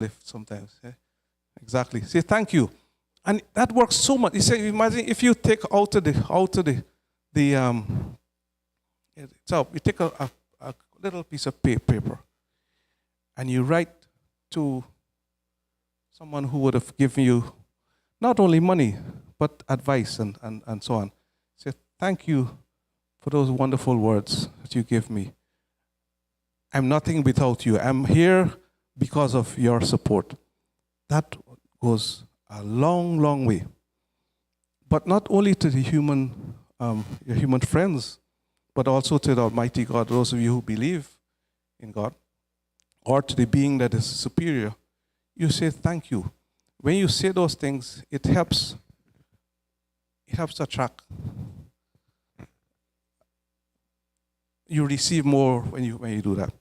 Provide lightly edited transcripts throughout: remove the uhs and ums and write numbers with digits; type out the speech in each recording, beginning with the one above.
lift sometimes. Exactly. Say thank you. And that works so much. You say, imagine if you take out of the so you take a little piece of paper and you write to someone who would have given you not only money, but advice and so on. Say, thank you for those wonderful words that you give me. I'm nothing without you. I'm here because of your support. That goes a long, long way. But not only to the your human friends, but also to the Almighty God, those of you who believe in God, or to the being that is superior. You say thank you. When you say those things, it helps attract. You receive more when you do that.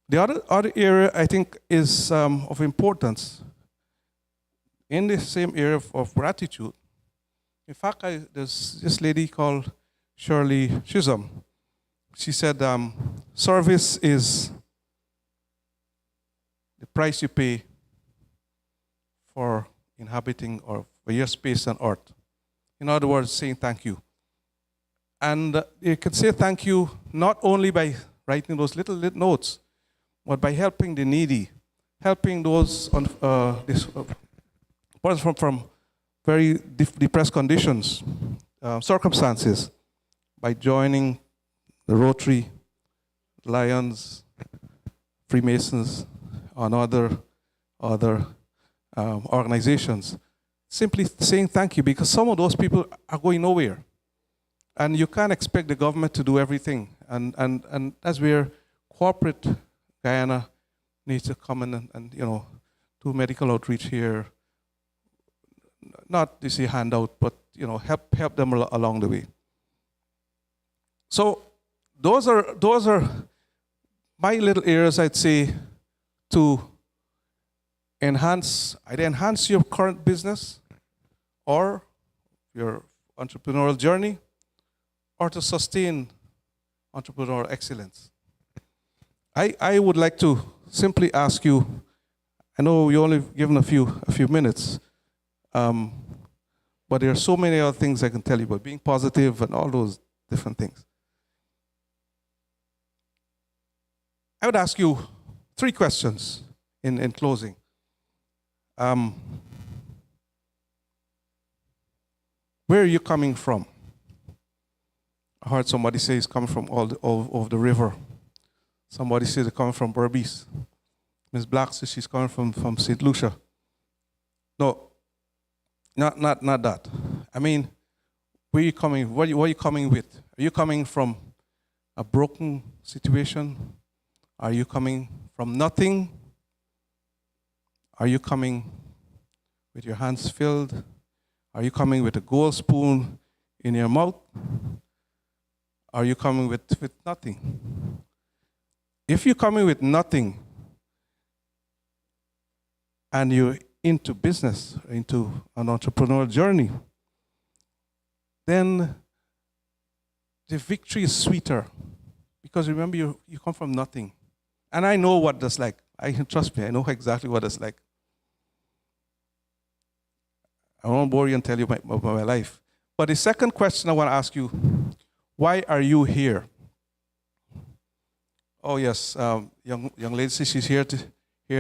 The other area I think is of importance in the same area of gratitude. In fact, there's this lady called Shirley Chisholm. She said, service is the price you pay for inhabiting or for your space on earth. In other words, saying thank you. And you can say thank you not only by writing those little notes, but by helping the needy, helping those on from very depressed conditions, circumstances, by joining the Rotary, Lions, Freemasons, and other organizations. Simply saying thank you, because some of those people are going nowhere. And you can't expect the government to do everything. And as we're corporate, Guyana needs to come in and do medical outreach here. Not to say handout, but help them along the way. So those are my little areas, I'd say, to either enhance your current business or your entrepreneurial journey, or to sustain entrepreneurial excellence. I would like to simply ask you, I know you're only given a few minutes, but there are so many other things I can tell you about being positive and all those different things. I would ask you 3 questions in closing. Where are you coming from? I heard somebody say he's coming from all over the river. Somebody said they're coming from Berbice. Ms. Black says she's coming from St. Lucia. No, not that. I mean, where are you coming? What are you coming with? Are you coming from a broken situation? Are you coming from nothing? Are you coming with your hands filled? Are you coming with a gold spoon in your mouth? Are you coming with nothing? If you're coming with nothing and you're into business, into an entrepreneurial journey, then the victory is sweeter. Because remember, you come from nothing. And I know what that's like. Trust me, I know exactly what it's like. I won't bore you and tell you about my life. But the second question I want to ask you, why are you here? Oh yes, young lady says she's here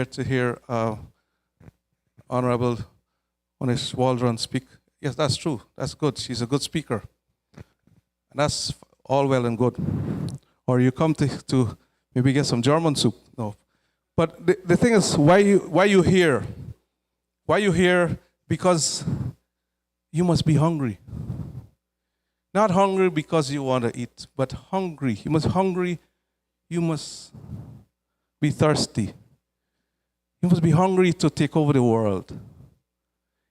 to hear Honorable Onish Waldron speak. Yes, that's true. That's good. She's a good speaker. And that's all well and good. Or you come to maybe get some German soup. No. But the thing is, why you here? Why you here? Because you must be hungry. Not hungry because you want to eat, but hungry. You must be thirsty. You must be hungry to take over the world.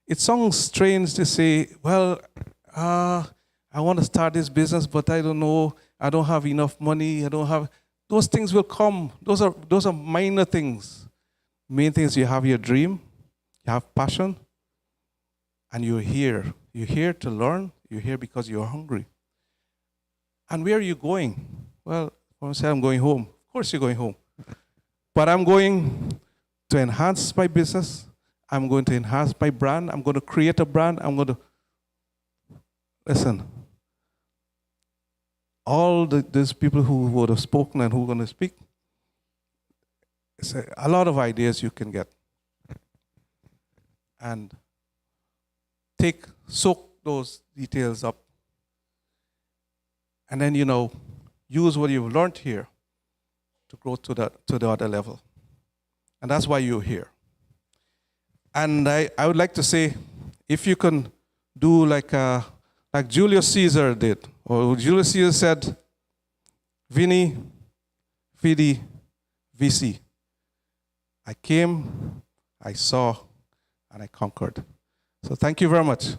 It sounds strange to say, well, I want to start this business, but I don't know. I don't have enough money. I don't have. Those things will come. Those are minor things. Main thing is you have your dream, you have passion, and you're here. You're here to learn. You're here because you're hungry. And where are you going? Well, I say I'm going home. Of course you're going home. But I'm going to enhance my business. I'm going to enhance my brand. I'm going to create a brand. I'm going to, listen, all these people who would have spoken and who are going to speak, it's a lot of ideas you can get. And soak those details up. And then, use what you've learned here to grow to the other level. And that's why you're here. And I would like to say, if you can do like Julius Caesar did, or Julius Caesar said, Vini, Vidi, Vici. I came, I saw, and I conquered. So thank you very much.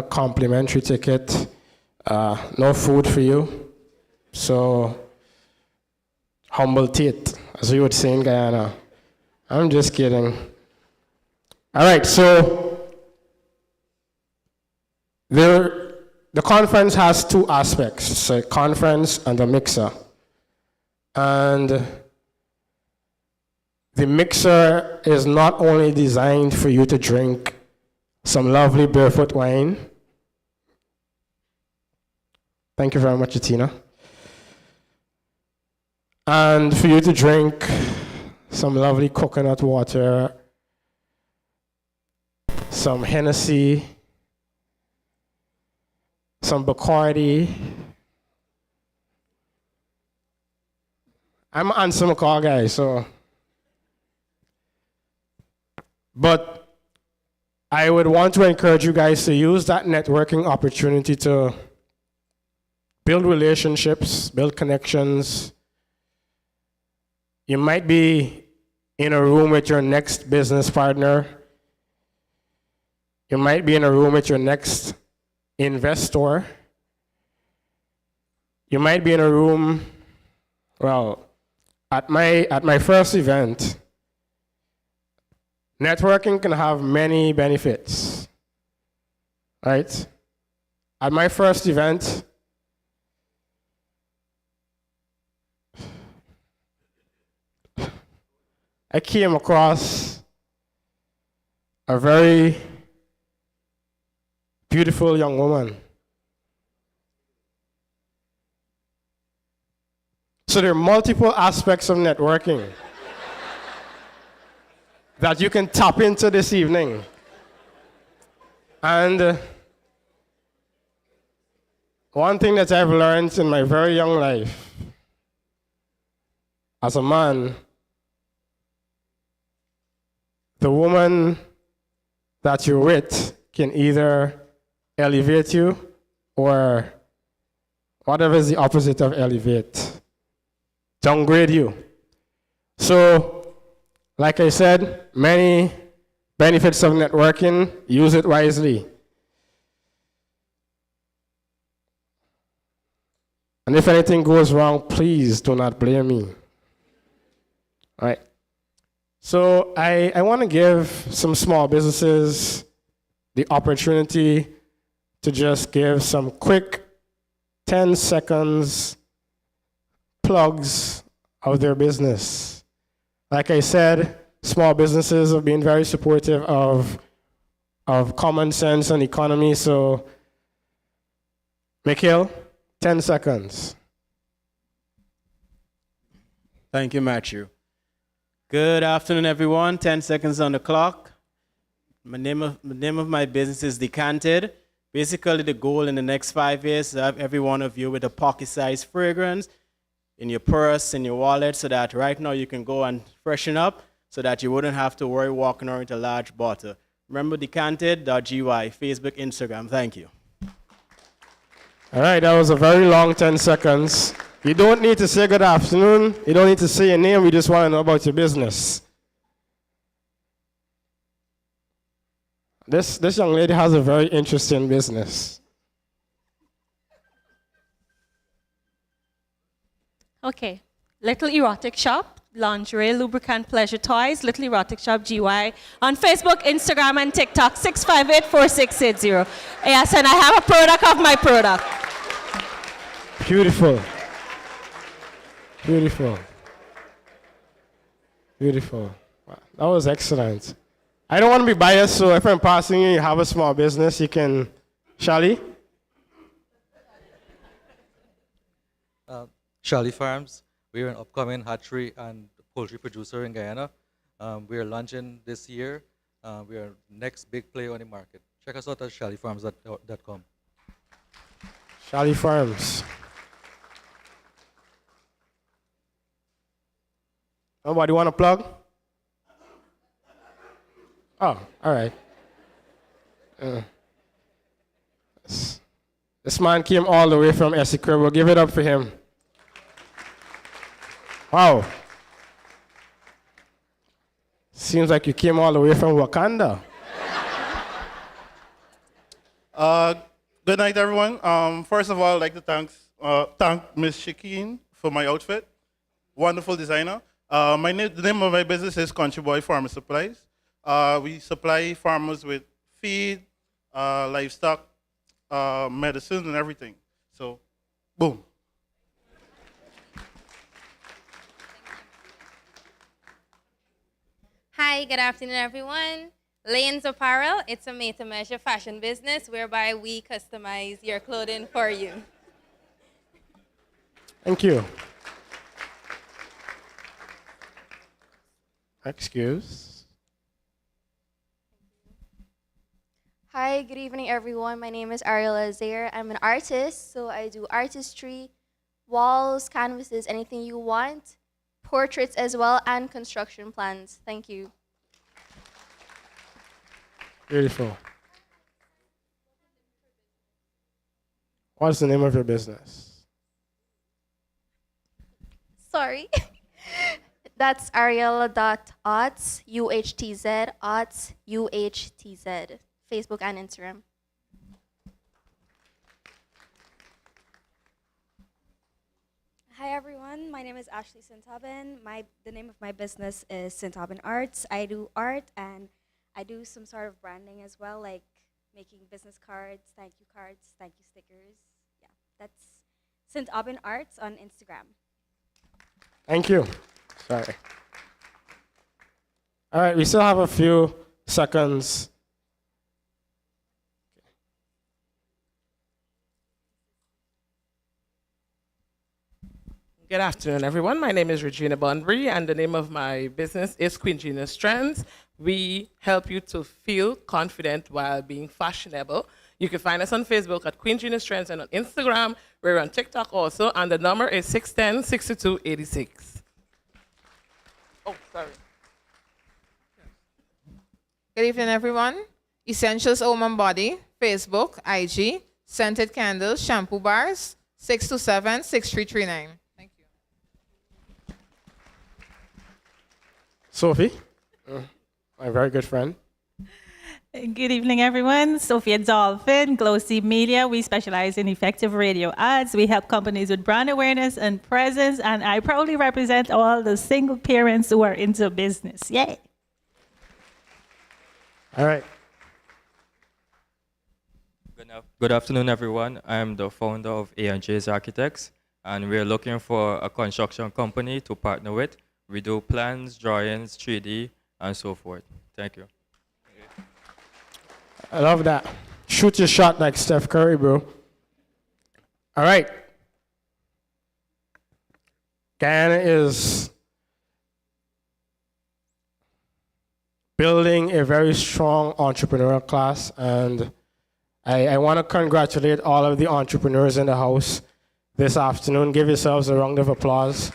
Complimentary ticket, no food for you. So, humble teeth, as we would say in Guyana. I'm just kidding. All right, so the conference has two aspects. It's a conference and a mixer. And the mixer is not only designed for you to drink some lovely barefoot wine. Thank you very much, Tina. And for you to drink some lovely coconut water, some Hennessy, some Bacardi. I'm an Anson McCall guy, so. But I would want to encourage you guys to use that networking opportunity to build relationships, build connections. You might be in a room with your next business partner. You might be in a room with your next investor. You might be in a room, well, at my first event, networking can have many benefits, right? At my first event, I came across a very beautiful young woman. So there are multiple aspects of networking that you can tap into this evening. And one thing that I've learned in my very young life, as a man, the woman that you're with can either elevate you or whatever is the opposite of elevate, downgrade you. So, like I said, many benefits of networking, use it wisely. And if anything goes wrong, please do not blame me. All right. So I want to give some small businesses the opportunity to just give some quick 10 seconds plugs of their business. Like I said, small businesses have been very supportive of common sense and economy. So, Mikhail, 10 seconds. Thank you, Matthew. Good afternoon, everyone. 10 seconds on the clock. The name of my business is Decanted. Basically, the goal in the next 5 years is to have every one of you with a pocket-sized fragrance in your purse, in your wallet, so that right now you can go and freshen up so that you wouldn't have to worry walking around with a large bottle. Remember, decanted.gy, Facebook, Instagram. Thank you. All right, that was a very long 10 seconds. You don't need to say good afternoon. You don't need to say your name. We just want to know about your business. This young lady has a very interesting business. Okay. Little Erotic Shop, lingerie, lubricant, pleasure toys, Little Erotic Shop, GY, on Facebook, Instagram, and TikTok, 658-4680. Yes, and I have a product of my product. Beautiful. Beautiful. Beautiful. Wow, that was excellent. I don't want to be biased, so if I'm passing you, you have a small business, you can, Shali? Shali Farms. We're an upcoming hatchery and poultry producer in Guyana. We are launching this year. We are next big player on the market. Check us out at shalifarms.com. Shali Farms. Nobody want to plug? Oh, all right. This man came all the way from Econome. We'll give it up for him. Wow. Seems like you came all the way from Wakanda. Good night, everyone. First of all, I'd like to thank Miss Shakeen for my outfit. Wonderful designer. The name of my business is Country Boy Farmer Supplies. We supply farmers with feed, livestock, medicine, and everything. So, boom. Hi, good afternoon, everyone. Lane's Apparel, it's a made-to-measure fashion business whereby we customize your clothing for you. Thank you. Excuse. Hi, good evening, everyone. My name is Ariel Azair. I'm an artist, so I do artistry, walls, canvases, anything you want, portraits as well, and construction plans. Thank you. Beautiful. What's the name of your business? Sorry. That's Ariella.Otz, UHTZ, Otz, UHTZ. Facebook and Instagram. Hi everyone, my name is Ashley Sintabin. The name of my business is Sintabin Arts. I do art and I do some sort of branding as well, like making business cards, thank you stickers. Yeah, that's Sintabin Arts on Instagram. Thank you. Sorry. All right, we still have a few seconds. Good afternoon, everyone. My name is Regina Bunbury, and the name of my business is Queen Genius Trends. We help you to feel confident while being fashionable. You can find us on Facebook at Queen Genius Trends and on Instagram. We're on TikTok also, and the number is 610-6286. Oh, sorry. Good evening, everyone. Essentials Home and Body, Facebook, IG, scented candles, shampoo bars, 627-6339. Thank you. Sophie, my very good friend. Good evening, everyone. Sophia Dolphin, Glossy Media. We specialize in effective radio ads. We help companies with brand awareness and presence, and I proudly represent all the single parents who are into business. Yay! All right. Good afternoon, everyone. I'm the founder of A&J's Architects, and we're looking for a construction company to partner with. We do plans, drawings, 3D, and so forth. Thank you. I love that. Shoot your shot like Steph Curry, bro. All right. Guyana is building a very strong entrepreneurial class, and I want to congratulate all of the entrepreneurs in the house this afternoon. Give yourselves a round of applause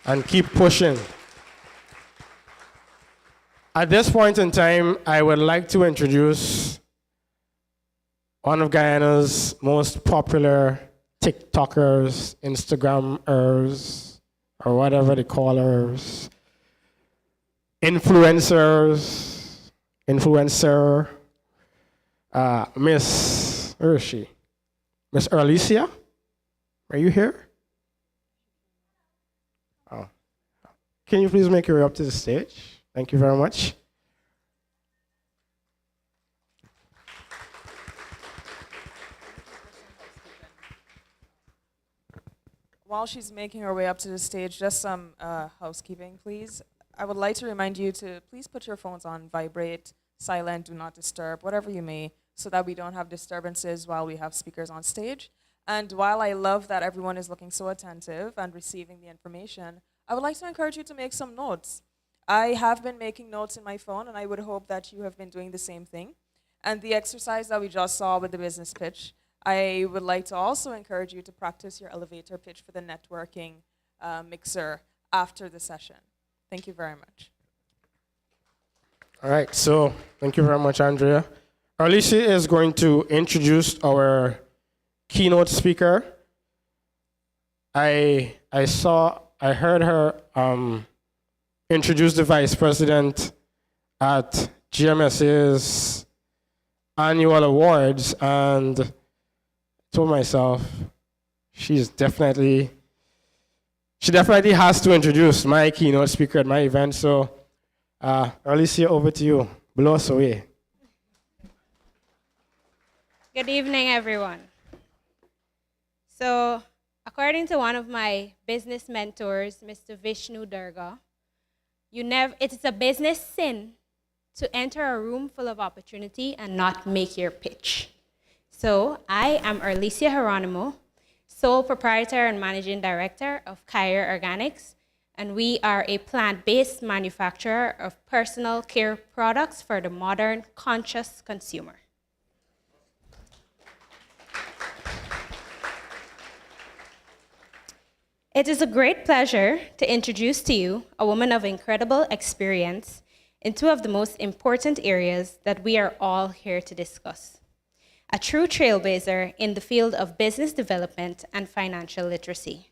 and keep pushing. At this point in time, I would like to introduce one of Guyana's most popular TikTokers, Instagrammers, or whatever they call hers, influencer. Miss, where is she? Miss Alicia, are you here? Oh. Can you please make your way up to the stage? Thank you very much. While she's making her way up to the stage, just some housekeeping, please. I would like to remind you to please put your phones on vibrate, silent, do not disturb, whatever you may, so that we don't have disturbances while we have speakers on stage. And while I love that everyone is looking so attentive and receiving the information, I would like to encourage you to make some notes. I have been making notes in my phone, and I would hope that you have been doing the same thing. And the exercise that we just saw with the business pitch, I would like to also encourage you to practice your elevator pitch for the networking mixer after the session. Thank you very much. All right, so thank you very much, Andrea. Alicia is going to introduce our keynote speaker. I heard her introduce the vice president at GMS's annual awards, and told myself she definitely has to introduce my keynote speaker at my event. So, Alicia, over to you. Blow us away. Good evening, everyone. So, according to one of my business mentors, Mr. Vishnu Durga, it is a business sin to enter a room full of opportunity and not make your pitch. So, I am Alicia Geronimo, sole proprietor and managing director of Kaya Organics, and we are a plant-based manufacturer of personal care products for the modern, conscious consumer. It is a great pleasure to introduce to you a woman of incredible experience in two of the most important areas that we are all here to discuss. A true trailblazer in the field of business development and financial literacy.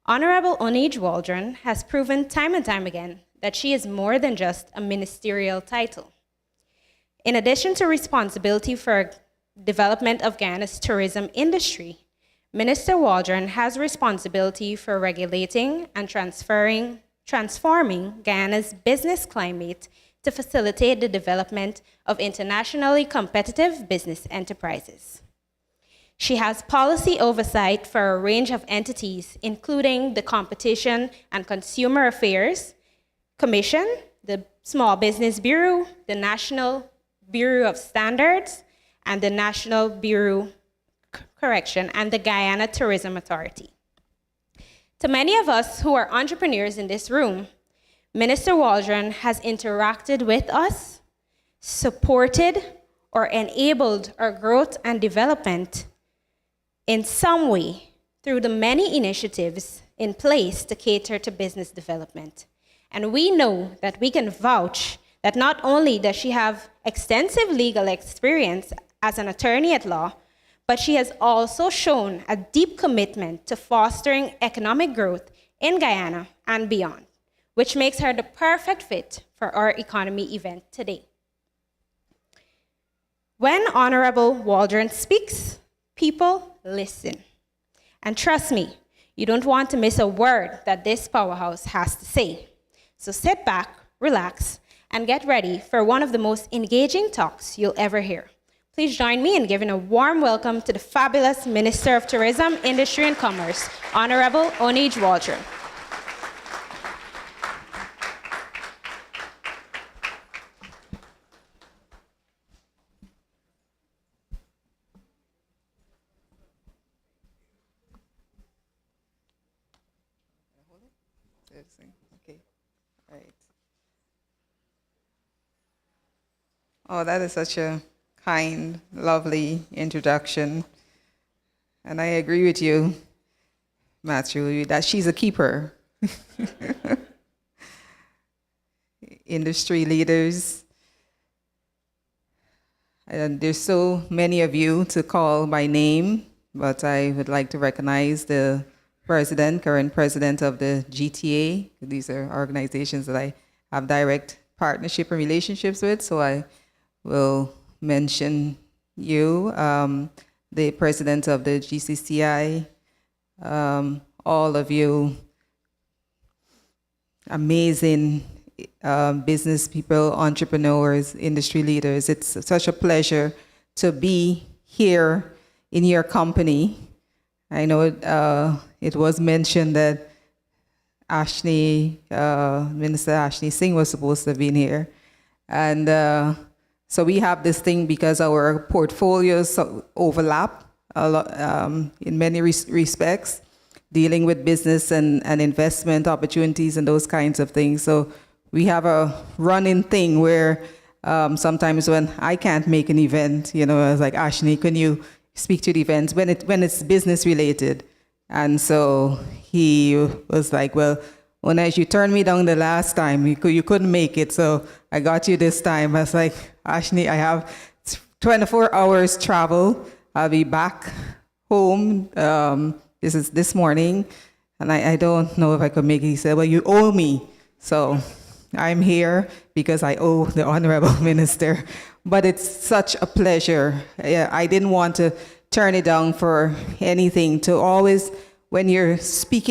Honorable Onij Waldron has proven time and time again that she is more than just a ministerial title. In addition to responsibility for development of Guyana's tourism industry, Minister Waldron has responsibility for regulating and transforming Guyana's business climate to facilitate the development of internationally competitive business enterprises. She has policy oversight for a range of entities, including the Competition and Consumer Affairs Commission, the Small Business Bureau, the National Bureau of Standards, and the National Bureau, and the Guyana Tourism Authority. To many of us who are entrepreneurs in this room, Minister Waldron has interacted with us, supported, or enabled our growth and development in some way through the many initiatives in place to cater to business development. And we know that we can vouch that not only does she have extensive legal experience as an attorney at law, but she has also shown a deep commitment to fostering economic growth in Guyana and beyond, which makes her the perfect fit for our economy event today. When Honorable Waldron speaks, people listen. And trust me, you don't want to miss a word that this powerhouse has to say. So sit back, relax, and get ready for one of the most engaging talks you'll ever hear. Please join me in giving a warm welcome to the fabulous Minister of Tourism, Industry and Commerce, Honorable Onij Waldron. Okay, right. Oh, that is such a kind, lovely introduction. And I agree with you, Matthew, that she's a keeper. Industry leaders. And there's so many of you to call by name, but I would like to recognize the current president of the GTA. These are organizations that I have direct partnership and relationships with, so I will mention you, the president of the GCCI, all of you amazing business people, entrepreneurs, industry leaders. It's such a pleasure to be here in your company. I know it was mentioned that Minister Ashley Singh was supposed to have been here. And so we have this thing because our portfolios overlap a lot, in many respects, dealing with business and investment opportunities and those kinds of things. So we have a running thing where sometimes when I can't make an event, I was like, Ashley, can you speak to the events when it's business related? And so he was like, well, as you turned me down the last time, you couldn't make it, so I got you this time. I was like, Ashley, I have 24 hours travel. I'll be back home. This is this morning, and I don't know if I could make it. He said, well, you owe me. So I'm here because I owe the Honorable Minister. But it's such a pleasure. I didn't want to turn it down for anything. To always, when you're speak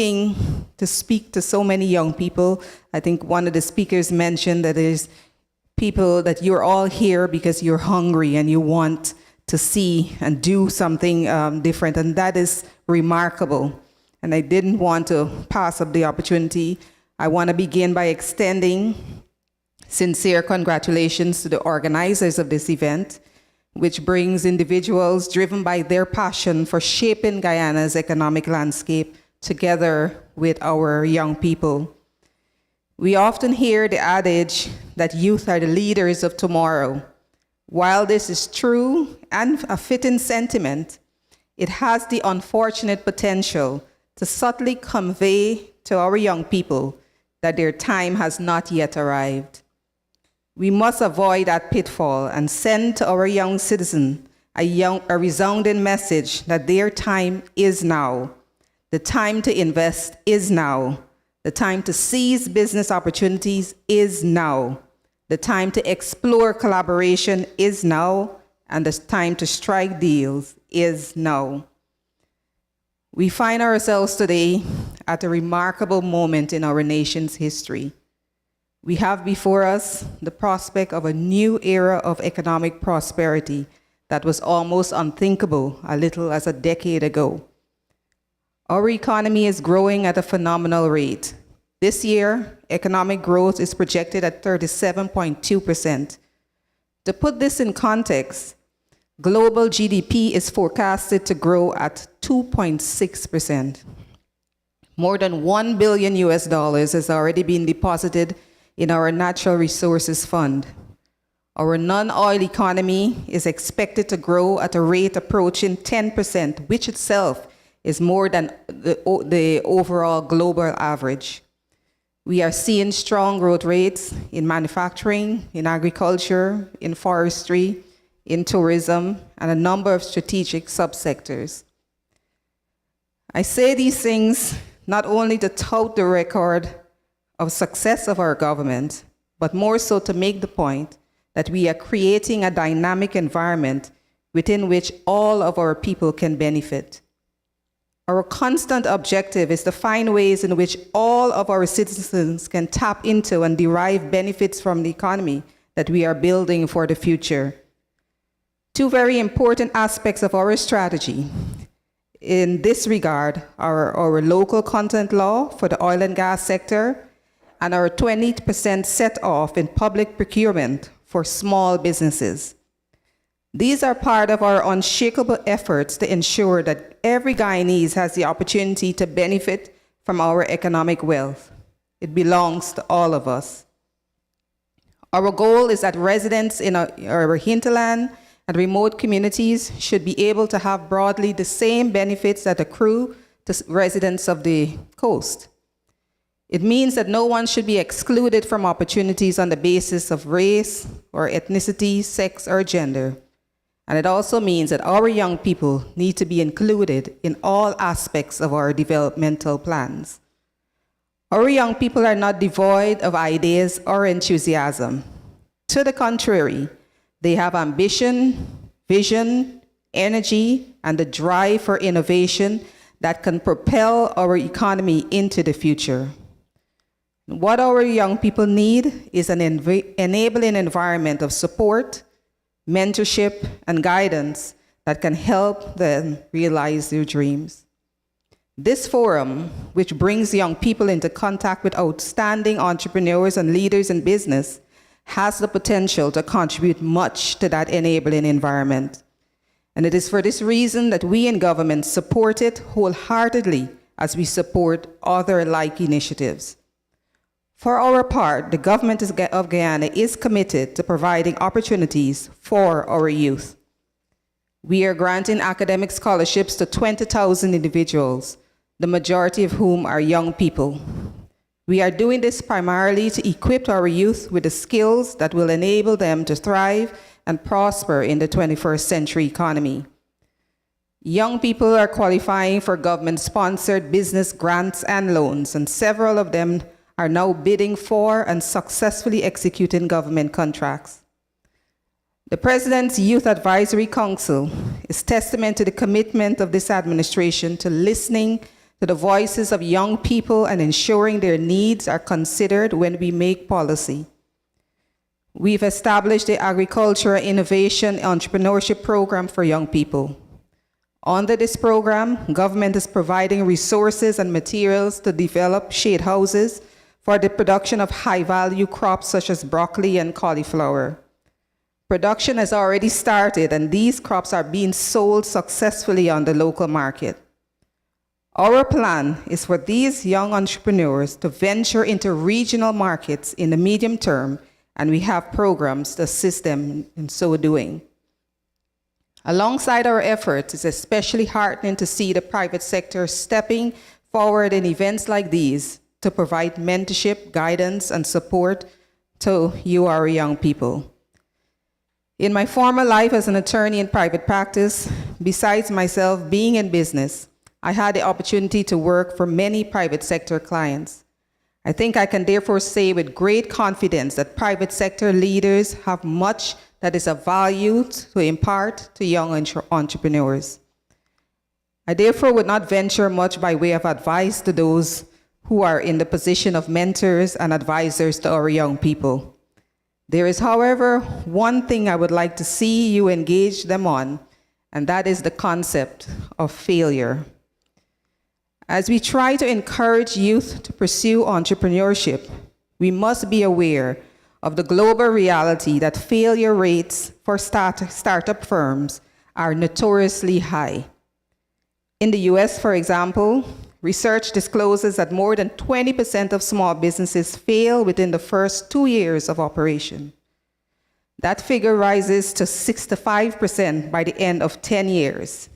to so many young people, I think one of the speakers mentioned that there's people that you're all here because you're hungry and you want to see and do something different, and that is remarkable. And I didn't want to pass up the opportunity. I want to begin by extending sincere congratulations to the organizers of this event, which brings individuals driven by their passion for shaping Guyana's economic landscape together with our young people. We often hear the adage that youth are the leaders of tomorrow. While this is true and a fitting sentiment, it has the unfortunate potential to subtly convey to our young people that their time has not yet arrived. We must avoid that pitfall and send to our young citizen a resounding message that their time is now. The time to invest is now. The time to seize business opportunities is now. The time to explore collaboration is now, and the time to strike deals is now. We find ourselves today at a remarkable moment in our nation's history. We have before us the prospect of a new era of economic prosperity that was almost unthinkable a little as a decade ago. Our economy is growing at a phenomenal rate. This year, economic growth is projected at 37.2%. To put this in context, global GDP is forecasted to grow at 2.6%. More than $1 billion has already been deposited in our Natural Resources Fund. Our non-oil economy is expected to grow at a rate approaching 10%, which itself is more than the overall global average. We are seeing strong growth rates in manufacturing, in agriculture, in forestry, in tourism, and a number of strategic subsectors. I say these things not only to tout the record of success of our government, but more so to make the point that we are creating a dynamic environment within which all of our people can benefit. Our constant objective is to find ways in which all of our citizens can tap into and derive benefits from the economy that we are building for the future. Two very important aspects of our strategy in this regard are our local content law for the oil and gas sector and our 20% set off in public procurement for small businesses. These are part of our unshakable efforts to ensure that every Guyanese has the opportunity to benefit from our economic wealth. It belongs to all of us. Our goal is that residents in our hinterland and remote communities should be able to have broadly the same benefits that accrue to residents of the coast. It means that no one should be excluded from opportunities on the basis of race or ethnicity, sex, or gender. And it also means that our young people need to be included in all aspects of our developmental plans. Our young people are not devoid of ideas or enthusiasm. To the contrary, They have ambition, vision, energy, and the drive for innovation that can propel our economy into the future. What our young people need is an enabling environment of support, mentorship, and guidance that can help them realize their dreams. This forum, which brings young people into contact with outstanding entrepreneurs and leaders in business, has the potential to contribute much to that enabling environment. And it is for this reason that we in government support it wholeheartedly as we support other like initiatives. For our part, the government of Guyana is committed to providing opportunities for our youth. We are granting academic scholarships to 20,000 individuals, the majority of whom are young people. We are doing this primarily to equip our youth with the skills that will enable them to thrive and prosper in the 21st century economy. Young people are qualifying for government-sponsored business grants and loans, and several of them are now bidding for and successfully executing government contracts. The President's Youth Advisory Council is testament to the commitment of this administration to listening to the voices of young people and ensuring their needs are considered when we make policy. We've established the Agriculture Innovation Entrepreneurship Program for young people. Under this program, government is providing resources and materials to develop shade houses for the production of high-value crops such as broccoli and cauliflower. Production has already started, and these crops are being sold successfully on the local market. Our plan is for these young entrepreneurs to venture into regional markets in the medium term, and we have programs to assist them in so doing. Alongside our efforts, it's especially heartening to see the private sector stepping forward in events like these to provide mentorship, guidance, and support to you, our young people. In my former life as an attorney in private practice, besides myself being in business, I had the opportunity to work for many private sector clients. I think I can therefore say with great confidence that private sector leaders have much that is of value to impart to young entrepreneurs. I therefore would not venture much by way of advice to those who are in the position of mentors and advisors to our young people. There is, however, one thing I would like to see you engage them on, and that is the concept of failure. As we try to encourage youth to pursue entrepreneurship, we must be aware of the global reality that failure rates for startup firms are notoriously high. In the US, for example, research discloses that more than 20% of small businesses fail within the first 2 years of operation. That figure rises to 65% by the end of 10 years.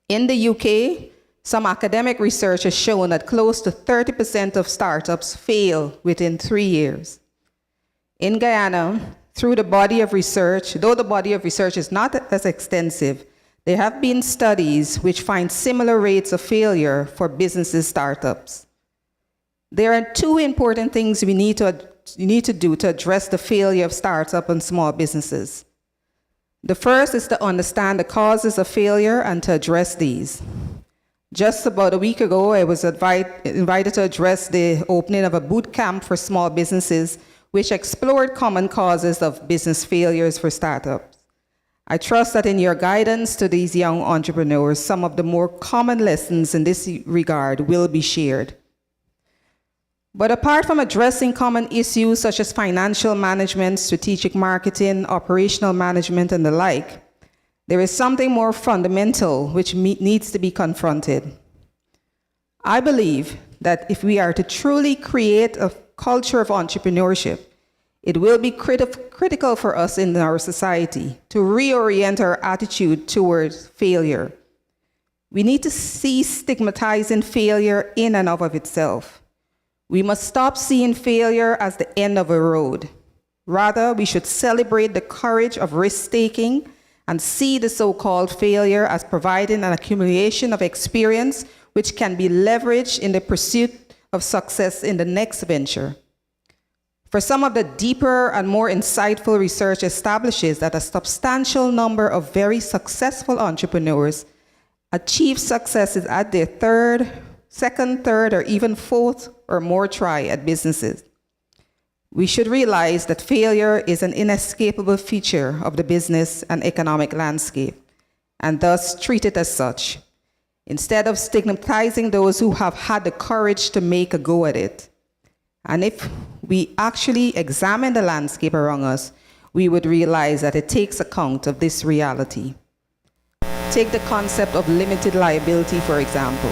In the UK, some academic research has shown that close to 30% of startups fail within 3 years. In Guyana, through the body of research, though the body of research is not as extensive, there have been studies which find similar rates of failure for businesses startups. There are two important things we need to do to address the failure of startup and small businesses. The first is to understand the causes of failure and to address these. Just about a week ago, I was invited to address the opening of a boot camp for small businesses, which explored common causes of business failures for startups. I trust that in your guidance to these young entrepreneurs, some of the more common lessons in this regard will be shared. But apart from addressing common issues such as financial management, strategic marketing, operational management, and the like, there is something more fundamental which needs to be confronted. I believe that if we are to truly create a culture of entrepreneurship, it will be critical for us in our society to reorient our attitude towards failure. We need to cease stigmatizing failure in and of itself. We must stop seeing failure as the end of a road. Rather, we should celebrate the courage of risk-taking and see the so-called failure as providing an accumulation of experience which can be leveraged in the pursuit of success in the next venture. For some of the deeper and more insightful research establishes that a substantial number of very successful entrepreneurs achieve successes at their second, third, or even fourth or more try at businesses. We should realize that failure is an inescapable feature of the business and economic landscape, and thus treat it as such, instead of stigmatizing those who have had the courage to make a go at it. And if we actually examine the landscape around us, we would realize that it takes account of this reality. Take the concept of limited liability, for example.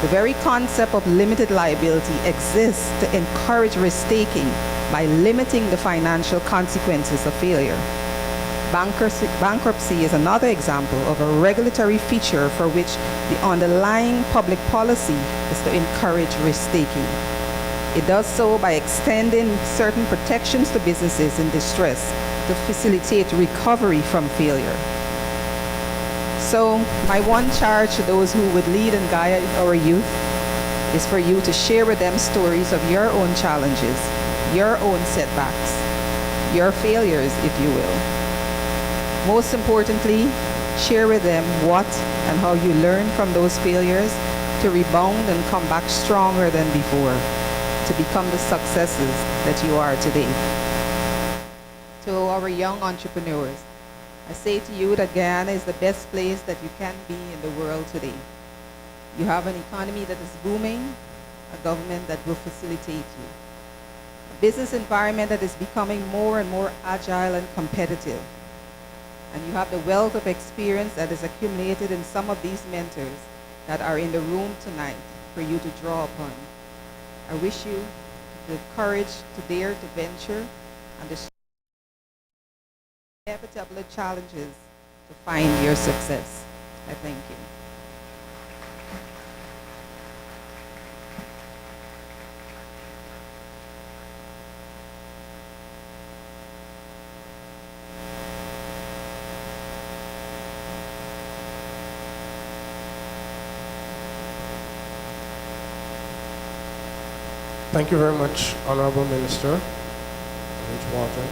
The very concept of limited liability exists to encourage risk-taking by limiting the financial consequences of failure. Bankruptcy is another example of a regulatory feature for which the underlying public policy is to encourage risk-taking. It does so by extending certain protections to businesses in distress to facilitate recovery from failure. So, my one charge to those who would lead and guide our youth is for you to share with them stories of your own challenges, your own setbacks, your failures, if you will. Most importantly, share with them what and how you learned from those failures to rebound and come back stronger than before, to become the successes that you are today. To our young entrepreneurs, I say to you that Guyana is the best place that you can be in the world today. You have an economy that is booming, a government that will facilitate you, a business environment that is becoming more and more agile and competitive, and you have the wealth of experience that is accumulated in some of these mentors that are in the room tonight for you to draw upon. I wish you the courage to dare to venture and the inevitable challenges to find your success. I thank you. Thank you very much, Honorable Minister H. Walton.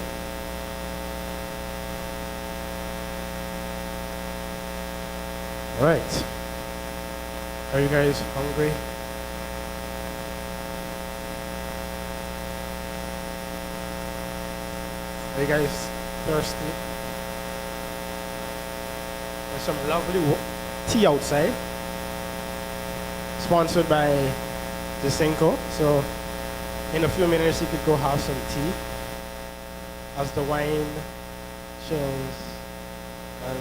All right. Are you guys hungry? Are you guys thirsty? There's some lovely tea outside, sponsored by Jacinco. So in a few minutes, you could go have some tea as the wine chills and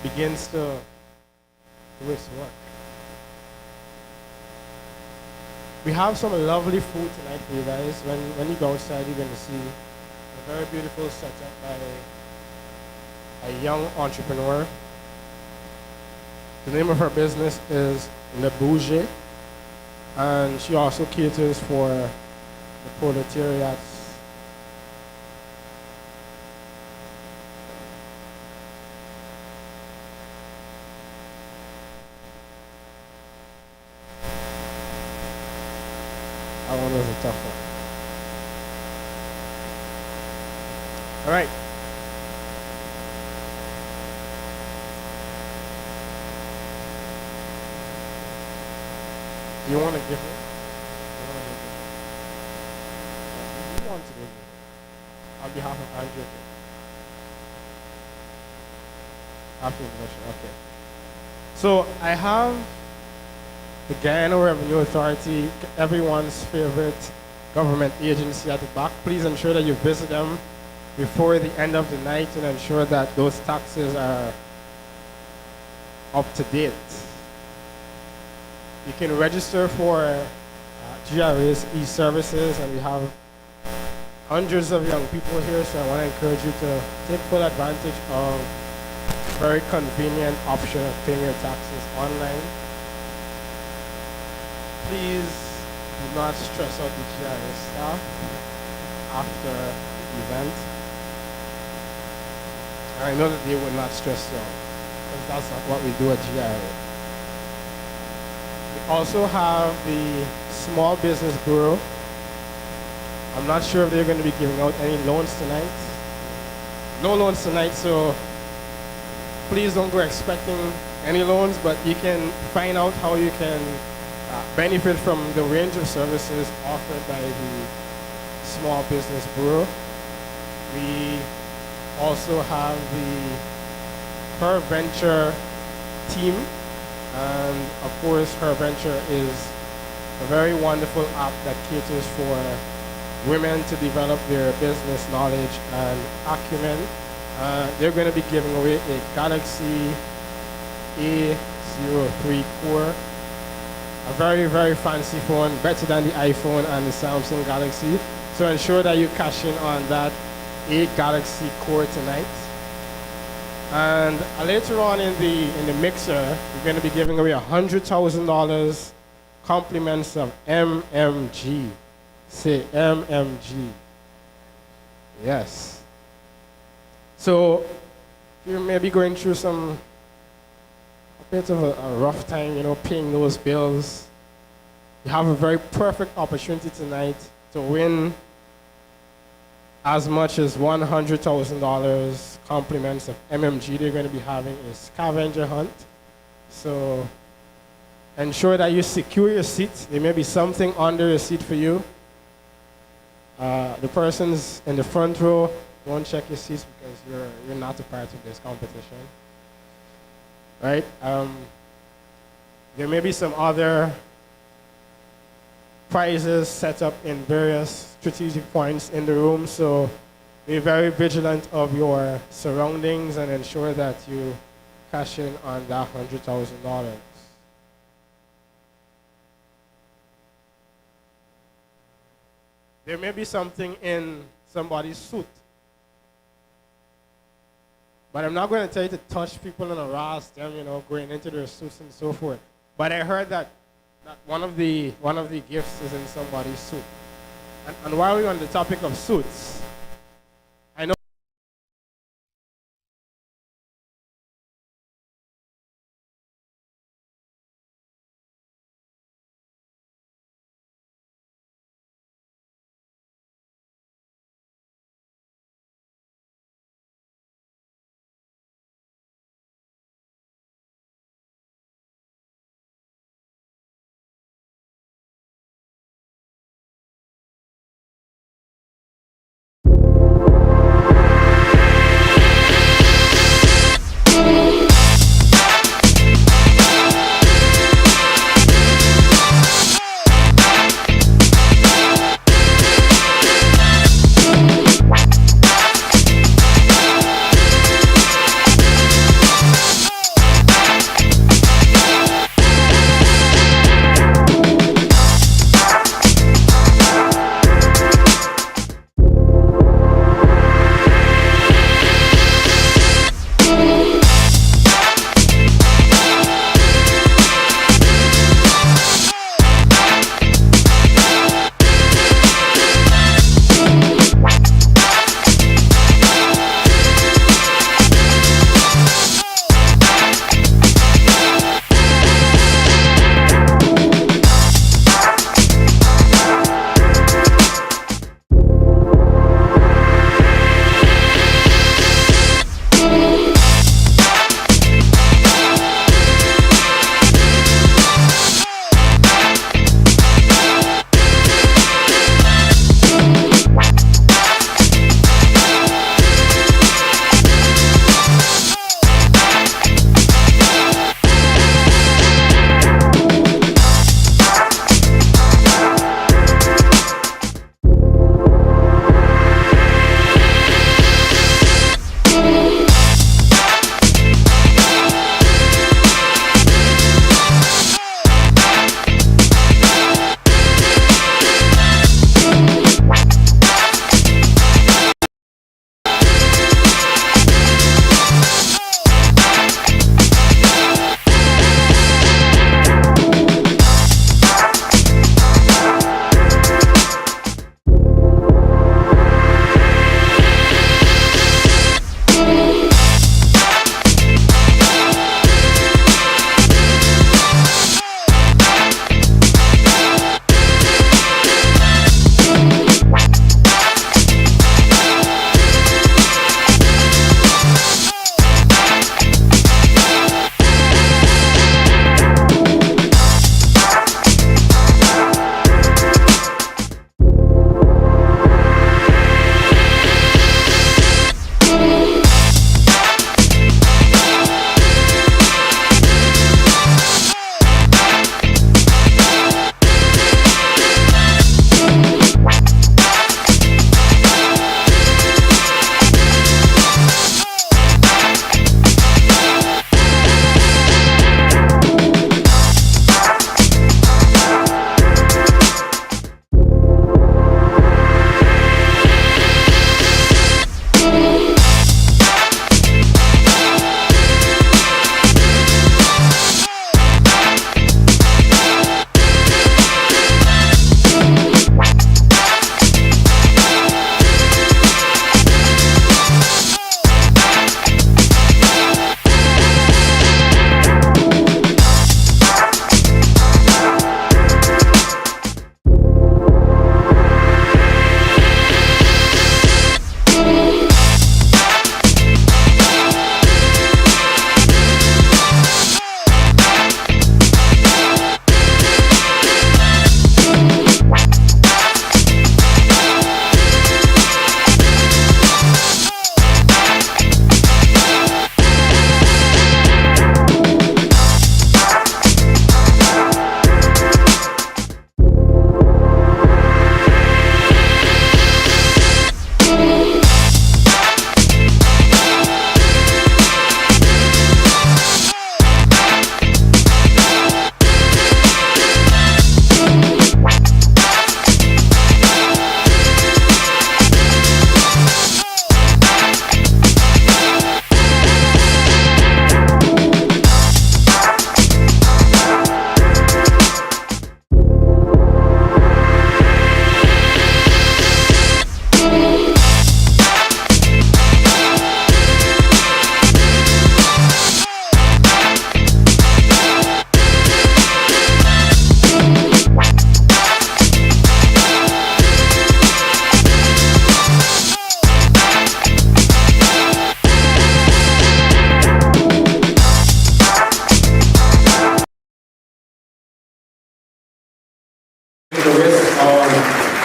begins to do its work. We have some lovely food tonight for you guys. When you go outside, you're going to see a very beautiful setup by a young entrepreneur. The name of her business is Le Bouger, and she also caters for the proletariat. That one was a tough one. All right. You want to give it? You want to give it? On behalf of Andrew. After the question, okay. So I have the Guyana Revenue Authority, everyone's favorite government agency at the back. Please ensure that you visit them before the end of the night and ensure that those taxes are up to date. You can register for GRA's e-services, and we have hundreds of young people here, so I want to encourage you to take full advantage of a very convenient option of paying your taxes online. Please do not stress out the GRA staff after the event. And I know that they would not stress you out, because that's not what we do at GRA. We also have the Small Business Bureau. I'm not sure if they're going to be giving out any loans tonight. No loans tonight, so please don't go expecting any loans, but you can find out how you can benefit from the range of services offered by the Small Business Bureau. We also have the Her Venture team, and of course Her Venture is a very wonderful app that caters for women to develop their business knowledge and acumen. They're going to be giving away a Galaxy A03 Core, a very, very fancy phone, better than the iPhone and the Samsung Galaxy. So ensure that you cash in on that A Galaxy Core tonight. And later on in the mixer, we're going to be giving away $100,000 compliments of MMG. Say MMG. Yes. So you may be going through a bit of a rough time, paying those bills. You have a very perfect opportunity tonight to win as much as $100,000 compliments of MMG. They're going to be having a scavenger hunt. So ensure that you secure your seat. There may be something under your seat for you. The persons in the front row, don't check your seats because you're not a part of this competition. Right? There may be some other prizes set up in various strategic points in the room, so be very vigilant of your surroundings and ensure that you cash in on that $100,000. There may be something in somebody's suit. But I'm not going to tell you to touch people and harass them, going into their suits and so forth. But I heard that one of the gifts is in somebody's suit. And while we're on the topic of suits, I know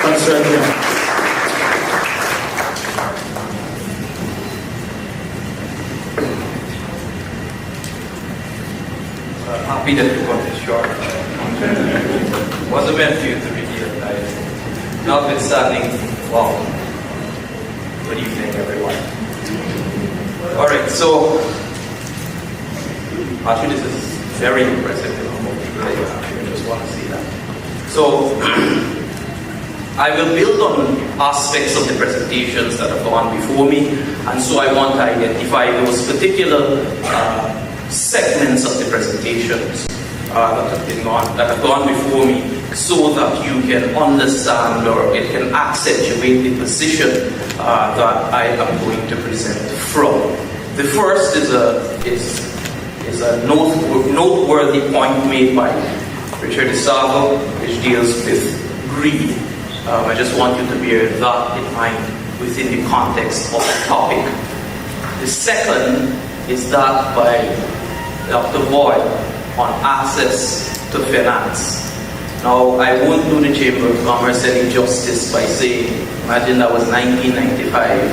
concern here. Happy that you got this short. Wasn't meant for you to reveal that. Notwithstanding, wow. Good evening, everyone. All right, so actually, this is very impressive. The number of people that you have here. I just want to see that. So I will build on aspects of the presentations that have gone before me, and so I want to identify those particular segments of the presentations that have gone before me, so that you can understand or it can accentuate the position that I am going to present from. The first is a noteworthy point made by Richard Isavo, which deals with greed. I just want you to bear that in mind within the context of the topic. The second is that by Dr. Boyle on access to finance. Now, I won't do the Chamber of Commerce any justice by saying, imagine that was 1995.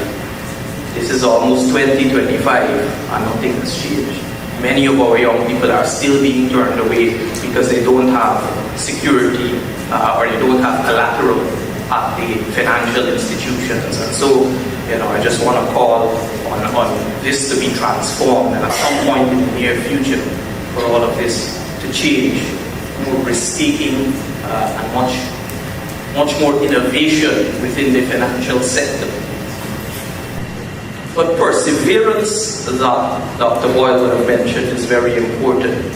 This is almost 2025 and nothing has changed. Many of our young people are still being turned away because they don't have security or they don't have collateral at the financial institutions. And so, I just want to call on this to be transformed, and at some point in the near future, for all of this to change, more risk-taking and much more innovation within the financial sector. But perseverance, that Dr. Boyle would have mentioned, is very important.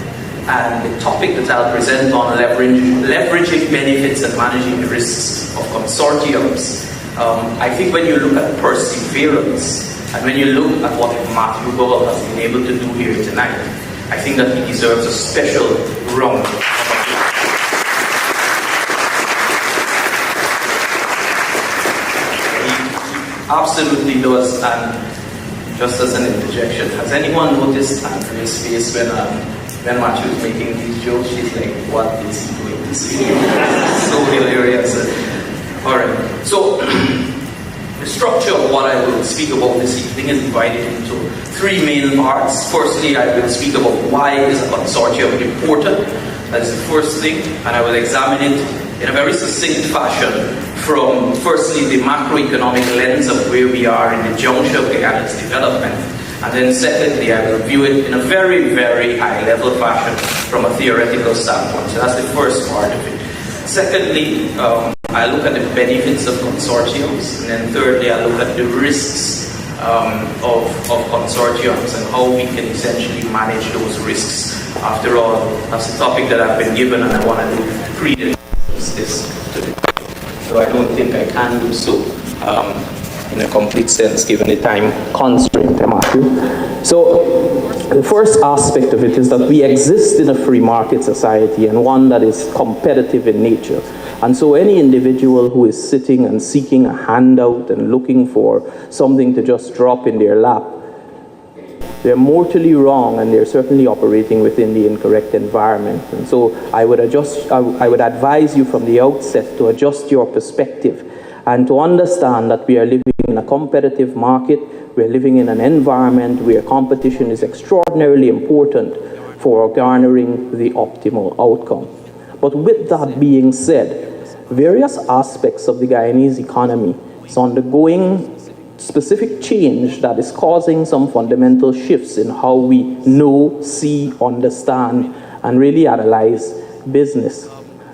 And the topic that I'll present on leveraging benefits and managing the risks of consortiums. I think when you look at perseverance, and when you look at what Matthew Gall has been able to do here tonight, I think that he deserves a special round of applause. He absolutely does. And just as an interjection, has anyone noticed Andrea's face when Matthew is making these jokes? She's like, what is he doing this evening? So hilarious. All right. So the structure of what I will speak about this evening is divided into three main parts. Firstly, I will speak about why is a consortium important. That's the first thing, and I will examine it in a very succinct fashion from, firstly, the macroeconomic lens of where we are in the juncture of Guyana's development. And then secondly, I will view it in a very, very high-level fashion from a theoretical standpoint. So that's the first part of it. Secondly, I look at the benefits of consortiums. And then thirdly, I look at the risks of consortiums and how we can essentially manage those risks. After all, that's the topic that I've been given, and I want to do credence this today. So I don't think I can do so in a complete sense, given the time constraint, Matthew. So the first aspect of it is that we exist in a free market society, and one that is competitive in nature. And so any individual who is sitting and seeking a handout and looking for something to just drop in their lap, they're mortally wrong, and they're certainly operating within the incorrect environment. And so I would advise you from the outset to adjust your perspective and to understand that we are living in a competitive market. We're living in an environment where competition is extraordinarily important for garnering the optimal outcome. But with that being said, various aspects of the Guyanese economy is undergoing specific change that is causing some fundamental shifts in how we know, see, understand, and really analyze business.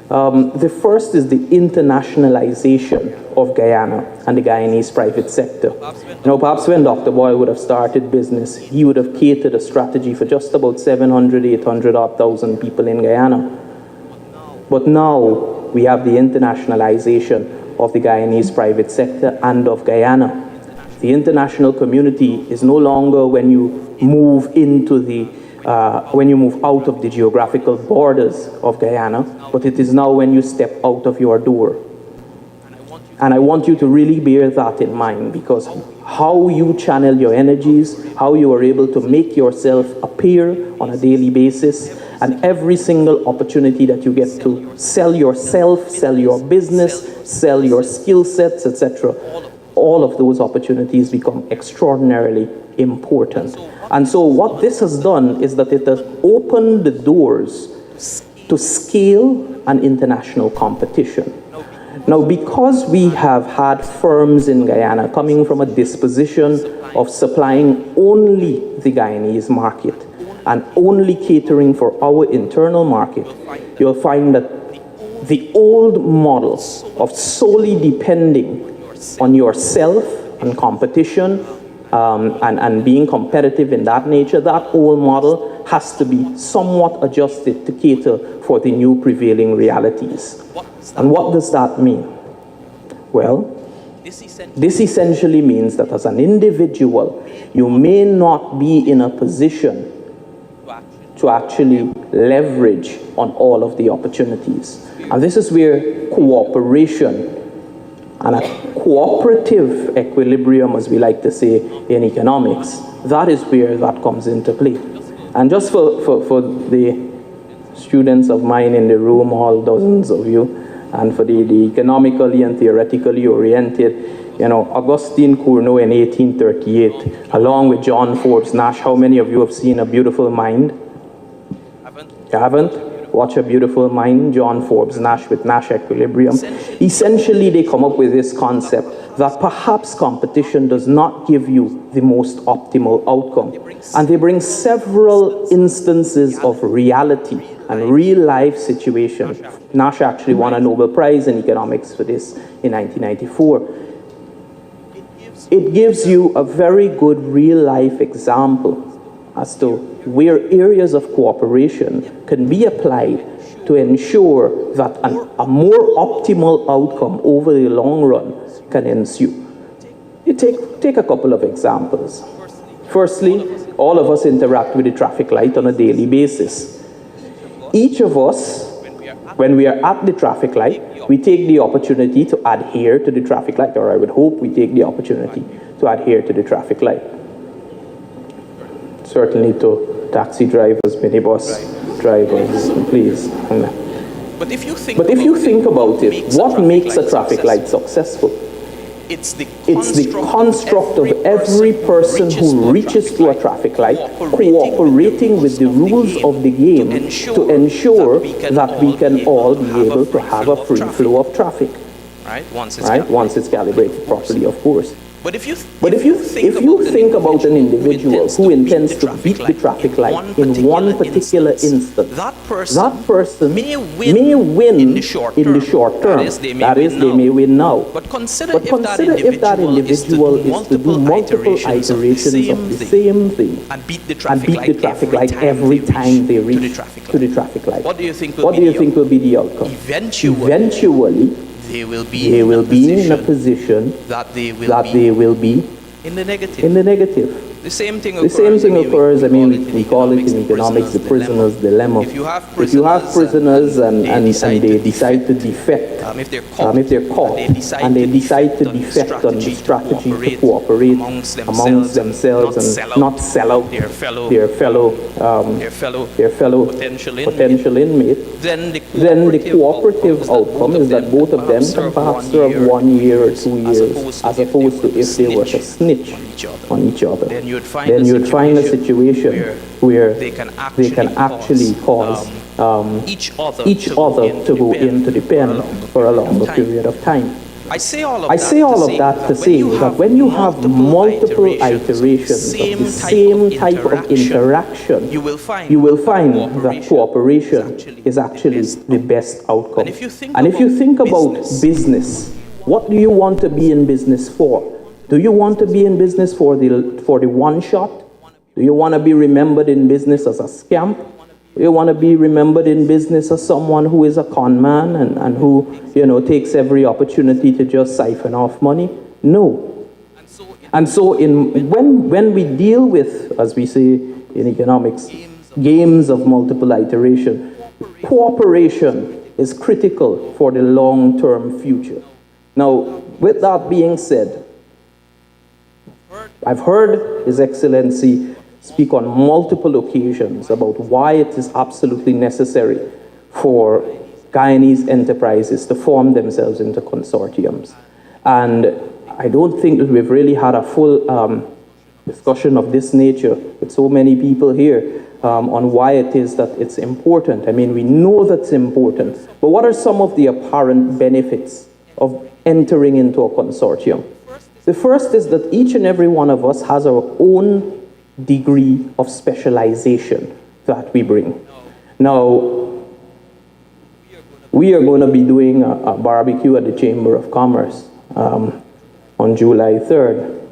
The first is the internationalization of Guyana and the Guyanese private sector. Perhaps when Dr. Boyle would have started business, he would have catered a strategy for just about 700, 800,000 people in Guyana. But now we have the internationalization of the Guyanese private sector and of Guyana. The international community is no longer when you move out of the geographical borders of Guyana, but it is now when you step out of your door. And I want you to really bear that in mind, because how you channel your energies, how you are able to make yourself appear on a daily basis, and every single opportunity that you get to sell yourself, sell your business, sell your skill sets, etc., all of those opportunities become extraordinarily important. And so what this has done is that it has opened the doors to scale and international competition. Now, because we have had firms in Guyana coming from a disposition of supplying only the Guyanese market and only catering for our internal market, you'll find that the old model of solely depending on yourself and competition and being competitive in that nature, that old model has to be somewhat adjusted to cater for the new prevailing realities. And what does that mean? Well, this essentially means that as an individual, you may not be in a position to actually leverage on all of the opportunities. And this is where cooperation and a cooperative equilibrium, as we like to say in economics, that is where that comes into play. And just for the students of mine in the room, all dozens of you, and for the economically and theoretically oriented, you know, Augustine Cournot in 1838, along with John Forbes Nash. How many of you have seen A Beautiful Mind? You haven't? Watch A Beautiful Mind, John Forbes Nash with Nash Equilibrium. Essentially, they come up with this concept that perhaps competition does not give you the most optimal outcome. And they bring several instances of reality and real-life situations. Nash actually won a Nobel Prize in economics for this in 1994. It gives you a very good real-life example as to where areas of cooperation can be applied to ensure that a more optimal outcome over the long run can ensue. You take a couple of examples. Firstly, all of us interact with the traffic light on a daily basis. Each of us, when we are at the traffic light, we take the opportunity to adhere to the traffic light, or I would hope we take the opportunity to adhere to the traffic light. Certainly to taxi drivers, minibus drivers, please. But if you think about it, what makes a traffic light successful? It's the construct of every person who reaches to a traffic light cooperating with the rules of the game to ensure that we can all be able to have a free flow of traffic. Right? Once it's calibrated properly, of course. But if you think about an individual who intends to beat the traffic light in one particular instance, that person may win in the short term. That is, they may win now. But consider if that individual is to do multiple iterations of the same thing and beat the traffic light every time they reach to the traffic light. What do you think will be the outcome? Eventually, they will be in a position that they will be in the negative. The same thing occurs, I mean, we call it in economics the prisoner's dilemma. If you have prisoners and they decide to defect, if they're caught, and they decide to defect on the strategy to cooperate amongst themselves and not sell out their fellow potential inmate, then the cooperative outcome is that both of them can perhaps serve 1 year or 2 years, as opposed to if they were to snitch on each other. Then you'd find a situation where they can actually cause each other to go into the pen for a longer period of time. I say all of that to say that when you have multiple iterations of the same type of interaction, you will find that cooperation is actually the best outcome. And if you think about business, what do you want to be in business for? Do you want to be in business for the one shot? Do you want to be remembered in business as a scamp? Do you want to be remembered in business as someone who is a con man and who, takes every opportunity to just siphon off money? No. And so when we deal with, as we say in economics, games of multiple iteration, cooperation is critical for the long-term future. Now, with that being said, I've heard His Excellency speak on multiple occasions about why it is absolutely necessary for Guyanese enterprises to form themselves into consortiums. And I don't think that we've really had a full discussion of this nature with so many people here on why it is that it's important. I mean, we know that's important, but what are some of the apparent benefits of entering into a consortium? The first is that each and every one of us has our own degree of specialization that we bring. Now, we are going to be doing a barbecue at the Chamber of Commerce on July 3rd.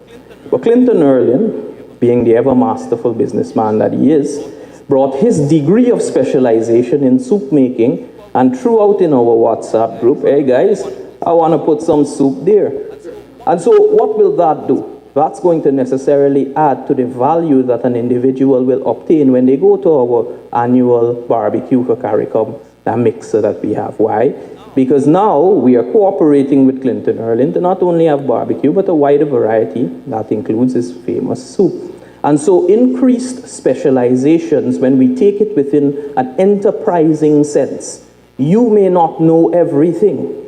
But Clinton Erlin, being the ever masterful businessman that he is, brought his degree of specialization in soup making and threw out in our WhatsApp group, hey guys, I want to put some soup there. And so what will that do? That's going to necessarily add to the value that an individual will obtain when they go to our annual barbecue for CARICOM, that mixer that we have. Why? Because now we are cooperating with Clinton Erlin to not only have barbecue, but a wider variety that includes his famous soup. And so increased specializations, when we take it within an enterprising sense, you may not know everything.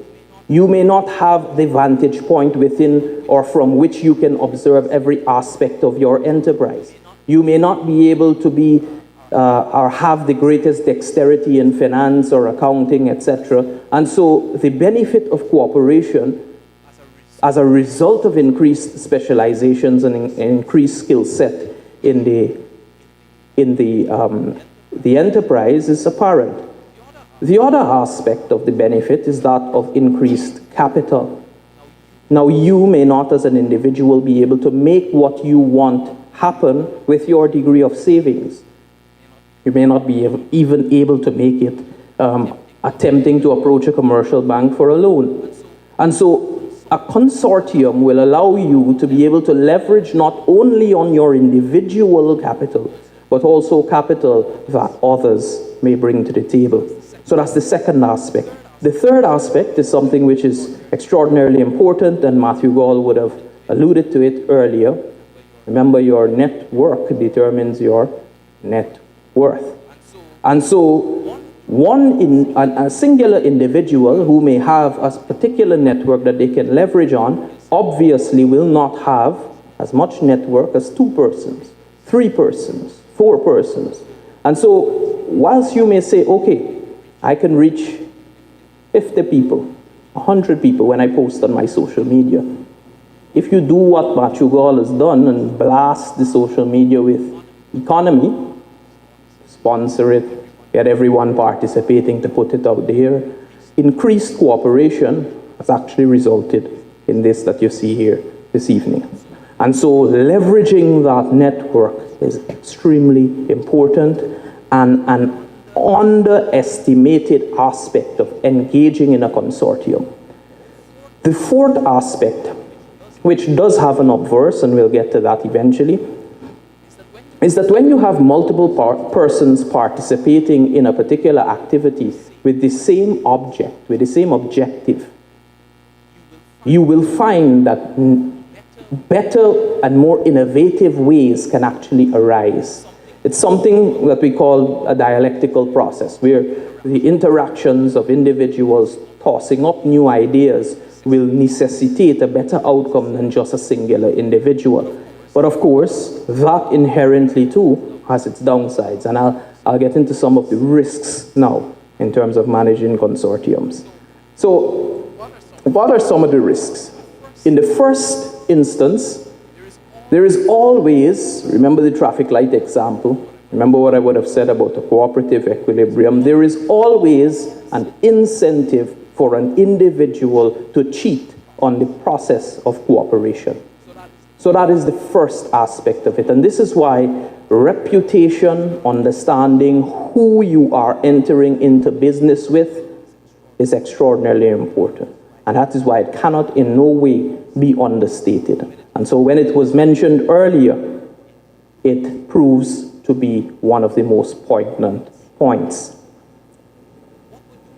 You may not have the vantage point within or from which you can observe every aspect of your enterprise. You may not be able to be or have the greatest dexterity in finance or accounting, etc. And so the benefit of cooperation as a result of increased specializations and increased skill set in the enterprise is apparent. The other aspect of the benefit is that of increased capital. Now, you may not as an individual be able to make what you want happen with your degree of savings. You may not be even able to make it attempting to approach a commercial bank for a loan. And so a consortium will allow you to be able to leverage not only on your individual capital, but also capital that others may bring to the table. So that's the second aspect. The third aspect is something which is extraordinarily important, and Matthew Gall would have alluded to it earlier. Remember, your network determines your net worth. And so a singular individual who may have a particular network that they can leverage on obviously will not have as much network as 2 persons, 3 persons, 4 persons. And so whilst you may say, okay, I can reach 50 people, 100 people when I post on my social media. If you do what Matthew Gall has done and blast the social media with Econome, sponsor it, get everyone participating to put it out there, increased cooperation has actually resulted in this that you see here this evening. And so leveraging that network is extremely important and an underestimated aspect of engaging in a consortium. The fourth aspect, which does have an obverse, and we'll get to that eventually, is that when you have multiple persons participating in a particular activity with the same object, with the same objective, you will find that better and more innovative ways can actually arise. It's something that we call a dialectical process, where the interactions of individuals tossing up new ideas will necessitate a better outcome than just a singular individual. But of course, that inherently too has its downsides, and I'll get into some of the risks now in terms of managing consortiums. So, what are some of the risks? In the first instance, there is always, remember the traffic light example, remember what I would have said about a cooperative equilibrium, there is always an incentive for an individual to cheat on the process of cooperation. So that is the first aspect of it. And this is why reputation, understanding who you are entering into business with is extraordinarily important. And that is why it cannot in no way be understated. And so when it was mentioned earlier, it proves to be one of the most poignant points.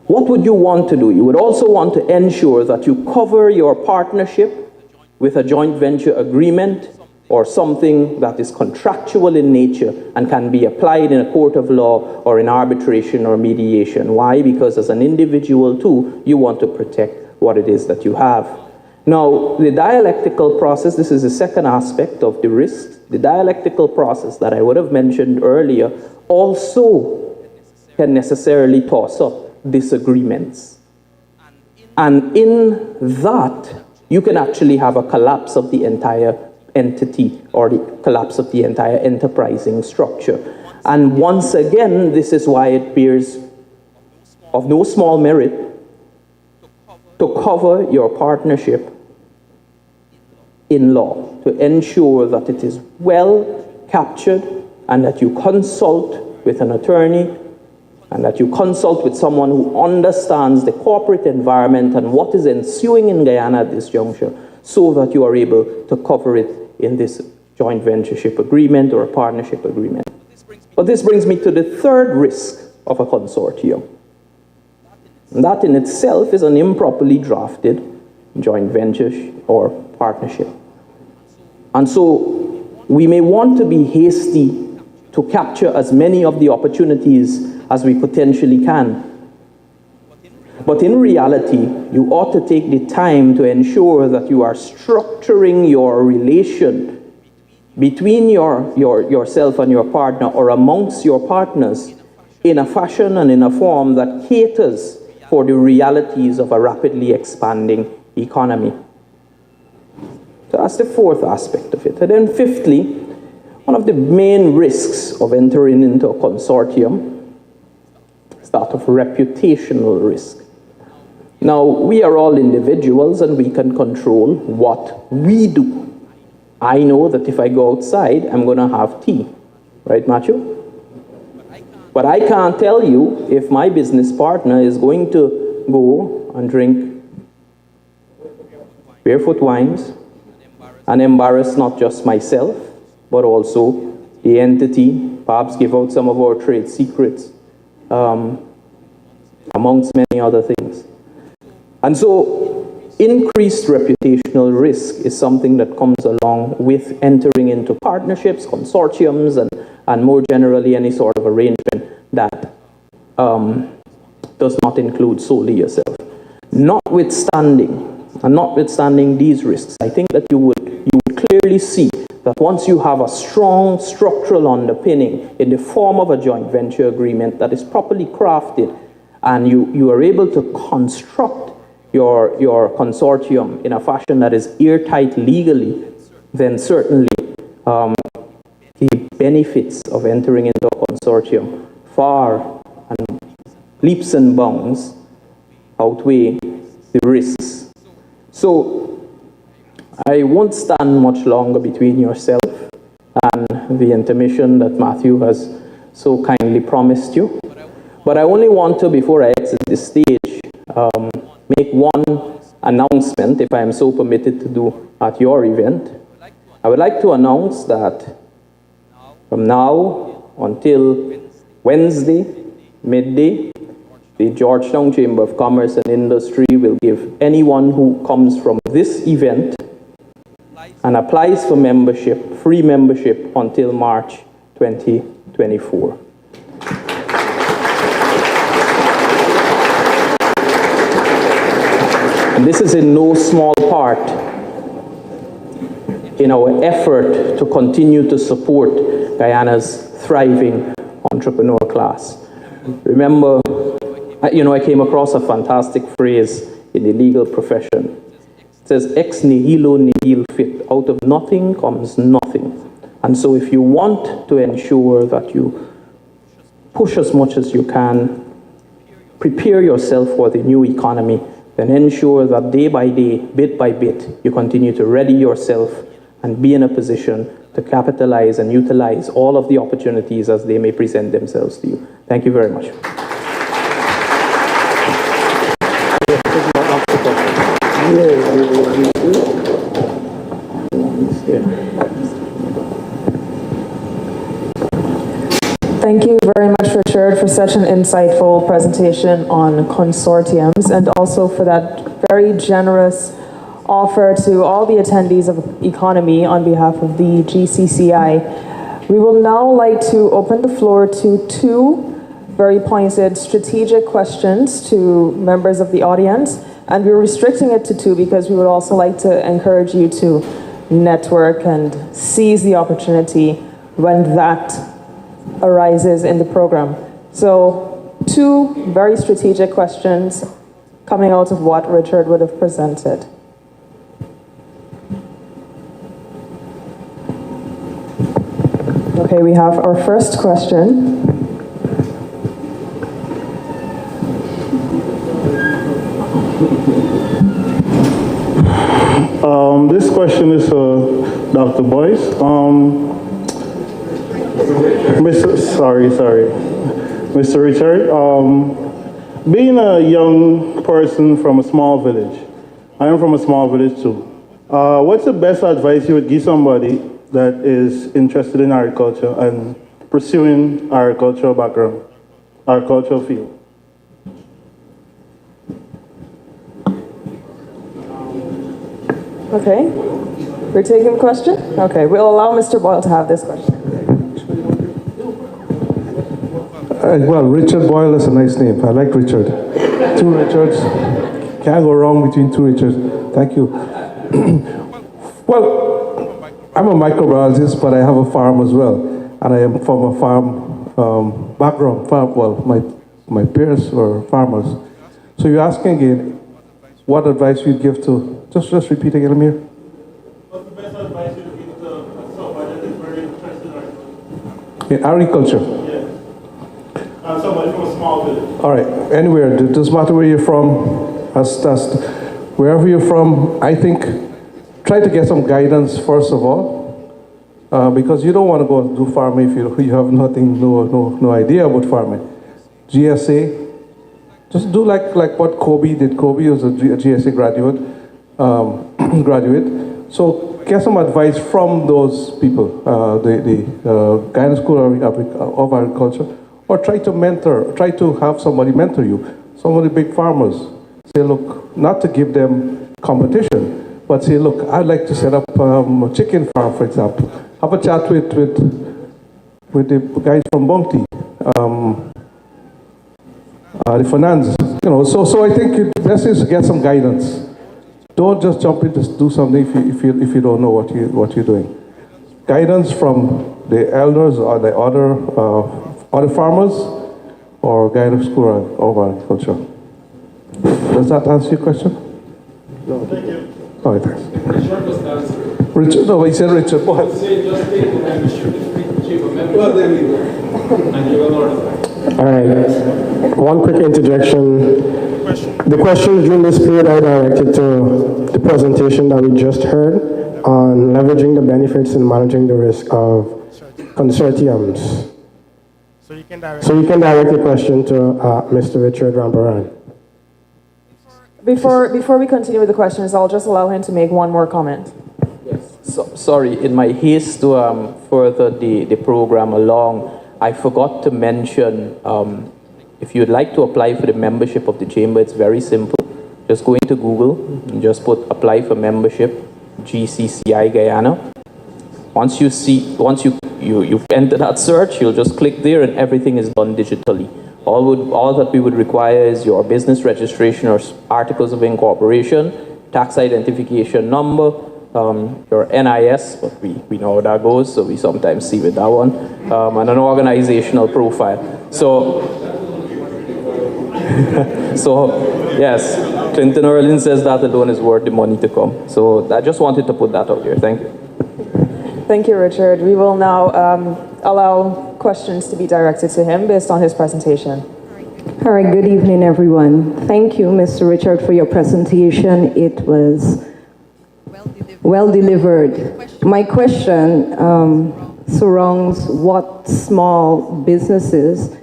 what would you want to do? You would also want to ensure that you cover your partnership with a joint venture agreement or something that is contractual in nature and can be applied in a court of law or in arbitration or mediation. Why? Because as an individual too, you want to protect what it is that you have. Now, the dialectical process, this is the second aspect of the risks. The dialectical process that I would have mentioned earlier also can necessarily toss up disagreements. And in that, you can actually have a collapse of the entire entity or the collapse of the entire enterprising structure. And once again, this is why it bears of no small merit to cover your partnership in law, to ensure that it is well captured and that you consult with an attorney and that you consult with someone who understands the corporate environment and what is ensuing in Guyana at this juncture, so that you are able to cover it in this joint ventureship agreement or a partnership agreement. But this brings me to the third risk of a consortium. And that in itself is an improperly drafted joint venture or partnership. And so we may want to be hasty to capture as many of the opportunities as we potentially can. But in reality, you ought to take the time to ensure that you are structuring your relation between yourself and your partner or amongst your partners in a fashion and in a form that caters for the realities of a rapidly expanding economy. So that's the fourth aspect of it. And then fifthly, one of the main risks of entering into a consortium is that of reputational risk. Now, we are all individuals and we can control what we do. I know that if I go outside, I'm going to have tea. Right, Matthew? But I can't tell you if my business partner is going to go and drink barefoot wines and embarrass not just myself, but also the entity, perhaps give out some of our trade secrets, amongst many other things. And so increased reputational risk is something that comes along with entering into partnerships, consortiums, and more generally any sort of arrangement that does not include solely yourself. Notwithstanding these risks, I think that you would clearly see that once you have a strong structural underpinning in the form of a joint venture agreement that is properly crafted, and you are able to construct your consortium in a fashion that is airtight legally, then certainly the benefits of entering into a consortium far and leaps and bounds outweigh the risks. So I won't stand much longer between yourself and the intermission that Matthew has so kindly promised you. But I only want to, before I exit the stage, make one announcement, if I am so permitted to do at your event. I would like to announce that from now until Wednesday, midday, the Georgetown Chamber of Commerce and Industry will give anyone who comes from this event and applies for membership, free membership until March 2024. And this is in no small part in our effort to continue to support Guyana's thriving entrepreneur class. Remember, I came across a fantastic phrase in the legal profession. It says, ex nihilo nihil fit. Out of nothing comes nothing. And so if you want to ensure that you push as much as you can, prepare yourself for the new economy, then ensure that day by day, bit by bit, you continue to ready yourself and be in a position to capitalize and utilize all of the opportunities as they may present themselves to you. Thank you very much. Thank you very much, Richard, for such an insightful presentation on consortiums and also for that very generous offer to all the attendees of Econome on behalf of the GCCI. We will now like to open the floor to two very pointed strategic questions to members of the audience, and we're restricting it to two because we would also like to encourage you to network and seize the opportunity when that arises in the program. So two very strategic questions coming out of what Richard would have presented. Okay, we have our first question. This question is for Dr. Boyce. Mr. Richard, being a young person from a small village, I am from a small village too. What's the best advice you would give somebody that is interested in agriculture and pursuing agricultural background, agricultural field? Okay, we're taking the question? Okay, we'll allow Mr. Boyle to have this question. Well, Richard Boyle is a nice name. I like Richard. Two Richards. Can't go wrong between two Richards. Thank you. Well, I'm a microbiologist, but I have a farm as well. And I am from a farm background. My parents were farmers. So you're asking again, what advice you'd give to, just repeat again, Amir. What's the best advice you'd give to somebody that is very interested in In agriculture? agriculture? Yeah. Somebody from a small village. All right, anywhere. It doesn't matter where you're from. Wherever you're from, I think try to get some guidance first of all, because you don't want to go do farming if you have no idea about farming. GSA, just do like what Kobe did. Kobe was a GSA graduate. So get some advice from those people, the Guidance School of Agriculture, or try to have somebody mentor you, some of the big farmers. Say, look, not to give them competition, but say, look, I'd like to set up a chicken farm, for example. Have a chat with the guys from Bumpty, the finance, So I think the best is to get some guidance. Don't just jump in to do something if you don't know what you're doing. Guidance from the elders or the other farmers, or Guidance School of Agriculture. Does that answer your question? No. Thank you. All right, thanks. Richard, no, he said Richard. What? Well, there we go. And you will learn. All right, one quick interjection. The questions during this period are directed to the presentation that we just heard on leveraging the benefits and managing the risk of consortiums. So you can direct the question to Mr. Richard Ramparan. Before we continue with the questions, I'll just allow him to make one more comment. So, sorry, in my haste to further the program along, I forgot to mention, if you'd like to apply for the membership of the Chamber, it's very simple. Just go into Google and just put apply for membership, GCCI Guyana. Once you enter that search, you'll just click there and everything is done digitally. All that we would require is your business registration or articles of incorporation, tax identification number, your NIS, but we know how that goes, so we sometimes see with that one, and an organizational profile. So yes, Clinton Erlin says that alone is worth the money to come. So I just wanted to put that out there. Thank you. Thank you, Richard. We will now allow questions to be directed to him based on his presentation. All right, good evening, everyone. Thank you, Mr. Richard, for your presentation. It was well delivered. My question surrounds what small businesses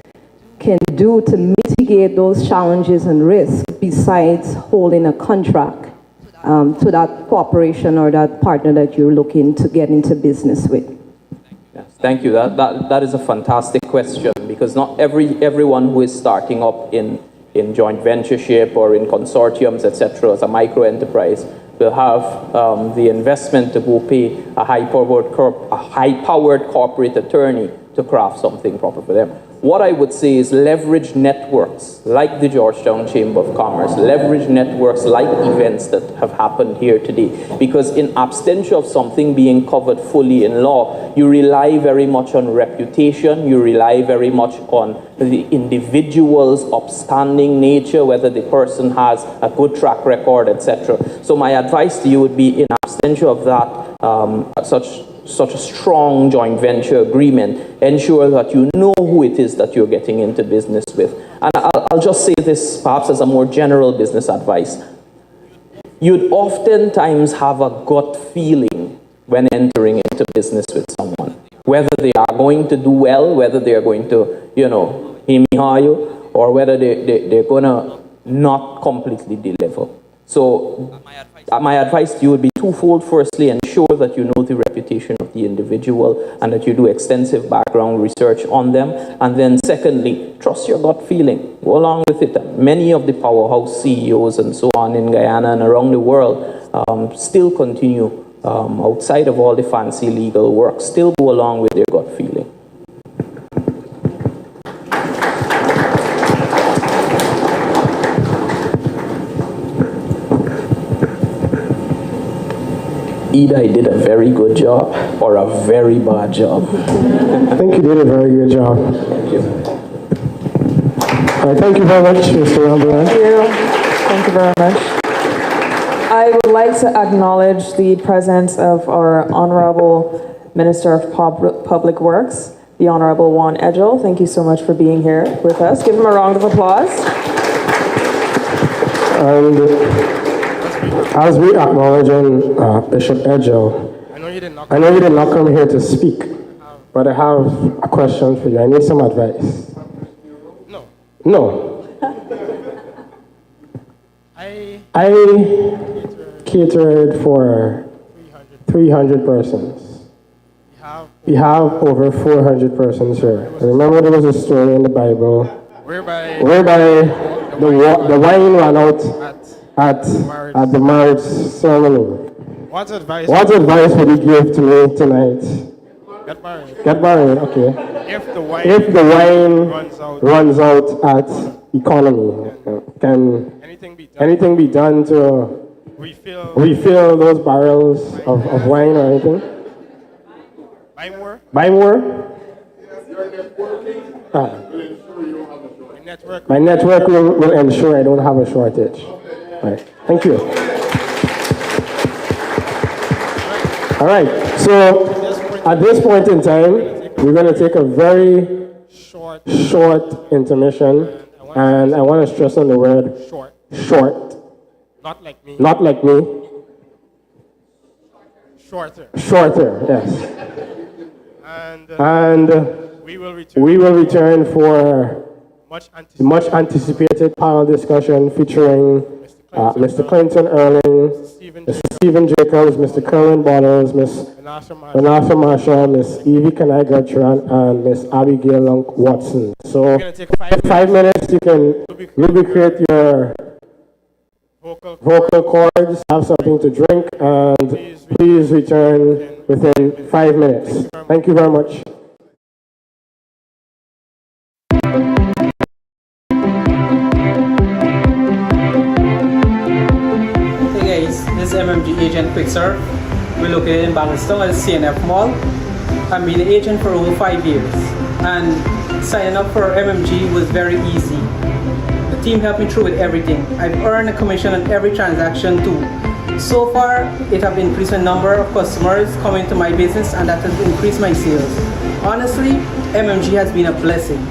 can do to mitigate those challenges and risks besides holding a contract to that corporation or that partner that you're looking to get into business with. Thank you. That is a fantastic question, because not everyone who is starting up in joint ventureship or in consortiums, etc., as a micro enterprise, will have the investment to go pay a high-powered corporate attorney to craft something proper for them. What I would say is leverage networks like the Georgetown Chamber of Commerce, leverage networks like events that have happened here today, because in absentia of something being covered fully in law, you rely very much on reputation, you rely very much on the individual's upstanding nature, whether the person has a good track record, etc. So my advice to you would be, in absentia of that, such a strong joint venture agreement, ensure that you know who it is that you're getting into business with. And I'll just say this perhaps as a more general business advice. You'd oftentimes have a gut feeling when entering into business with someone, whether they are going to do well, whether they are going to, you, or whether they're going to not completely deliver. So my advice to you would be twofold. Firstly, ensure that you know the reputation of the individual and that you do extensive background research on them. And then secondly, trust your gut feeling. Go along with it. Many of the powerhouse CEOs and so on in Guyana and around the world still continue, outside of all the fancy legal work, still go along with their gut feeling. Either I did a very good job or a very bad job. I think you did a very good job. Thank you. All right, thank you very much, Mr. Rambaran. Thank you. Thank you very much. I would like to acknowledge the presence of our Honorable Minister of Public Works, the Honorable Juan Edgell. Thank you so much for being here with us. Give him a round of applause. And as we acknowledging Bishop Edgell, I know you did not come here to speak, but I have a question for you. I need some advice. No. I catered for 300 persons. We have over 400 persons here. I remember there was a story in the Bible whereby the wine ran out at the marriage ceremony. What advice would you give to me tonight? Get married, okay. If the wine runs out at Econome, can anything be done to refill those barrels of wine or anything? Buy more? My network will ensure I don't have a shortage. All right. Thank you. All right. So at this point in time, we're going to take a very short intermission, and I want to stress on the word short. Not like me. Not like me. Shorter. Yes. And we will return for much anticipated panel discussion featuring Mr. Clinton Erling, Mr. Stephen Jacobs, Mr. Kerwin Bottles, Ms. Vanessa Marshall, Ms. Evie Kanai Gertrude, and Ms. Abigail Lunk Watson. So, 5 minutes, you can lubricate your vocal cords, have something to drink, and please return within 5 minutes. Thank you very much. This is MMG agent QuickServe. We're located in Bangladesh at the CNF Mall. I've been an agent for over 5 years, and signing up for MMG was very easy. The team helped me through with everything. I've earned a commission on every transaction too. So far, it has increased the number of customers coming to my business, and that has increased my sales. Honestly, MMG has been a blessing.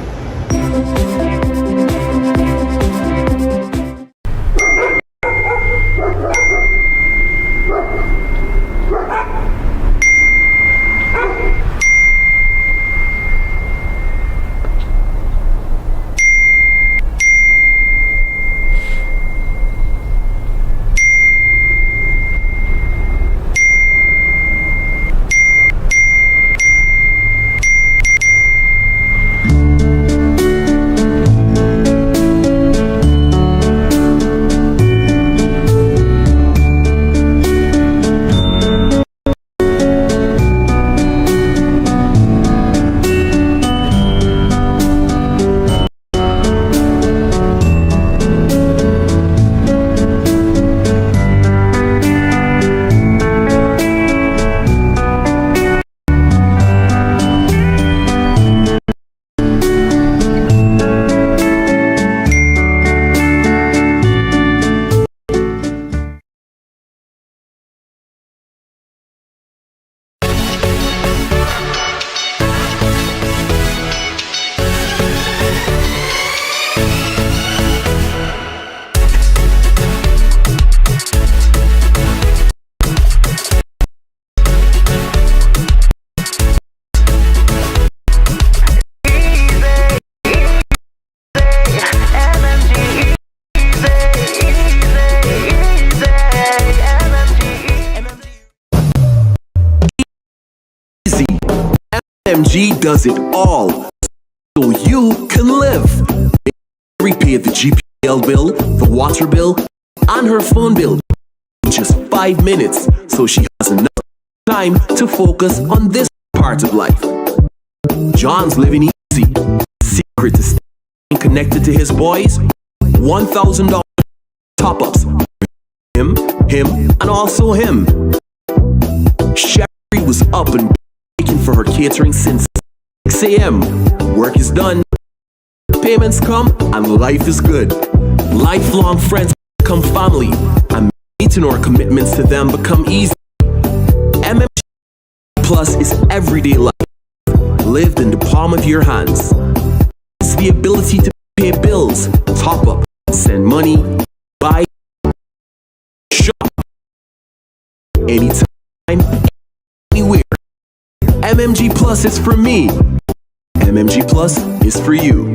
MG does it all so you can live. Repay the GPL bill, the water bill, and her phone bill in just 5 minutes, so she has enough time to focus on this part of life. John's living easy. Secret to staying connected to his boys: $1,000 top-ups. Him, and also him. Sherry was up and waiting for her catering since 6 a.m. Work is done, payments come, and life is good. Lifelong friends become family, and meeting our commitments to them become easy. MMG Plus is everyday life, lived in the palm of your hands. It's the ability to pay bills, top up, send money, buy, shop, anytime, anywhere. MMG Plus is for me. MMG Plus is for you.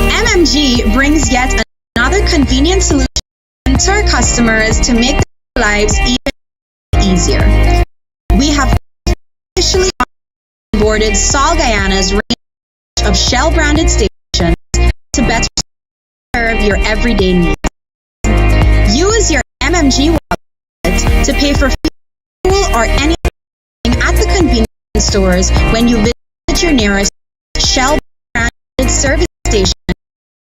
MMG brings yet another convenient solution to our customers to make their lives even easier. We have officially onboarded Sol Guyana's range of Shell branded stations to better serve your everyday needs. Use your MMG wallet to pay for fuel or anything at the convenience stores when you visit your nearest Shell branded service station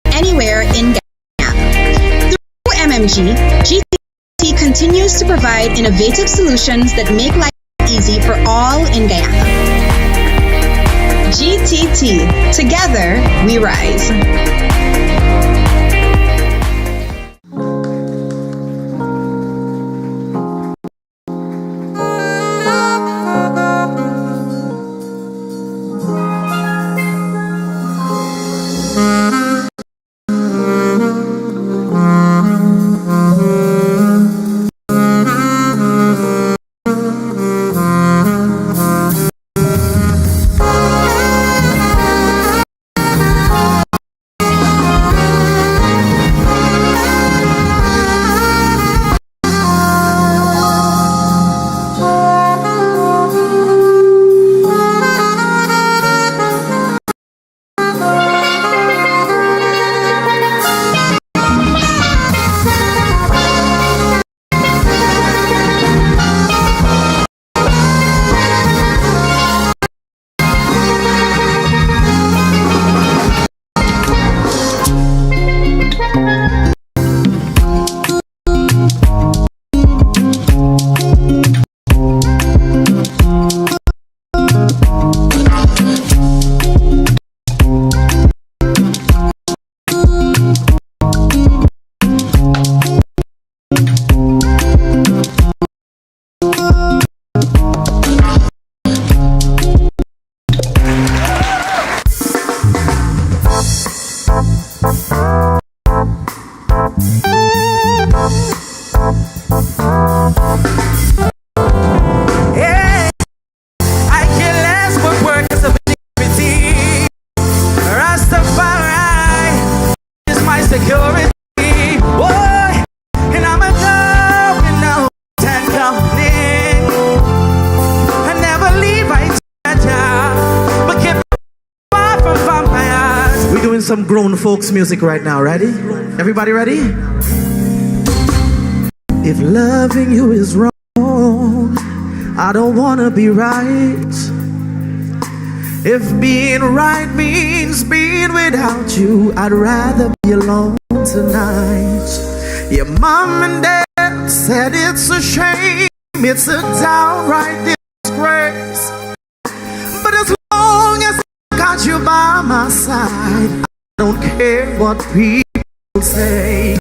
anywhere in Guyana. Through MMG, GTT continues to provide innovative solutions that make life easy for all in Guyana. GTT, together we rise. security. Boy, and I'm a dog in no ten company. I never leave my job, but keep far from vampires. We're doing some grown folks music right now. Ready? Everybody ready? If loving you is wrong, I don't wanna be right. If being right means being without you, I'd rather be alone tonight. Your mom and dad said it's a shame, it's a downright disgrace. But as long as I got you by my side, I don't care what people say.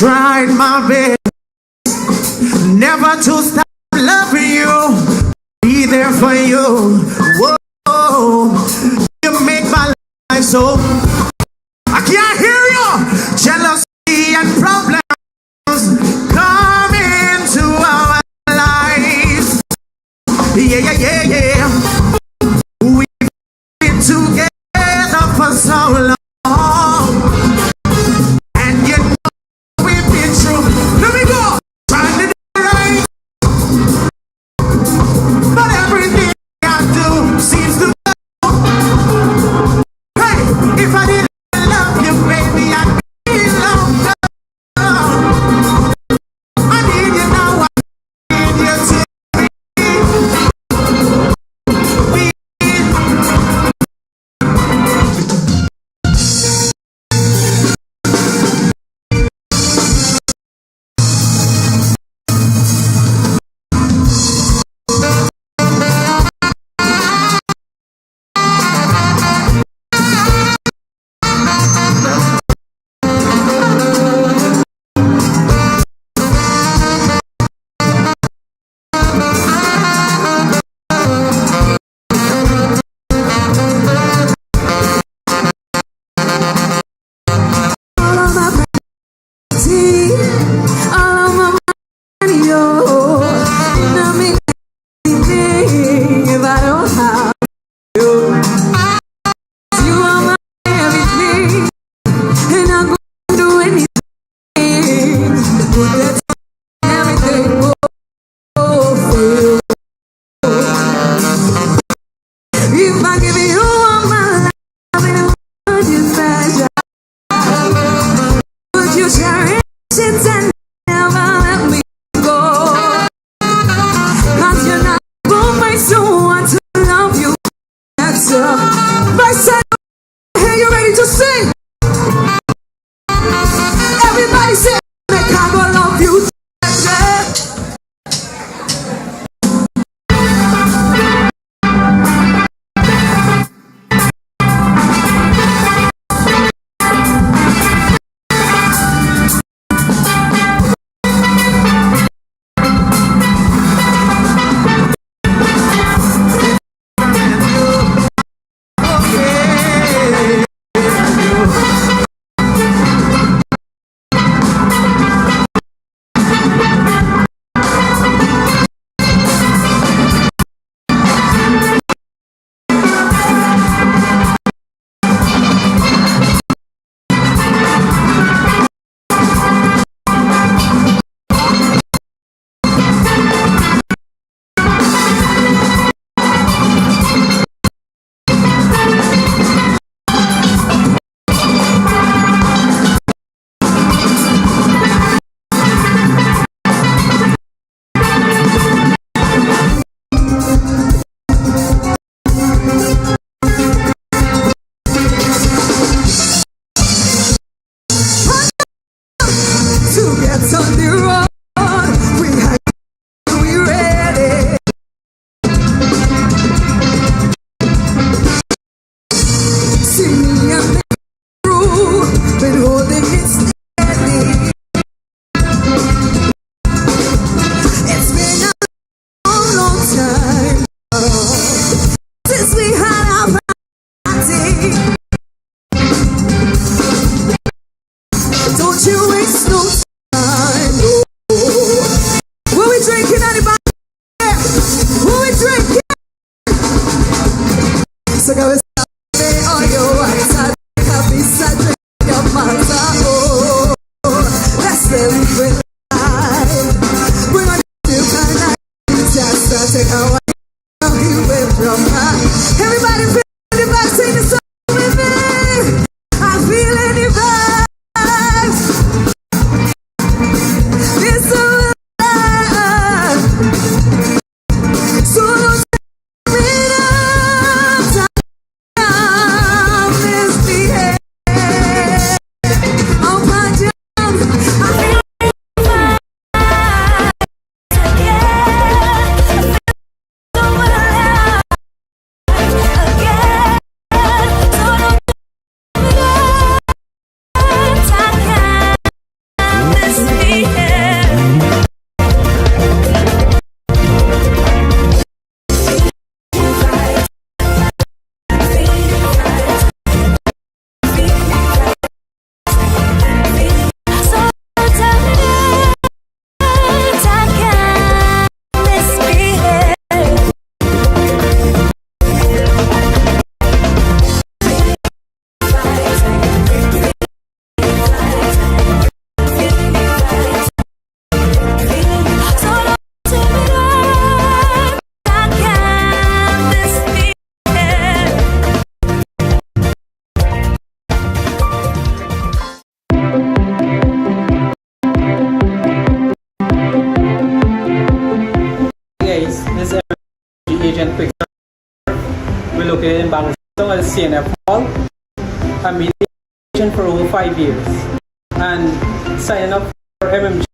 Tried my best never to stop loving you, be there for you. Whoa, you make my life so. I can't hear you. Jealousy and problems come into our lives. Yeah. We've been together for so long. My son, hey, you ready to sing? Everybody say, make I go love you. Agent Quick Service. We're located in Bangladesh at CNF Mall. I've been an agent for over 5 years. And signing up for MMG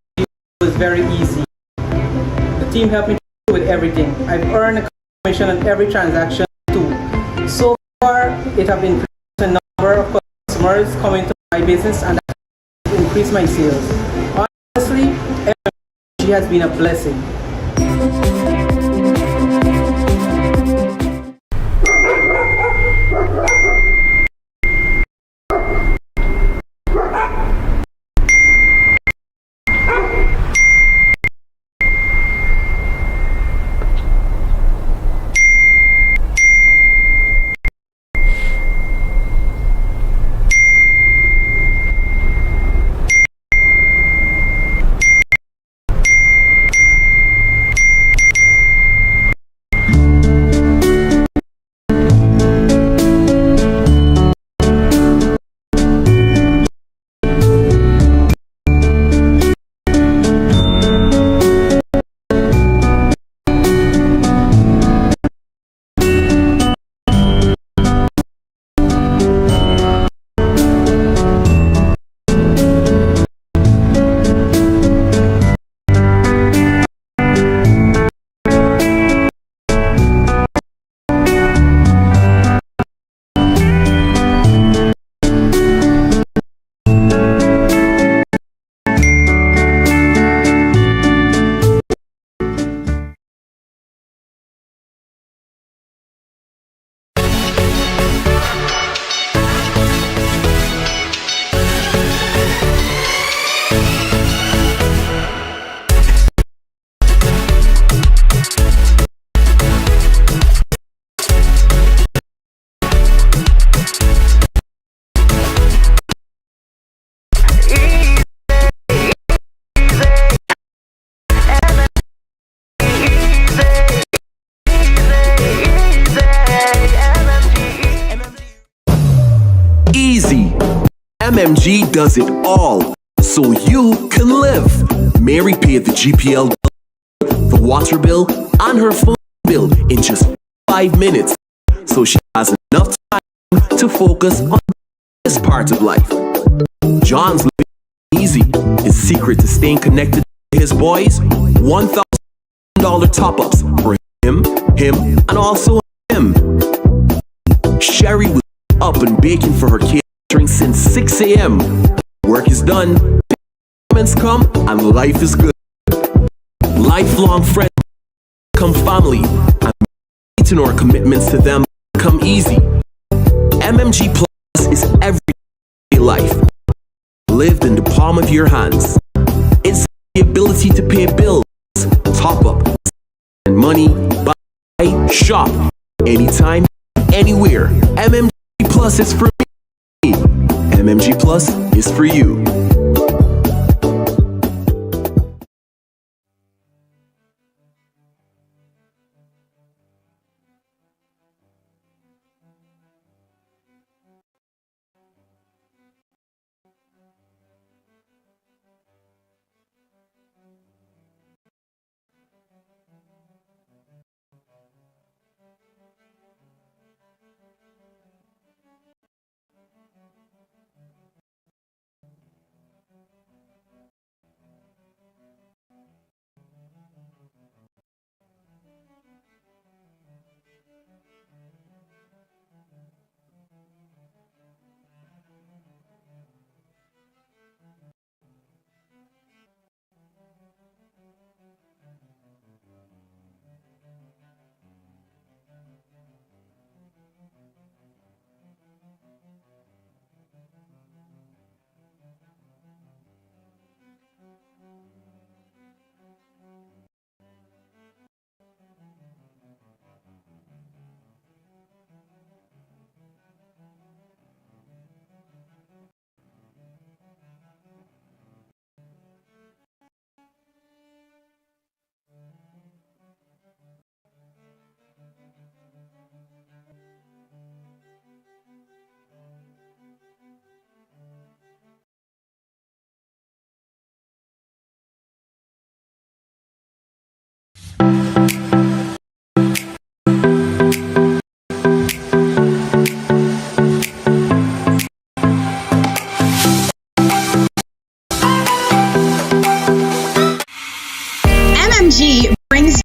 was very easy. The team helped me with everything. I've earned a commission on every transaction too. So far, it has increased the number of customers coming to my business and increased my sales. Honestly, MMG has been a blessing. MMG does it all, so you can live. Mary paid the GPL bill, the water bill, and her phone bill in just 5 minutes, so she has enough time to focus on this part of life. John's living easy. His secret to staying connected to his boys: $1,000 top-ups for him, and also him. Sherry was up and baking for her catering since 6 a.m. Work is done, payments come, and life is good. Lifelong friends become family, and meeting our commitments to them come easy. MMG Plus is everyday life, lived in the palm of your hands. It's the ability to pay bills, top up, and money, buy, shop, anytime, anywhere. MMG Plus is for me. MMG Plus is for you. MMG brings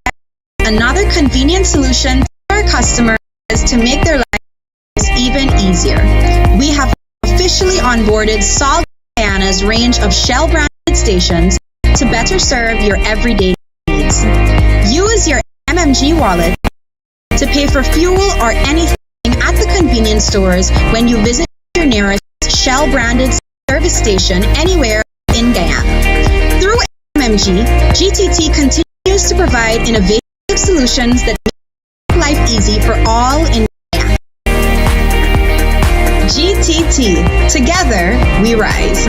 another convenient solution to our customers to make their lives even easier. We have officially onboarded Solve Guyana's range of Shell branded stations to better serve your everyday needs. Use your MMG wallet to pay for fuel or anything at the convenience stores when you visit your nearest Shell branded service station anywhere in Guyana. Through MMG, GTT continues to provide innovative solutions that make life easy for all in Guyana. GTT, together we rise.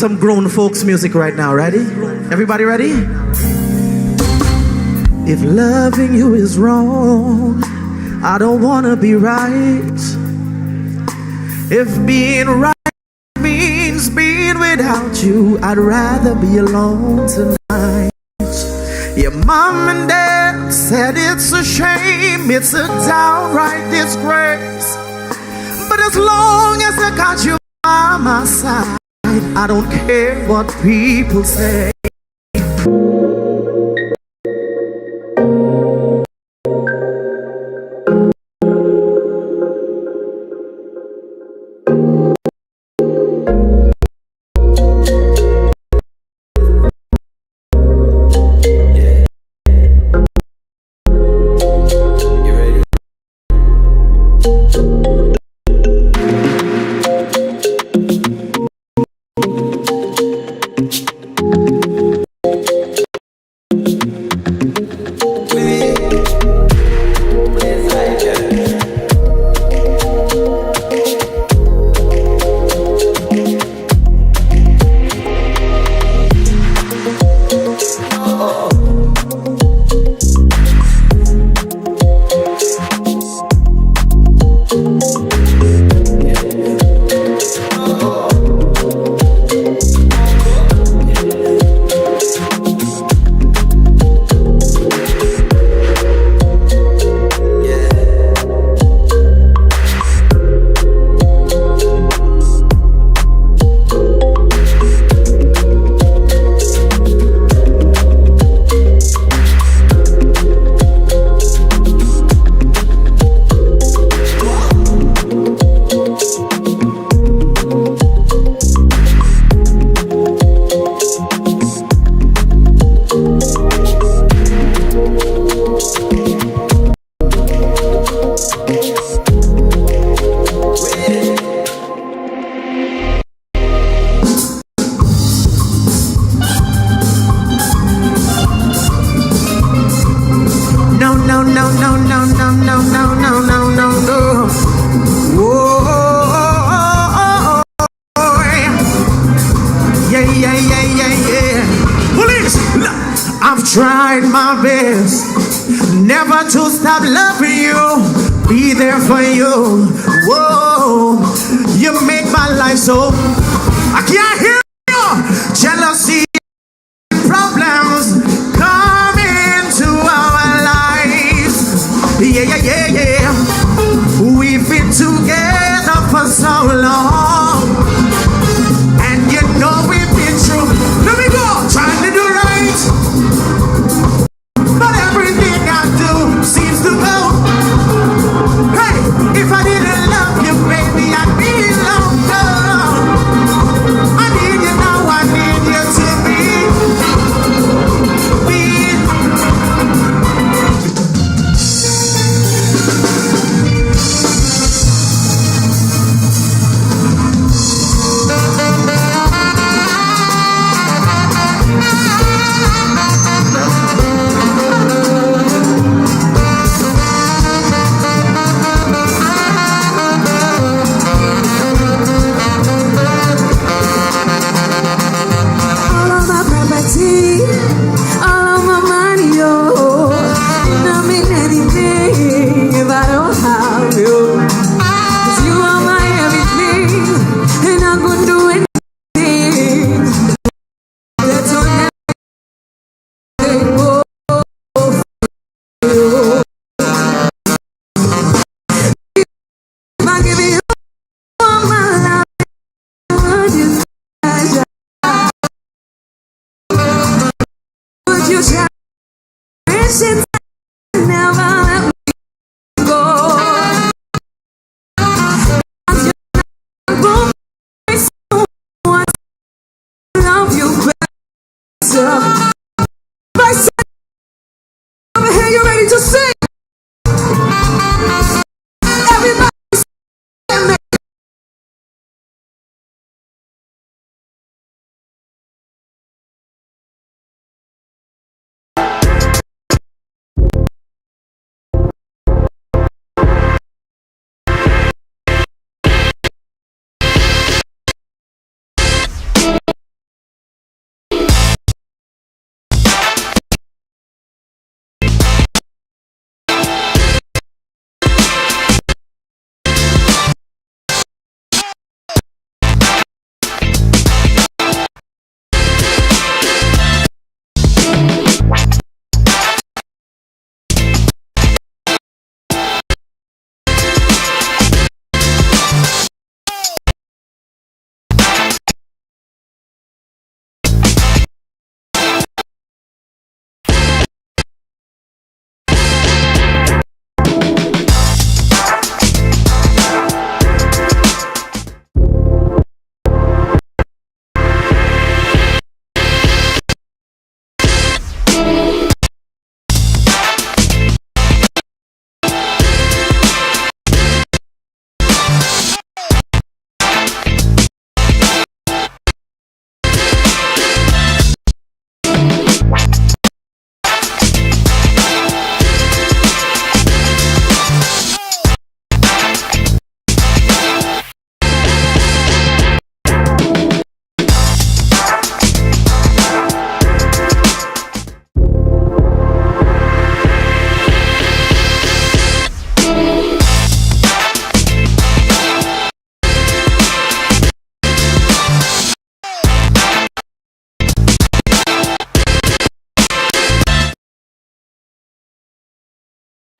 some grown folks music right now. Ready? Everybody ready? If loving you is wrong, I don't wanna be right. If being right means being without you, I'd rather be alone tonight. Your mom and dad said it's a shame, it's a downright disgrace. But as long as I got you by my side, I don't care what people say. Tried my best never to stop loving you, be there for you. Whoa, you make my life so, I can't hear you. Jealousy, problems come into our lives. Yeah, yeah, yeah, yeah. We've been together for so long, and you know we've been through. Let me go, trying to do right. But everything I do seems to go. Hey, if I didn't love you, baby, I'd be longer. I need you now, I need you to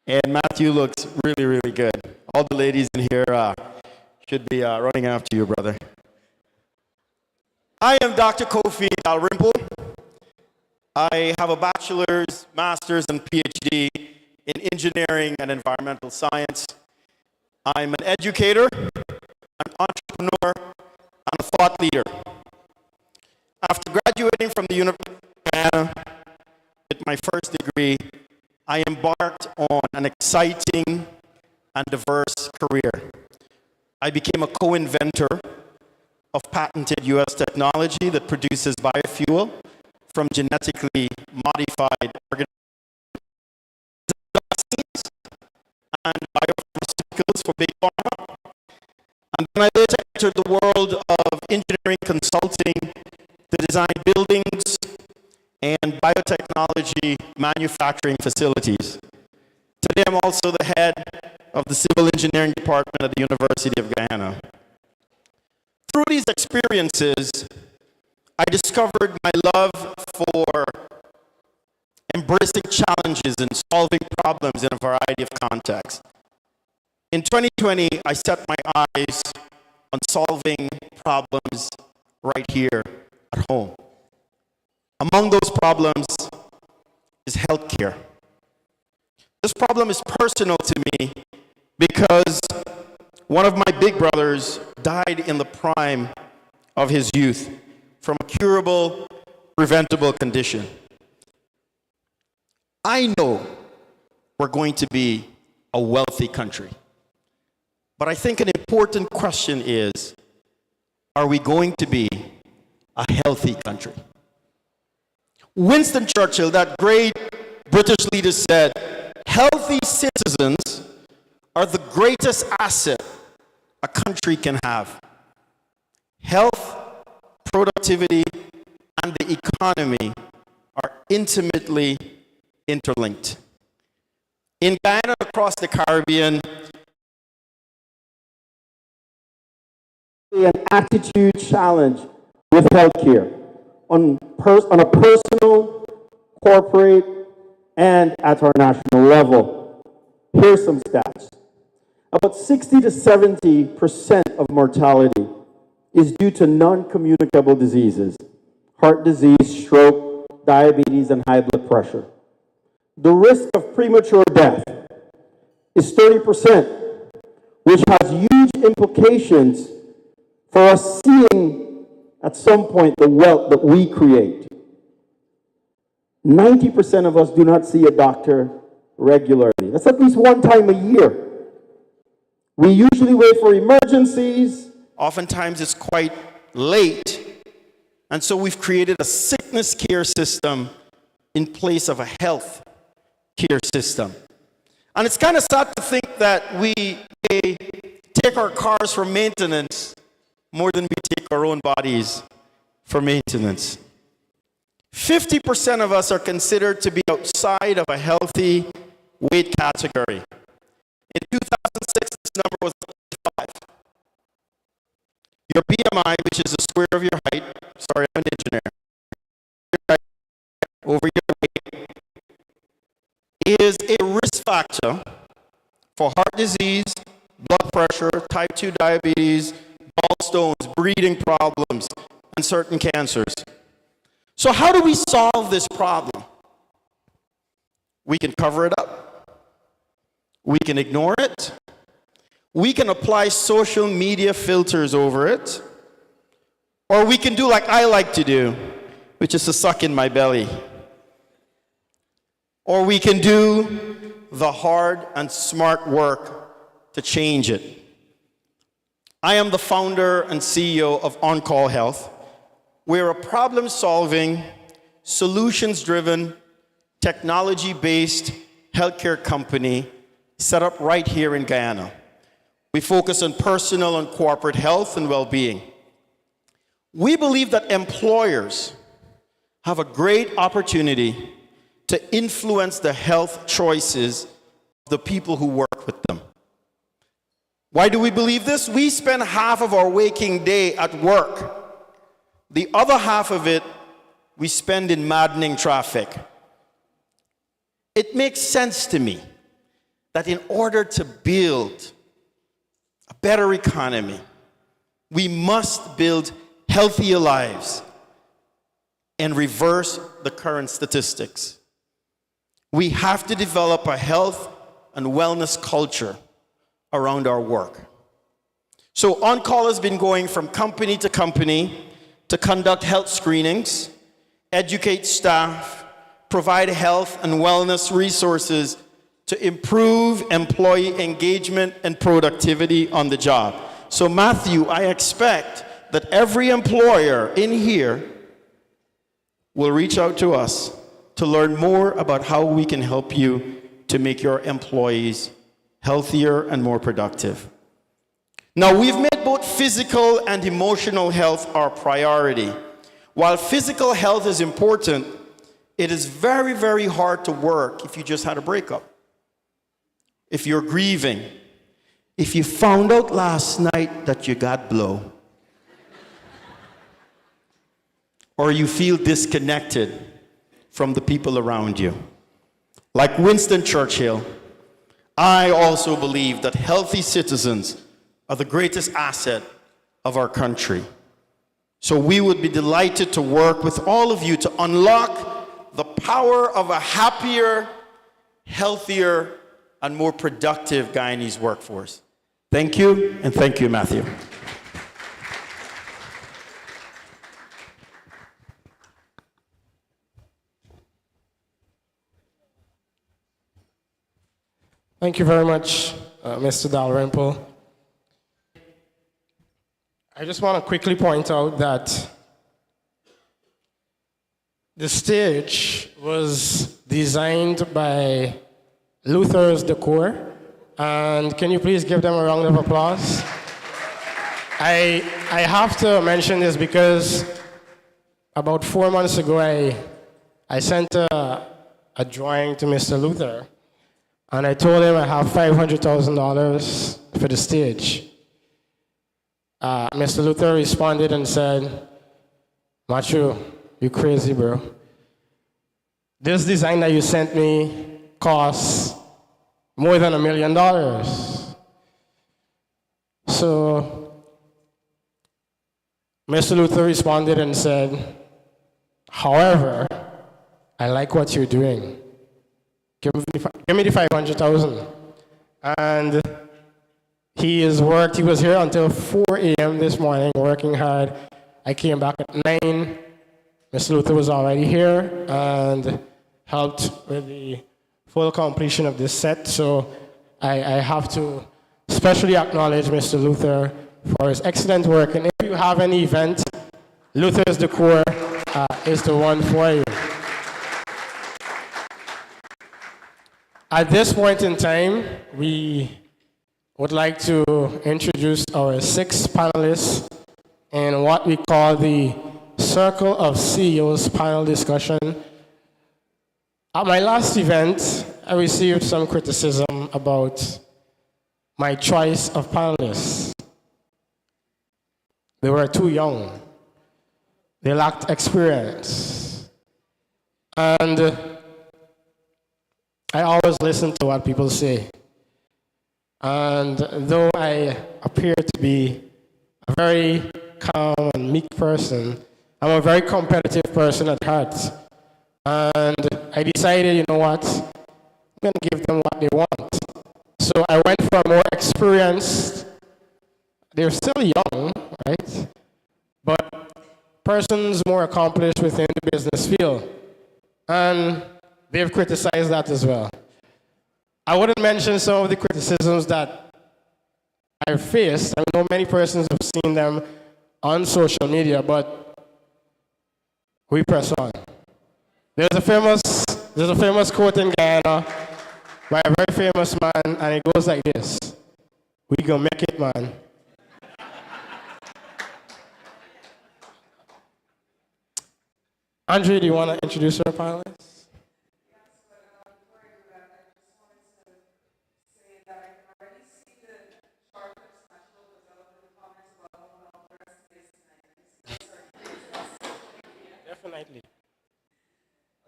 And Matthew looks really, really good. All the ladies in here should be running after you, brother. I am Dr. Kofi Dalrymple. I have a bachelor's, master's, and PhD in engineering and environmental science. I'm an educator, an entrepreneur, and a thought leader. After graduating from the University of Guyana with my first degree, I embarked on an exciting and diverse career. I became a co-inventor of patented U.S. technology that produces biofuel from genetically modified organisms and biopharmaceuticals for big pharma. And then I later entered the world of engineering consulting to design buildings and biotechnology manufacturing facilities. Today I'm also the head of the civil engineering department at the University of Guyana. Through these experiences, I discovered my love for embracing challenges and solving problems in a variety of contexts. In 2020, I set my eyes on solving problems right here at home. Among those problems is healthcare. This problem is personal to me because one of my big brothers died in the prime of his youth from a curable, preventable condition. I know we're going to be a wealthy country, but I think an important question is, are we going to be a healthy country? Winston Churchill, that great British leader, said, healthy citizens are the greatest asset a country can have. Health, productivity, and the economy are intimately interlinked. In Guyana, across the Caribbean, an attitude challenge with healthcare on a personal, corporate, and at our national level. Here's some stats. About 60 to 70% of mortality is due to non-communicable diseases, heart disease, stroke, diabetes, and high blood pressure. The risk of premature death is 30%, which has huge implications for us seeing at some point the wealth that we create. 90% of us do not see a doctor regularly. That's at least one time a year. We usually wait for emergencies. Oftentimes it's quite late, and so we've created a sickness care system in place of a health care system. And it's kind of sad to think that we take our cars for maintenance more than we take our own bodies for maintenance. 50% of us are considered to be outside of a healthy weight category. In 2006, this number was 55. Your BMI, which is the square of your height, sorry, I'm an engineer, over your weight, is a risk factor for heart disease, blood pressure, type 2 diabetes, gallstones, breathing problems, and certain cancers. So how do we solve this problem? We can cover it up. We can ignore it. We can apply social media filters over it. Or we can do like I like to do, which is to suck in my belly. Or we can do the hard and smart work to change it. I am the founder and CEO of On Call Health. We're a problem-solving, solutions-driven, technology-based healthcare company set up right here in Guyana. We focus on personal and corporate health and well-being. We believe that employers have a great opportunity to influence the health choices of the people who work with them. Why do we believe this? We spend half of our waking day at work. The other half of it we spend in maddening traffic. It makes sense to me that in order to build a better economy, we must build healthier lives and reverse the current statistics. We have to develop a health and wellness culture around our work. So On-Call has been going from company to conduct health screenings, educate staff, provide health and wellness resources to improve employee engagement and productivity on the job. So Matthew, I expect that every employer in here will reach out to us to learn more about how we can help you to make your employees healthier and more productive. Now, we've made both physical and emotional health our priority. While physical health is important, it is very, very hard to work if you just had a breakup, if you're grieving, if you found out last night that you got blow, or you feel disconnected from the people around you. Like Winston Churchill, I also believe that healthy citizens are the greatest asset of our country. So we would be delighted to work with all of you to unlock the power of a happier, healthier, and more productive Guyanese workforce. Thank you, and thank you, Matthew. Thank you very much, Mr. Dalrymple. I just want to quickly point out that the stage was designed by Luther's Decor, and can you please give them a round of applause? I have to mention this because about 4 months ago, I sent a drawing to Mr. Luther, and I told him I have $500,000 for the stage. Mr. Luther responded and said, Machu, you crazy, bro. This design that you sent me costs more than $1 million. So Mr. Luther responded and said, however, I like what you're doing. Give me the 500,000. And he was here until 4 a.m. this morning working hard. I came back at 9. Mr. Luther was already here and helped with the full completion of this set. So I have to especially acknowledge Mr. Luther for his excellent work. And if you have an event, Luther's Decor is the one for you. At this point in time, we would like to introduce our 6 panelists in what we call the Circle of CEOs panel discussion. At my last event, I received some criticism about my choice of panelists. They were too young. They lacked experience. And I always listen to what people say. And though I appear to be a very calm and meek person, I'm a very competitive person at heart. And I decided, you know what, I'm going to give them what they want. So I went for more experienced, they're still young, right? But persons more accomplished within the business field. And they've criticized that as well. I wouldn't mention some of the criticisms that I've faced. I know many persons have seen them on social media, but we press on. There's a famous quote in Guyana by a very famous man, and it goes like this: "We gonna make it, man." Andre, do you want to introduce our panelists? Definitely.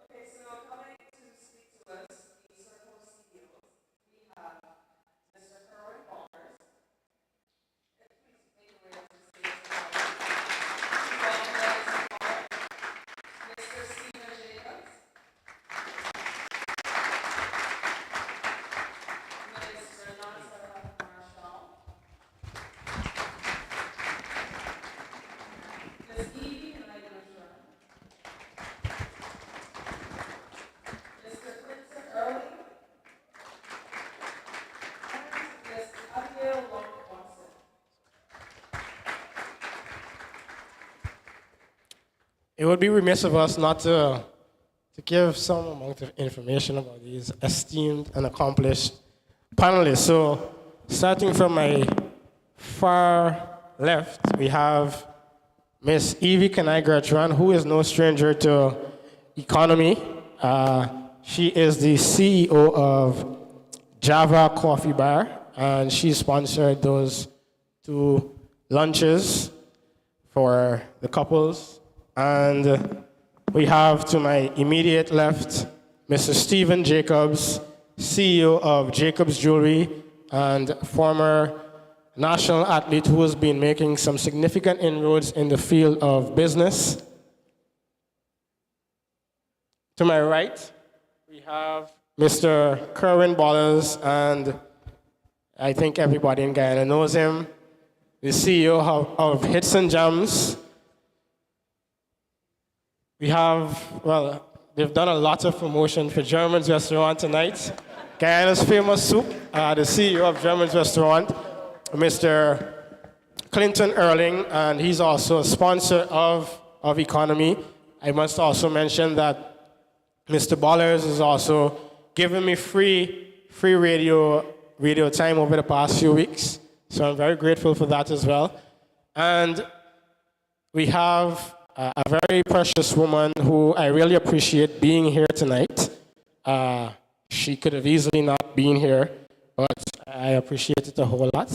Okay, so coming to speak to us, the Circle CEOs, we have it would be remiss of us not to give some amount of information about these esteemed and accomplished panelists. So, starting from my far left, we have Miss Evie Kanai-Gertrude, who is no stranger to Econome. She is the CEO of Java Coffee Bar, and she sponsored those 2 lunches for the couples. And we have to my immediate left, Mr. Stephen Jacobs, CEO of Jacobs Jewelry and former national athlete who has been making some significant inroads in the field of business. To my right, we have Mr. Kerwin Ballers, and I think everybody in Guyana knows him, the CEO of Hits and Jams. We have, well, they've done a lot of promotion for German's Restaurant tonight. Guyana's famous soup, the CEO of German's Restaurant, Mr. Clinton Erling, and he's also a sponsor of Econome. I must also mention that Mr. Ballers is also giving me free radio time over the past few weeks. So I'm very grateful for that as well. And we have a very precious woman who I really appreciate being here tonight. She could have easily not been here, but I appreciate it a whole lot.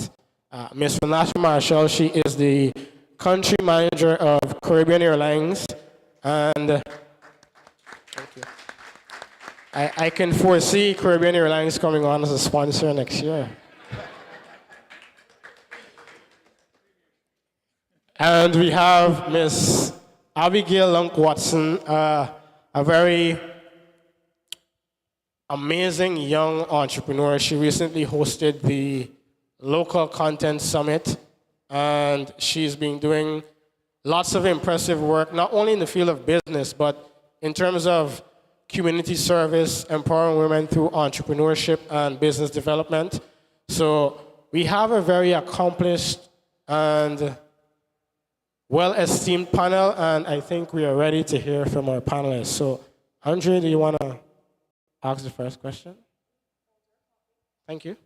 Ms. Vanessa Marshall, she is the country manager of Caribbean Airlines, and thank you. I can foresee Caribbean Airlines coming on as a sponsor next year. And we have Miss Abigail Lunk-Watson, a very amazing young entrepreneur. She recently hosted the Local Content Summit, and she's been doing lots of impressive work, not only in the field of business, but in terms of community service, empowering women through entrepreneurship and business development. So we have a very accomplished and well-esteemed panel, and I think we are ready to hear from our panelists. So, Andre, do you want to ask the first question? Thank you.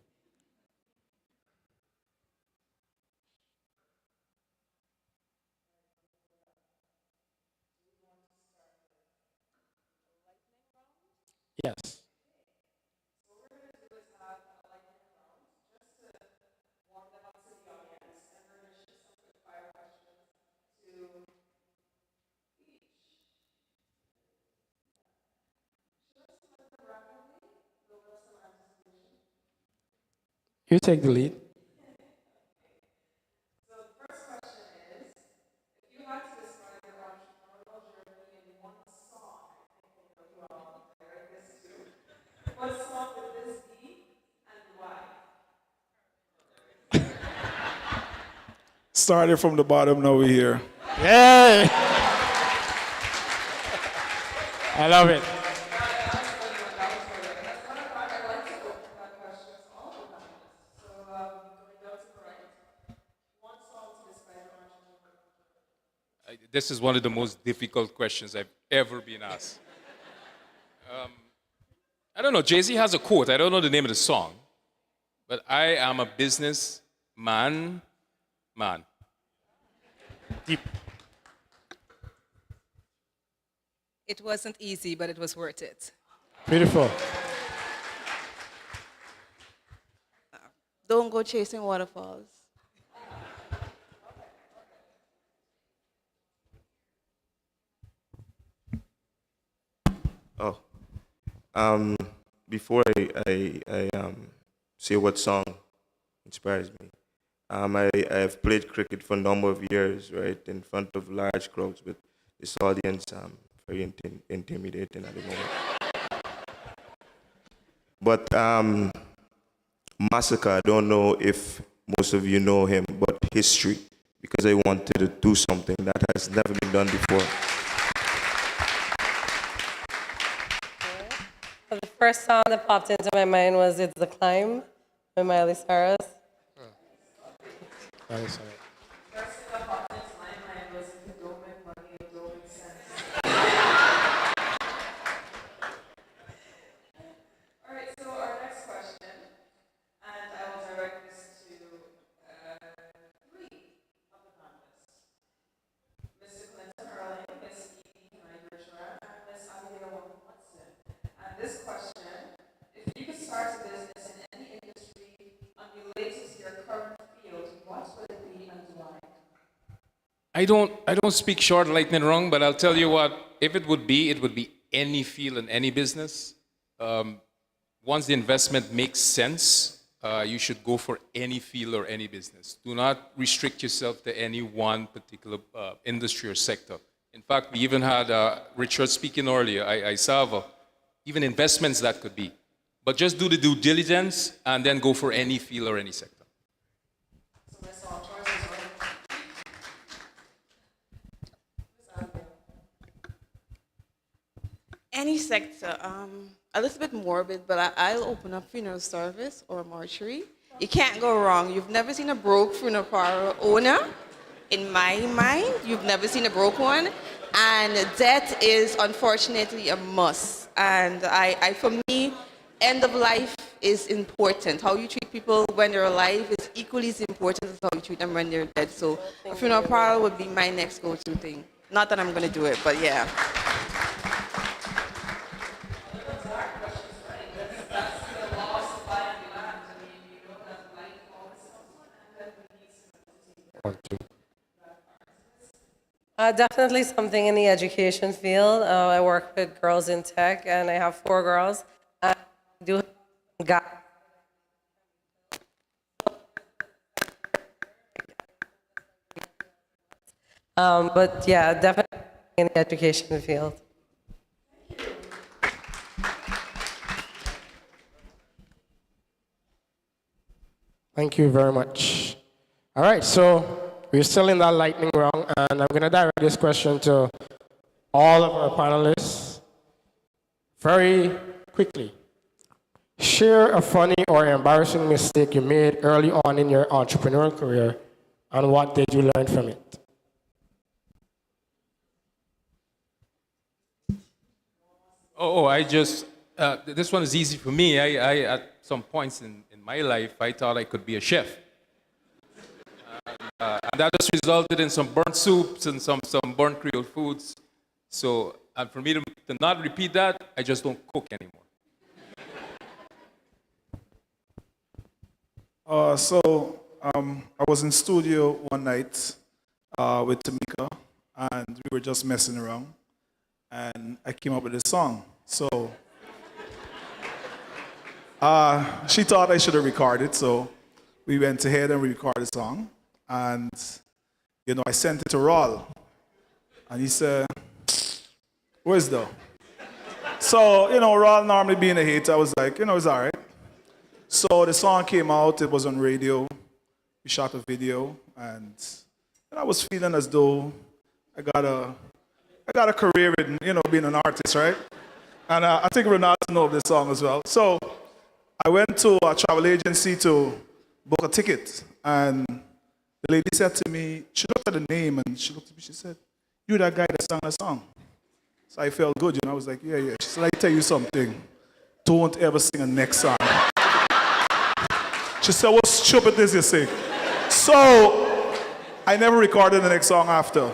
Yes. You take the lead. Started from the bottom, now we're here. Yay! I love it. This is one of the most difficult questions I've ever been asked. I don't know, Jay-Z has a quote, I don't know the name of the song, but I am a business man. Deep. It wasn't easy, but it was worth it. Beautiful. Don't go chasing waterfalls. Oh, before I say what song inspires me, I have played cricket for a number of years, right, in front of large crowds, but this audience very intimidating at the moment. But Massacre, I don't know if most of you know him, but history, because I wanted to do something that has never been done before. The first song that popped into my mind was It's the Climb by Miley Cyrus. Miley Cyrus. First thing that popped into my mind was Econome, money, it don't make sense. I don't speak short, lightning wrong, but I'll tell you what, if it would be any field in any business. Once the investment makes sense, you should go for any field or any business. Do not restrict yourself to any one particular industry or sector. In fact, we even had Richard speaking earlier. I saw even investments that could be. But just do the due diligence and then go for any field or any sector. Any sector, a little bit morbid, but I'll open up funeral service or mortuary. You can't go wrong. You've never seen a broke funeral parlor owner. In my mind, you've never seen a broke one. And death is unfortunately a must. And for me, end of life is important. How you treat people when they're alive is equally as important as how you treat them when they're dead. So a funeral parlor would be my next go-to thing. Not that I'm going to do it, but yeah. Definitely something in the education field. I work with girls in tech, and I have 4 girls. I do have but yeah, definitely in the education field. Thank you very much. All right, so we're still in that lightning round, and I'm going to direct this question to all of our panelists very quickly. Share a funny or embarrassing mistake you made early on in your entrepreneurial career, and what did you learn from it? This one is easy for me. I at some points in my life, I thought I could be a chef. And that just resulted in some burnt soups and some burnt Creole foods. So, and for me to not repeat that, I just don't cook anymore. I was in studio one night with Tamika, and we were just messing around, and I came up with this song. So she thought I should have recorded, so we went ahead and we recorded the song, and I sent it to Raul, and he said, "Where's the?" So Raul normally being a hater, I was like, it's all right. So the song came out, it was on radio, we shot a video, and I was feeling as though I got a career in, being an artist, right? And I think Renata knows this song as well. So I went to a travel agency to book a ticket, and the lady said to me, she looked at the name, and she looked at me, she said, "You that guy that sang the song." So I felt good, I was like, yeah. She said, "I tell you something, don't ever sing a next song." She said, "What stupidness you sing?" So I never recorded the next song after.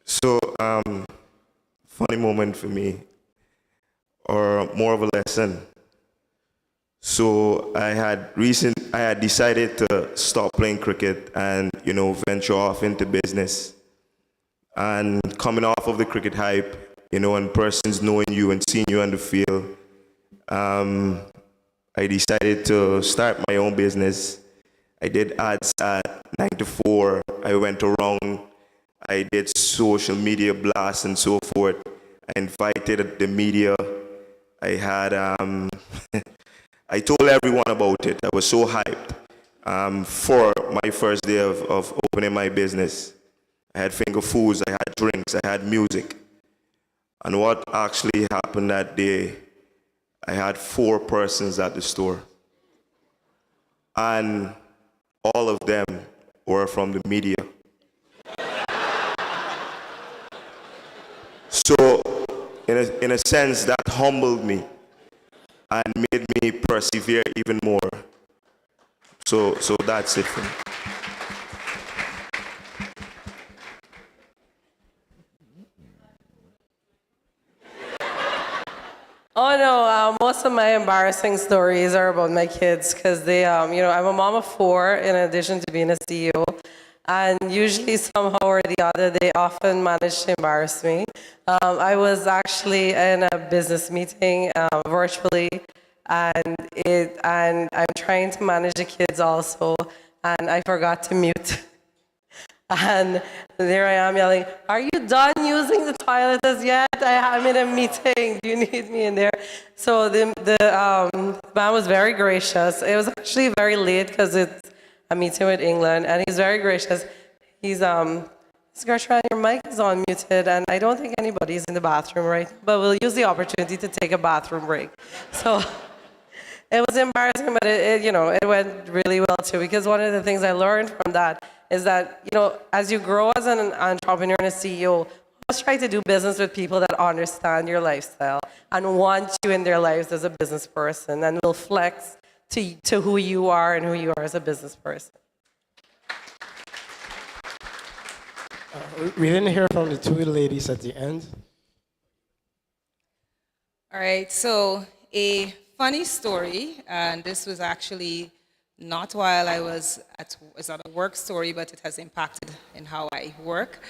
So, funny moment for me, or more of a lesson. So I had decided to stop playing cricket and, venture off into business. And coming off of the cricket hype, and persons knowing you and seeing you on the field, I decided to start my own business. I did ads at 9 to 4. I went around. I did social media blasts and so forth. I invited the media. I had, I told everyone about it. I was so hyped for my first day of opening my business. I had finger foods, I had drinks, I had music. And what actually happened that day, I had 4 persons at the store. And all of them were from the media. So, in a sense, that humbled me and made me persevere even more. So that's it for me. Oh no, most of my embarrassing stories are about my kids because they, I'm a mom of 4 in addition to being a CEO. And usually somehow or the other, they often manage to embarrass me. I was actually in a business meeting virtually, and I'm trying to manage the kids also, and I forgot to mute. And there I am yelling, "Are you done using the toilet as yet? I'm in a meeting. Do you need me in there?" So the man was very gracious. It was actually very late because it's a meeting with England, and he's very gracious. He's Gertrude, your mic is unmuted, and I don't think anybody's in the bathroom right now, but we'll use the opportunity to take a bathroom break. So it was embarrassing, but it went really well too, because one of the things I learned from that is that, as you grow as an entrepreneur and a CEO, always try to do business with people that understand your lifestyle and want you in their lives as a business person and will flex to who you are and who you are as a business person. We didn't hear from the 2 ladies at the end. All right, so a funny story, and this was actually not while I was it's not a work story, but it has impacted in how I work.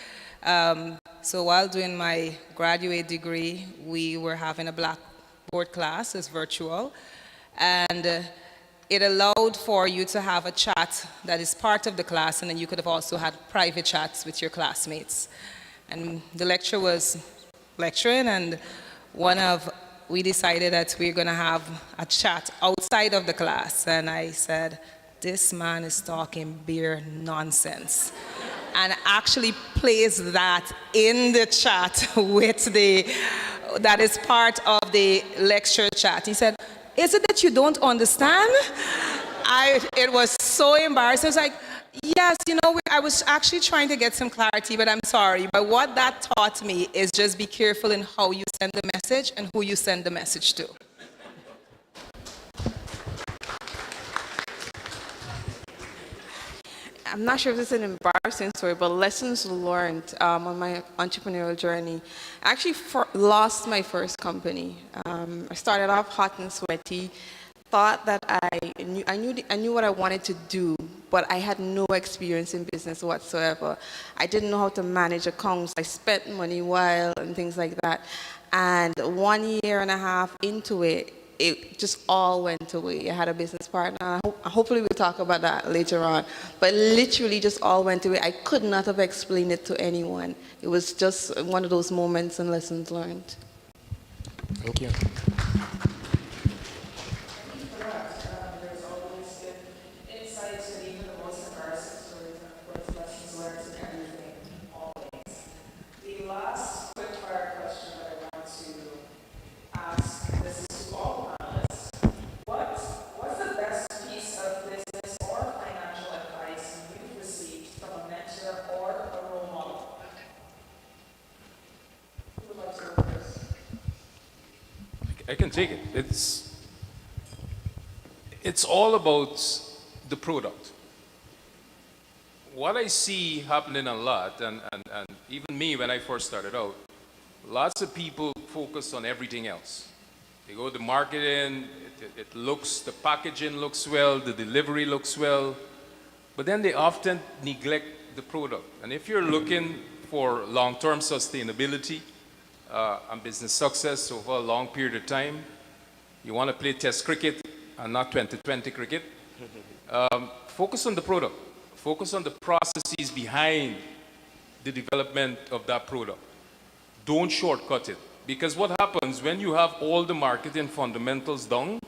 So while doing my graduate degree, we were having a Blackboard class, it's virtual, and it allowed for you to have a chat that is part of the class, and then you could have also had private chats with your classmates. And the lecturer was lecturing, and we decided that we're going to have a chat outside of the class. And I said, this man is talking bare nonsense. And actually plays that in the chat that is part of the lecture chat. He said, is it that you don't understand? It was so embarrassing. I was like, yes, I was actually trying to get some clarity, but I'm sorry. But what that taught me is just be careful in how you send the message and who you send the message to. I'm not sure if this is an embarrassing story, but lessons learned on my entrepreneurial journey. I actually lost my first company. I started off hot and sweaty, thought that I knew what I wanted to do, but I had no experience in business whatsoever. I didn't know how to manage accounts. I spent money wild and things like that. And 1.5 years into it, it just all went away. I had a business partner. Hopefully we'll talk about that later on. But literally just all went away. I could not have explained it to anyone. It was just one of those moments and lessons learned. Thank you. I can take it. It's all about the product. What I see happening a lot, and even me when I first started out, lots of people focus on everything else. They go to marketing, the packaging looks well, the delivery looks well, but then they often neglect the product. And if you're looking for long-term sustainability, and business success over a long period of time, you want to play test cricket and not 2020 cricket, focus on the product. Focus on the processes behind the development of that product. Don't shortcut it. Because what happens when you have all the marketing fundamentals down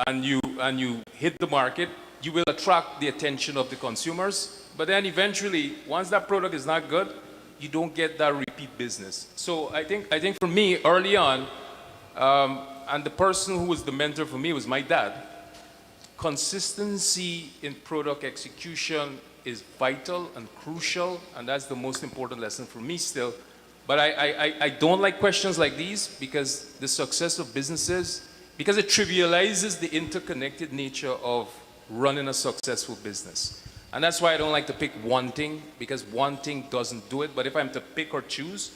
and you hit the market, you will attract the attention of the consumers. But then eventually, once that product is not good, you don't get that repeat business. So I think for me, early on, and the person who was the mentor for me was my dad, consistency in product execution is vital and crucial, and that's the most important lesson for me still. But I don't like questions like these because the success of businesses, because it trivializes the interconnected nature of running a successful business. And that's why I don't like to pick one thing, because one thing doesn't do it. But if I'm to pick or choose,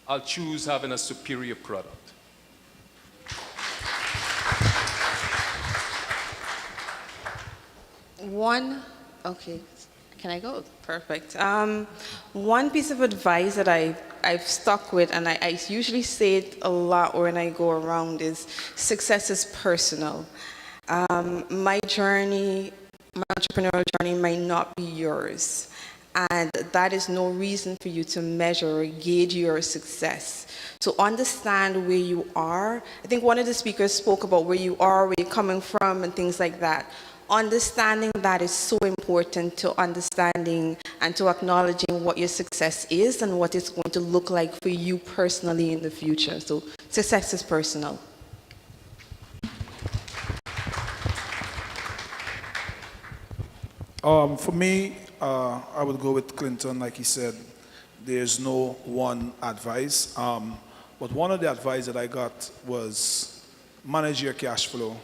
I'll choose having a superior product. Okay, can I go? Perfect. One piece of advice that I've stuck with, and I usually say it a lot when I go around, is success is personal. My journey, my entrepreneurial journey might not be yours. And that is no reason for you to measure or gauge your success. So understand where you are. I think one of the speakers spoke about where you are, where you're coming from, and things like that. Understanding that is so important to understanding and to acknowledging what your success is and what it's going to look like for you personally in the future. So success is personal. For me, I would go with Clinton. Like he said, there's no one advice. But one of the advice that I got was manage your cash flow,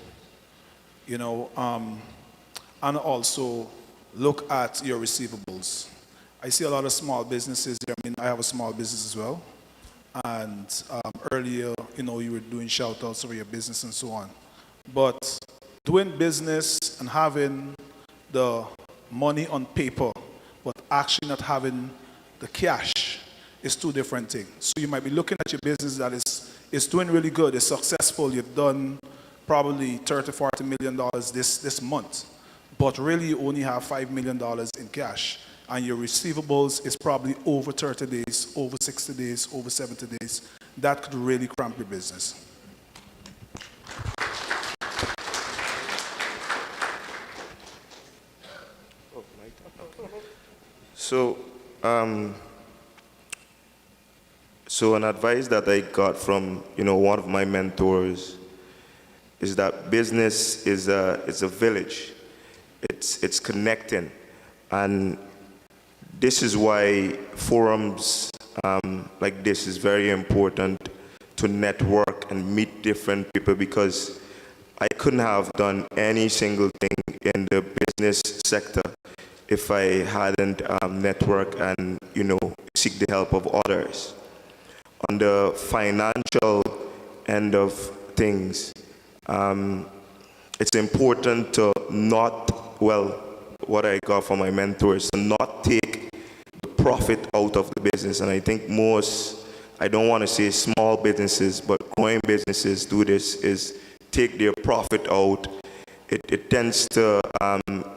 you know, and also look at your receivables. I see a lot of small businesses. I mean, I have a small business as well. And earlier, you know, you were doing shout outs for your business and so on. But doing business and having the money on paper, but actually not having the cash is two different things. So you might be looking at your business that is doing really good, it's successful, you've done probably $30–40 million this month, but really you only have $5 million in cash, and your receivables is probably over 30 days, over 60 days, over 70 days. That could really cramp your business. So, so an advice that I got from, you know, one of my mentors is that business is a village. It's connecting, and this is why forums like this is very important, to network and meet different people, because I couldn't have done any single thing in the business sector if I hadn't networked and, you know, seek the help of others. On the financial end of things, it's important to not, well, what I got from my mentors, to not take the profit out of the business. And I think most, I don't want to say small businesses, but growing businesses do this, is take their profit out. It tends to,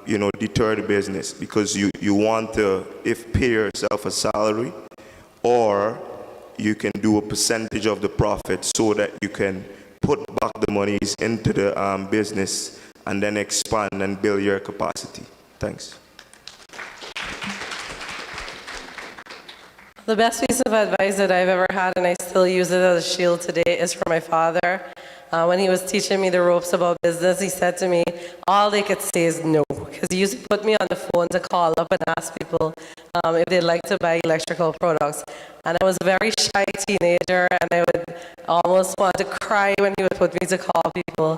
you know, deter the business, because you want to, if pay yourself a salary, or you can do a percentage of the profit so that you can put back the monies into the business and then expand and build your capacity. Thanks. The best piece of advice that I've ever had, and I still use it as a shield today, is from my father. When he was teaching me the ropes about business, he said to me, all they could say is no. Because he used to put me on the phone to call up and ask people if they'd like to buy electrical products. And I was a very shy teenager, and I would almost want to cry when he would put me to call people.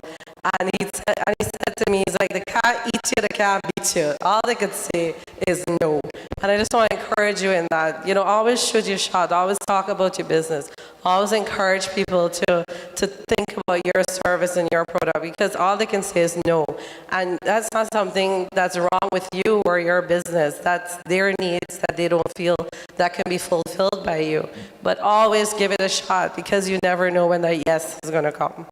And he said to me, he's like, the cat eats you, the cat beats you. All they could say is no. And I just want to encourage you in that. You know, always shoot your shot. Always talk about your business. Always encourage people to think about your service and your product, because all they can say is no. And that's not something that's wrong with you or your business. That's their needs that they don't feel that can be fulfilled by you. But always give it a shot, because you never know when that yes is going to come.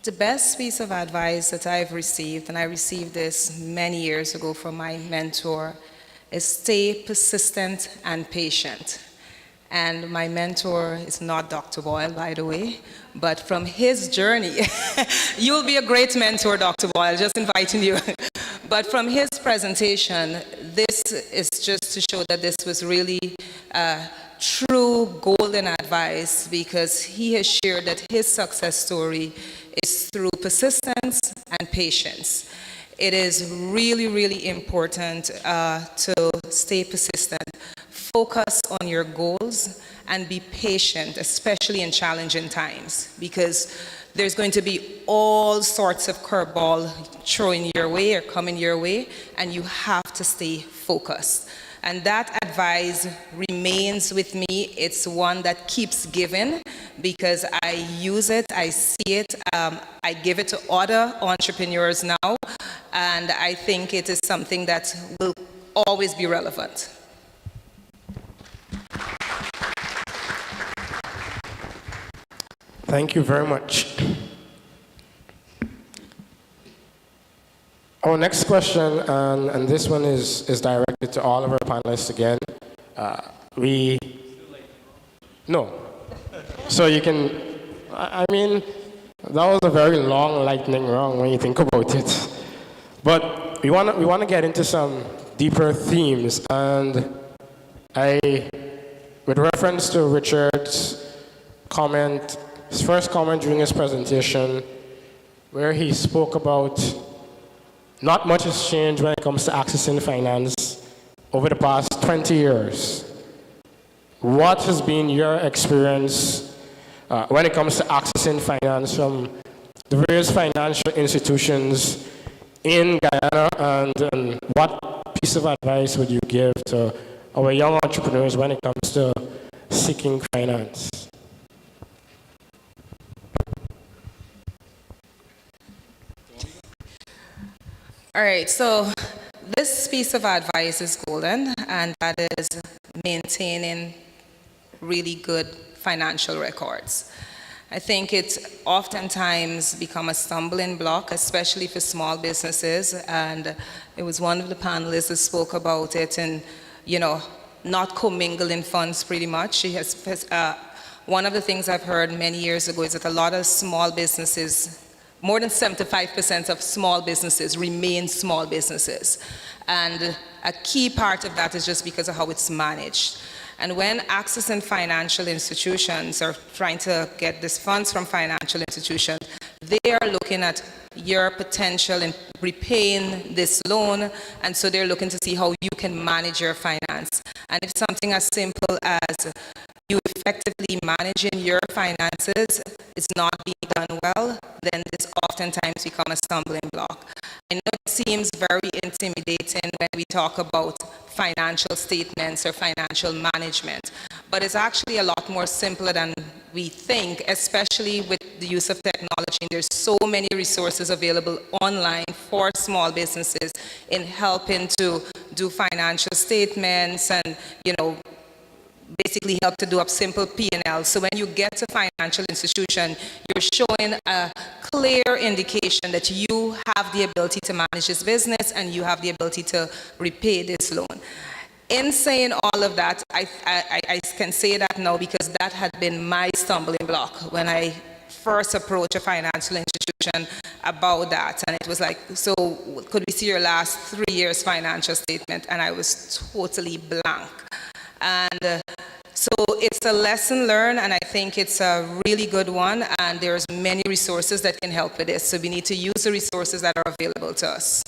The best piece of advice that I've received, and I received this many years ago from my mentor, is stay persistent and patient. And my mentor is not Dr. Boyle, by the way, but from his journey, you'll be a great mentor, Dr. Boyle, just inviting you. But from his presentation, this is just to show that this was really true golden advice, because he has shared that his success story is through persistence and patience. It is really, really important to stay persistent, focus on your goals, and be patient, especially in challenging times, because there's going to be all sorts of curveball thrown your way or coming your way, and you have to stay focused. And that advice remains with me. It's one that keeps giving, because I use it, I see it, I give it to other entrepreneurs now, and I think it is something that will always be relevant. Thank you very much. Our next question, and this one is directed to all of our panelists again. No. So you can, I mean, that was a very long lightning round when you think about it. But we want to get into some deeper themes, and with reference to Richard's comment, his first comment during his presentation, where he spoke about not much has changed when it comes to accessing finance over the past 20 years. What has been your experience when it comes to accessing finance from the various financial institutions in Guyana, and what piece of advice would you give to our young entrepreneurs when it comes to seeking finance? All right, so this piece of advice is golden, and that is maintaining really good financial records. I think it's oftentimes become a stumbling block, especially for small businesses, and it was one of the panelists that spoke about it, and not commingling funds pretty much. One of the things I've heard many years ago is that a lot of small businesses, more than 75% of small businesses remain small businesses. And a key part of that is just because of how it's managed. And when accessing financial institutions or trying to get these funds from financial institutions, they are looking at your potential in repaying this loan, and so they're looking to see how you can manage your finance. And if something as simple as you effectively managing your finances is not being done well, then this oftentimes becomes a stumbling block. I know it seems very intimidating when we talk about financial statements or financial management, but it's actually a lot more simpler than we think, especially with the use of technology. There's so many resources available online for small businesses in helping to do financial statements and, basically help to do a simple P&L. So when you get to financial institution, you're showing a clear indication that you have the ability to manage this business and you have the ability to repay this loan. In saying all of that, I can say that now because that had been my stumbling block when I first approached a financial institution about that. And it was like, so could we see your last 3 years financial statement? And I was totally blank. And so it's a lesson learned, and I think it's a really good one, and there's many resources that can help with this. So we need to use the resources that are available to us.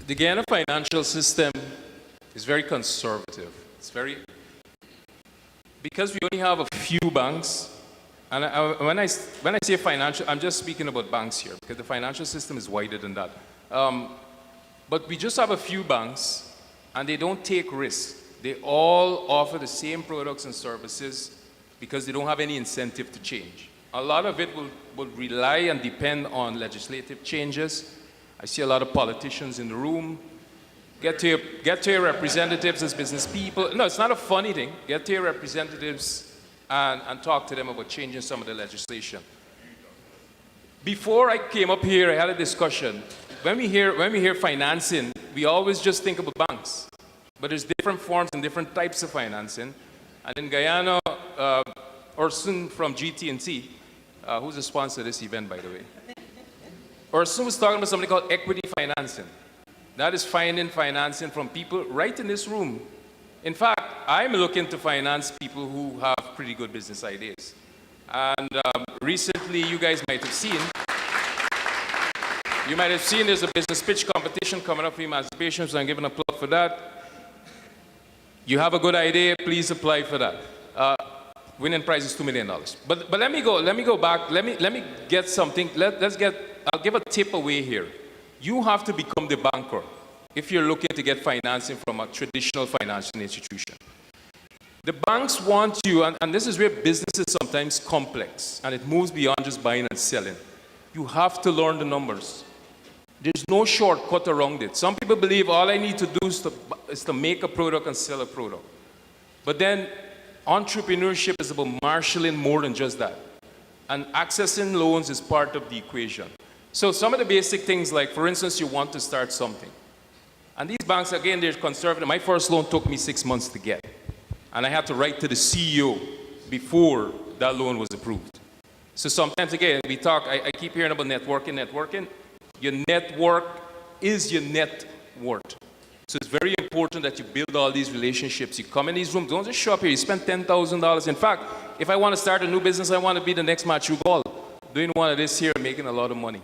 The Guyana financial system is very conservative. It's very, because we only have a few banks, and when I say financial, I'm just speaking about banks here, because the financial system is wider than that. But we just have a few banks, and they don't take risks. They all offer the same products and services because they don't have any incentive to change. A lot of it will rely and depend on legislative changes. I see a lot of politicians in the room. Get to your representatives as business people. No, it's not a funny thing. Get to your representatives and talk to them about changing some of the legislation. Before I came up here, I had a discussion. When we hear financing, we always just think about banks. But there's different forms and different types of financing. And in Guyana, Orson from GT&T, who's the sponsor of this event, by the way? Orson was talking about something called equity financing. That is finding financing from people right in this room. In fact, I'm looking to finance people who have pretty good business ideas. And recently, you guys might have seen, there's a business pitch competition coming up for emancipation, so I'm giving a plug for that. You have a good idea, please apply for that. Winning prize is $2 million. But let me go back, let me get something, I'll give a tip away here. You have to become the banker if you're looking to get financing from a traditional financial institution. The banks want you, and this is where business is sometimes complex, and it moves beyond just buying and selling. You have to learn the numbers. There's no shortcut around it. Some people believe all I need to do is to make a product and sell a product. But then entrepreneurship is about marshalling more than just that. And accessing loans is part of the equation. So some of the basic things, like, for instance, you want to start something. And these banks, again, they're conservative. My first loan took me 6 months to get. And I had to write to the CEO before that loan was approved. So sometimes, again, we talk, I keep hearing about networking. Your network is your net worth. So it's very important that you build all these relationships. You come in these rooms, don't just show up here. You spend $10,000. In fact, if I want to start a new business, I want to be the next Matthew Gall, doing one of this here, making a lot of money.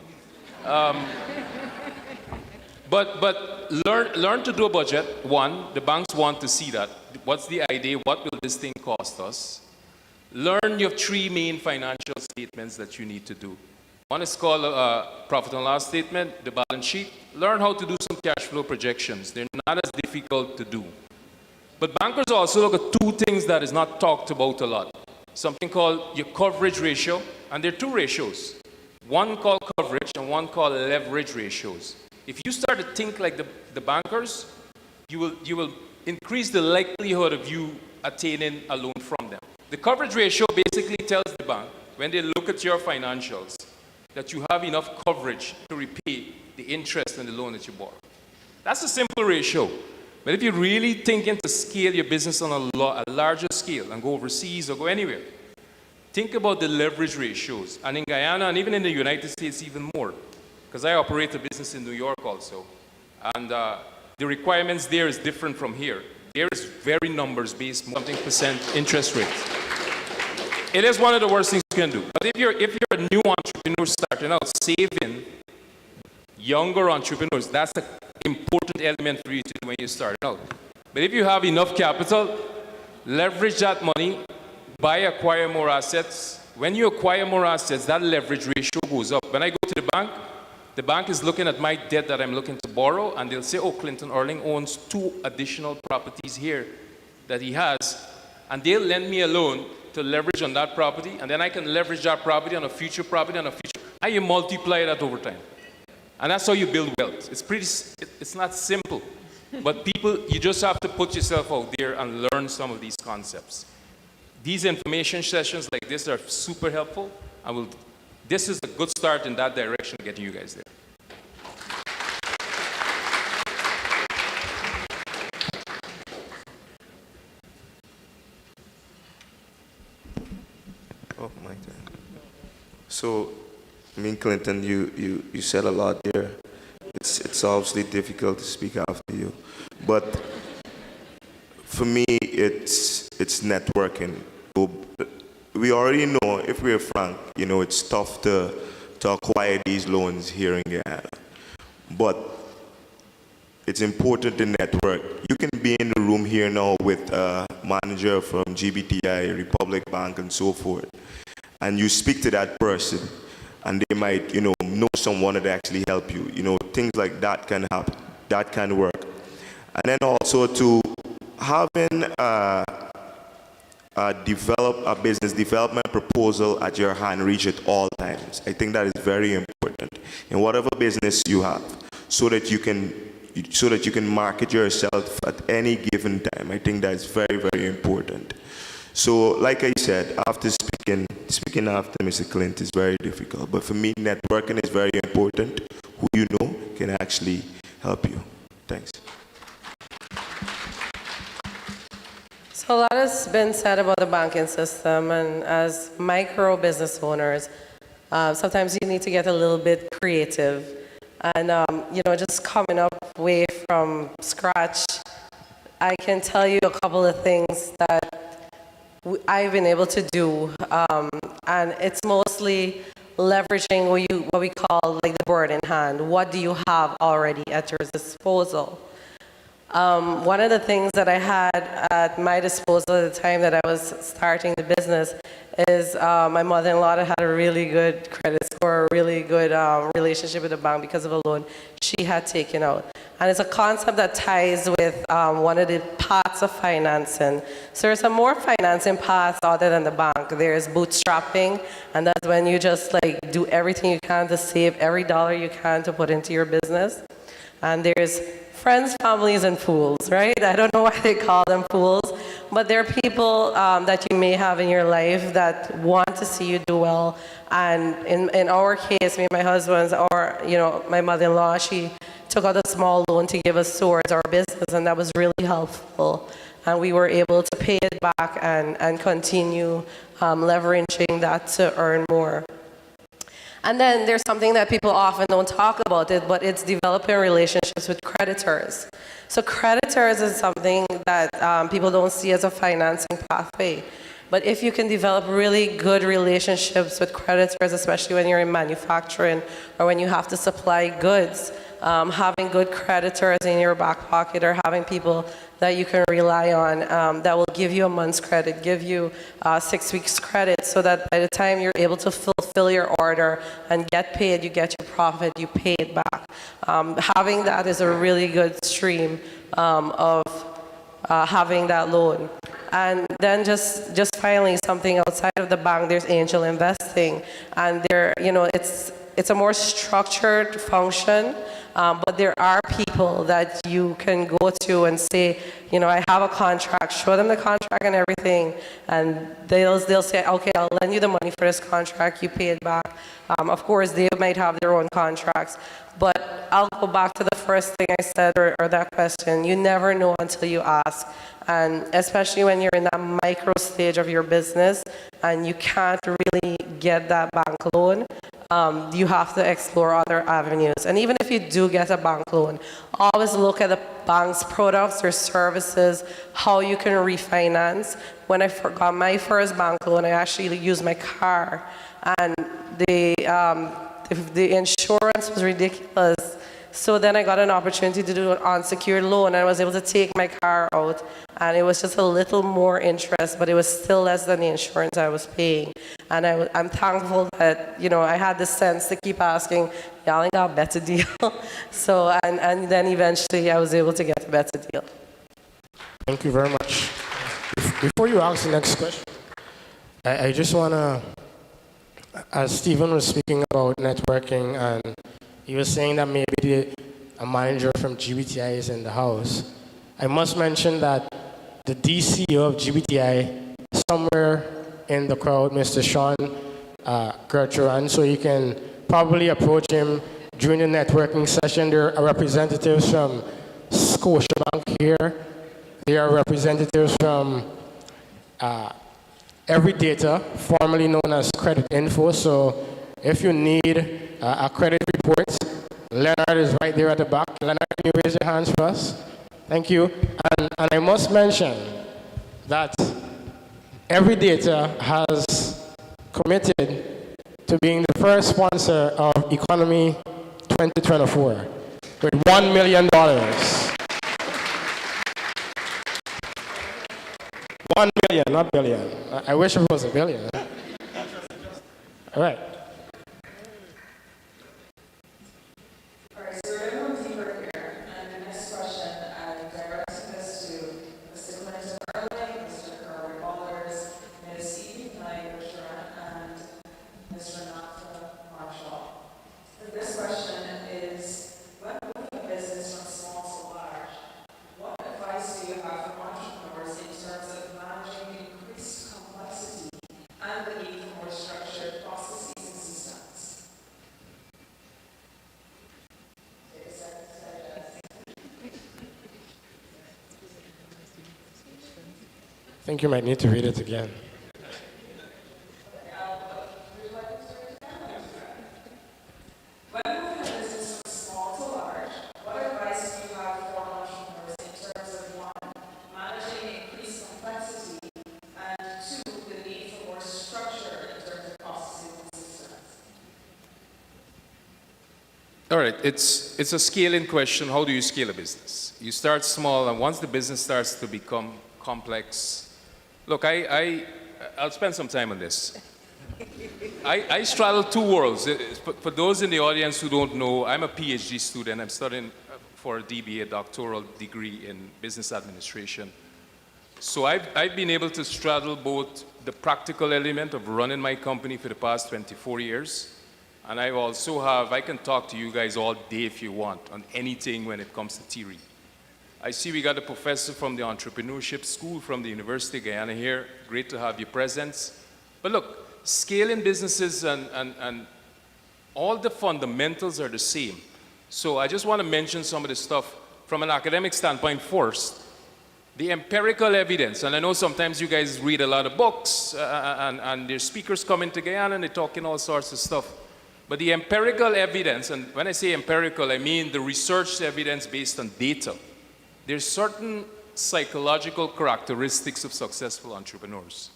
But learn to do a budget. One, the banks want to see that. What's the idea? What will this thing cost us? Learn your 3 main financial statements that you need to do. One is called a profit and loss statement, the balance sheet. Learn how to do some cash flow projections. They're not as difficult to do. But bankers also look at 2 things that is not talked about a lot. Something called your coverage ratio, and there are 2 ratios. One called coverage and one called leverage ratios. If you start to think like the bankers, you will increase the likelihood of you attaining a loan from them. The coverage ratio basically tells the bank, when they look at your financials, that you have enough coverage to repay the interest on the loan that you borrow. That's a simple ratio. But if you're really thinking to scale your business on a larger scale and go overseas or go anywhere, think about the leverage ratios. And in Guyana and even in the United States, even more. Because I operate a business in New York also. And the requirements there is different from here. There is very numbers-based, something % interest rate. It is one of the worst things you can do. But if you're a new entrepreneur starting out, saving younger entrepreneurs, that's an important element for you to do when you start out. But if you have enough capital, leverage that money, acquire more assets. When you acquire more assets, that leverage ratio goes up. When I go to the bank is looking at my debt that I'm looking to borrow, and they'll say, oh, Clinton Erling owns 2 additional properties here that he has, and they'll lend me a loan to leverage on that property, and then I can leverage that property on a future property on a future, and you multiply that over time. And that's how you build wealth. It's not simple, but you just have to put yourself out there and learn some of these concepts. These information sessions like this are super helpful, and this is a good start in that direction, getting you guys there. Oh, my turn. So, Clinton, you said a lot there. It's obviously difficult to speak after you, but for me, it's networking. We already know, if we're frank, it's tough to acquire these loans here in Guyana. But it's important to network. You can be in the room here now with a manager from GBTI, Republic Bank, and so forth, and you speak to that person, and they might, know someone that actually help you. Things like that can happen. That can work. And then also to having develop a business development proposal at your hand reach at all times. I think that is very important in whatever business you have, so that you can market yourself at any given time. I think that is very, very important. So, like I said, after speaking after Mr. Clint is very difficult. But for me, networking is very important. Who you know can actually help you. Thanks. So a lot has been said about the banking system, and as micro business owners, sometimes you need to get a little bit creative. And, just coming up way from scratch, I can tell you a couple of things that I've been able to do, and it's mostly leveraging what we call like the bird in hand. What do you have already at your disposal? One of the things that I had at my disposal at the time that I was starting the business is my mother-in-law had a really good credit score, a really good relationship with the bank because of a loan she had taken out. And it's a concept that ties with one of the paths of financing. So there's some more financing paths other than the bank. There's bootstrapping, and that's when you just like do everything you can to save every dollar you can to put into your business. And there's friends, families, and fools, right? I don't know why they call them fools, but they're people that you may have in your life that want to see you do well. And in our case, me and my husband's, or my mother-in-law, she took out a small loan to give us towards our business, and that was really helpful. And we were able to pay it back and continue leveraging that to earn more. And then there's something that people often don't talk about it, but it's developing relationships with creditors. So creditors is something that people don't see as a financing pathway. But if you can develop really good relationships with creditors, especially when you're in manufacturing or when you have to supply goods, having good creditors in your back pocket or having people that you can rely on that will give you a month's credit, give you 6 weeks credit, so that by the time you're able to fulfill your order and get paid, you get your profit, you pay it back. Having that is a really good stream of having that loan. And then just finally, something outside of the bank, there's angel investing, and it's a more structured function. But there are people that you can go to and say, I have a contract, show them the contract and everything, and they'll say, okay, I'll lend you the money for this contract, you pay it back. Of course, they might have their own contracts, but I'll go back to the first thing I said, or that question. You never know until you ask, and especially when you're in that micro stage of your business and you can't really get that bank loan. You have to explore other avenues. And even if you do get a bank loan, always look at the bank's products or services, how you can refinance. When I got my first bank loan, I actually used my car, and the insurance was ridiculous. So then I got an opportunity to do an unsecured loan, and I was able to take my car out, and it was just a little more interest, but it was still less than the insurance I was paying. And I'm thankful that I had the sense to keep asking, y'all ain't got a better deal. So and then eventually I was able to get a better deal. Thank you very much. Before you ask the next question, I just want to, as Stephen was speaking about networking, and he was saying that maybe a manager from GBTI is in the house. I must mention that the DCO of GBTI is somewhere in the crowd, Mr. Sean Gertrude, so you can probably approach him during the networking session. There are representatives from Scotiabank here. There are representatives from Every Data, formerly known as Credit Info. So if you need a credit report, Leonard is right there at the back. Leonard, can you raise your hands for us? Thank you. And I must mention that Every Data has committed to being the first sponsor of Econome 2024 with $1 million. 1 million, not billion. I wish it was a billion. All right. All right, so we're going to go deeper here. And the next question, I'm directing this to Mr. Clinton Early, Mr. Kerwin Ballers, Ms. Evie Knight, and Ms. Renata Marshall. This question is, when moving a business from small to large, what advice do you have for entrepreneurs in terms of managing increased complexity and the need for more structured processes and systems? I think you might need to read it again. When moving a business from small to large, what advice do you have for entrepreneurs in terms of one, managing increased complexity, and two, the need for more structure in terms of processes and systems? All right, it's a scaling question. How do you scale a business? You start small, and once the business starts to become complex, look, I'll spend some time on this. I straddle two worlds. For those in the audience who don't know, I'm a PhD student. I'm studying for a DBA, doctoral degree in business administration. So I've been able to straddle both the practical element of running my company for the past 24 years, and I can talk to you guys all day if you want on anything when it comes to theory. I see we got a professor from the Entrepreneurship School from the University of Guyana here. Great to have your presence. But look, scaling businesses and all the fundamentals are the same. So I just want to mention some of the stuff from an academic standpoint first. The empirical evidence, and I know sometimes you guys read a lot of books and there's speakers coming to Guyana and they're talking all sorts of stuff. But the empirical evidence, and when I say empirical, I mean the research evidence based on data. There's certain psychological characteristics of successful entrepreneurs.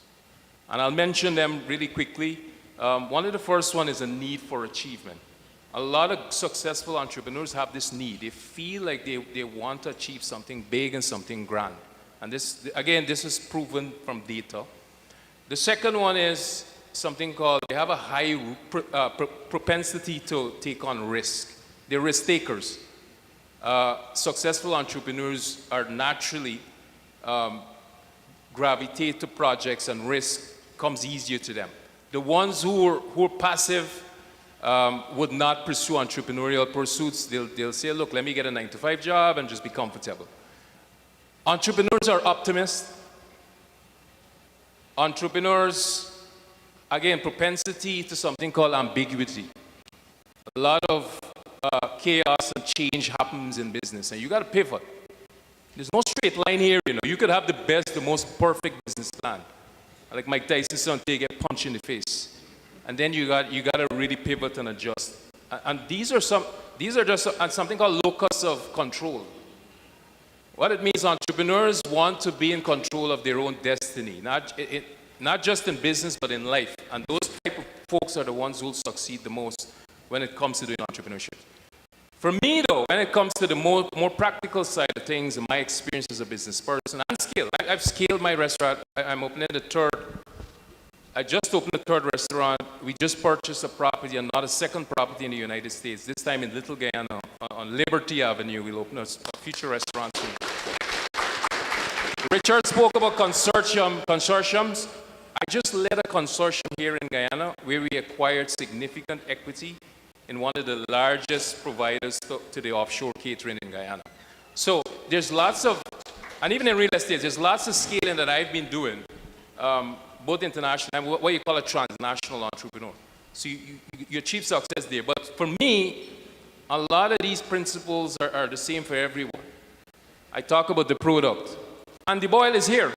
And I'll mention them really quickly. One of the first one is a need for achievement. A lot of successful entrepreneurs have this need. They feel like they want to achieve something big and something grand. And this, again, this is proven from data. The second one is something called, they have a high propensity to take on risk. They're risk takers. Successful entrepreneurs are naturally gravitate to projects, and risk comes easier to them. The ones who are passive would not pursue entrepreneurial pursuits. They'll say, look, let me get a 9-to-5 job and just be comfortable. Entrepreneurs are optimists. Entrepreneurs, again, propensity to something called ambiguity. A lot of chaos and change happens in business, and you got to pivot. There's no straight line here, you know. You could have the best, the most perfect business plan. Like Mike Tyson's son, they get punched in the face. And then you got to really pivot and adjust. And these are just something called locus of control. What it means, entrepreneurs want to be in control of their own destiny, not just in business, but in life. And those type of folks are the ones who will succeed the most when it comes to doing entrepreneurship. For me, though, when it comes to the more practical side of things, and my experience as a business person, and scale, I've scaled my restaurant. I'm opening the third. I just opened the third restaurant. We just purchased a property, and not a second property in the United States. This time in Little Guyana, on Liberty Avenue. We'll open a future restaurant soon. Richard spoke about consortiums. I just led a consortium here in Guyana where we acquired significant equity in one of the largest providers to the offshore catering in Guyana. So there's lots of, and even in real estate, there's lots of scaling that I've been doing, both international and what you call a transnational entrepreneur. So you achieve success there. But for me, a lot of these principles are the same for everyone. I talk about the product. Andy Boyle is here.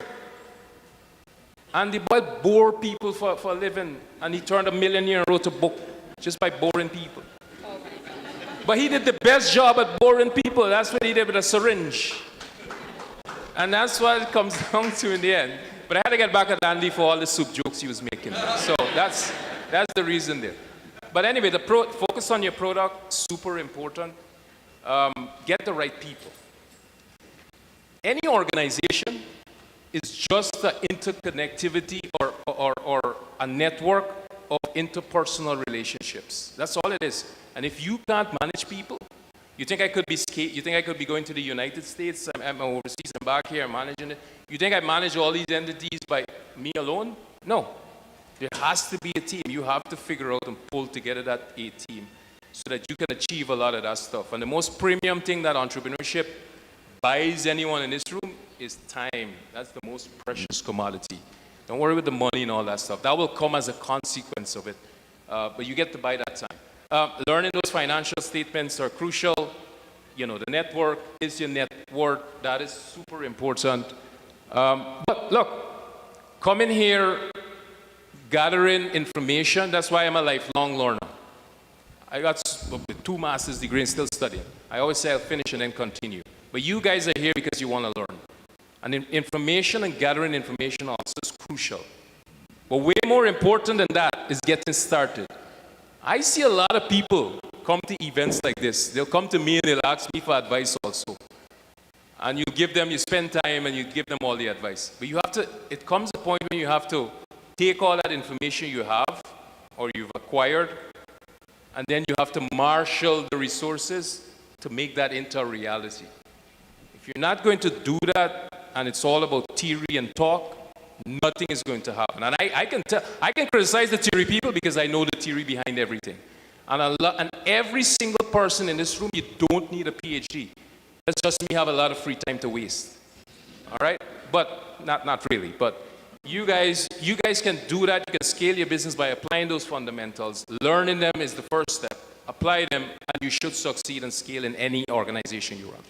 Andy Boyle bore people for a living, and he turned $1 million and wrote a book just by boring people. But he did the best job at boring people. That's what he did with a syringe. And that's what it comes down to in the end. But I had to get back at Andy for all the soup jokes he was making. So that's the reason there. But anyway, focus on your product, super important. Get the right people. Any organization is just an interconnectivity or a network of interpersonal relationships. That's all it is. And if you can't manage people, you think I could be going to the United States? I'm overseas, I'm back here, I'm managing it. You think I manage all these entities by me alone? No. There has to be a team. You have to figure out and pull together that A team so that you can achieve a lot of that stuff. And the most premium thing that entrepreneurship buys anyone in this room is time. That's the most precious commodity. Don't worry with the money and all that stuff. That will come as a consequence of it. But you get to buy that time. Learning those financial statements are crucial. You know, the network is your net worth. That is super important. But look, coming here, gathering information, that's why I'm a lifelong learner. I got 2 master's degrees and still studying. I always say I'll finish and then continue. But you guys are here because you want to learn. And information and gathering information also is crucial. But way more important than that is getting started. I see a lot of people come to events like this. They'll come to me and they'll ask me for advice also. And you spend time and you give them all the advice. But it comes a point when you have to take all that information you have or you've acquired, and then you have to marshal the resources to make that into a reality. If you're not going to do that, and it's all about theory and talk, nothing is going to happen. And I can criticize the theory people because I know the theory behind everything. And every single person in this room, you don't need a PhD. It's just me have a lot of free time to waste. All right? But not really. But you guys can do that. You can scale your business by applying those fundamentals. Learning them is the first step. Apply them, and you should succeed and scale in any organization you run.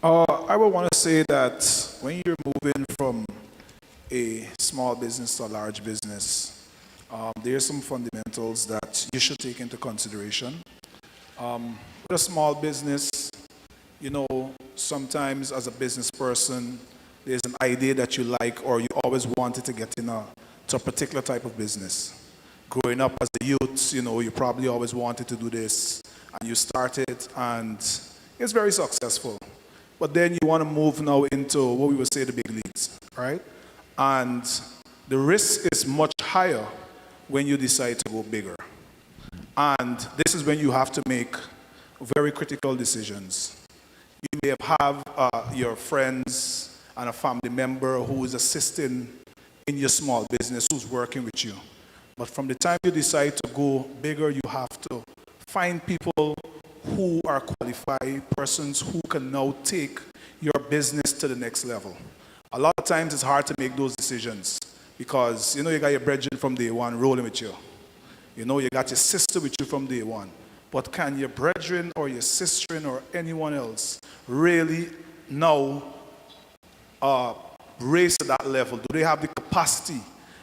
I would want to say that when you're moving from a small business to a large business, there are some fundamentals that you should take into consideration. With a small business, you know, sometimes as a business person, there's an idea that you like or you always wanted to get to a particular type of business. Growing up as a youth, you know, you probably always wanted to do this, and you started, and it's very successful. But then you want to move now into what we would say the big leagues, right? And the risk is much higher when you decide to go bigger. And this is when you have to make very critical decisions. You may have your friends and a family member who is assisting in your small business, who's working with you. But from the time you decide to go bigger, you have to find people who are qualified, persons who can now take your business to the next level. A lot of times it's hard to make those decisions because, you know, you got your brethren from day one rolling with you. You know, you got your sister with you from day one. But can your brethren or your sister or anyone else really now raise to that level? Do they have the capacity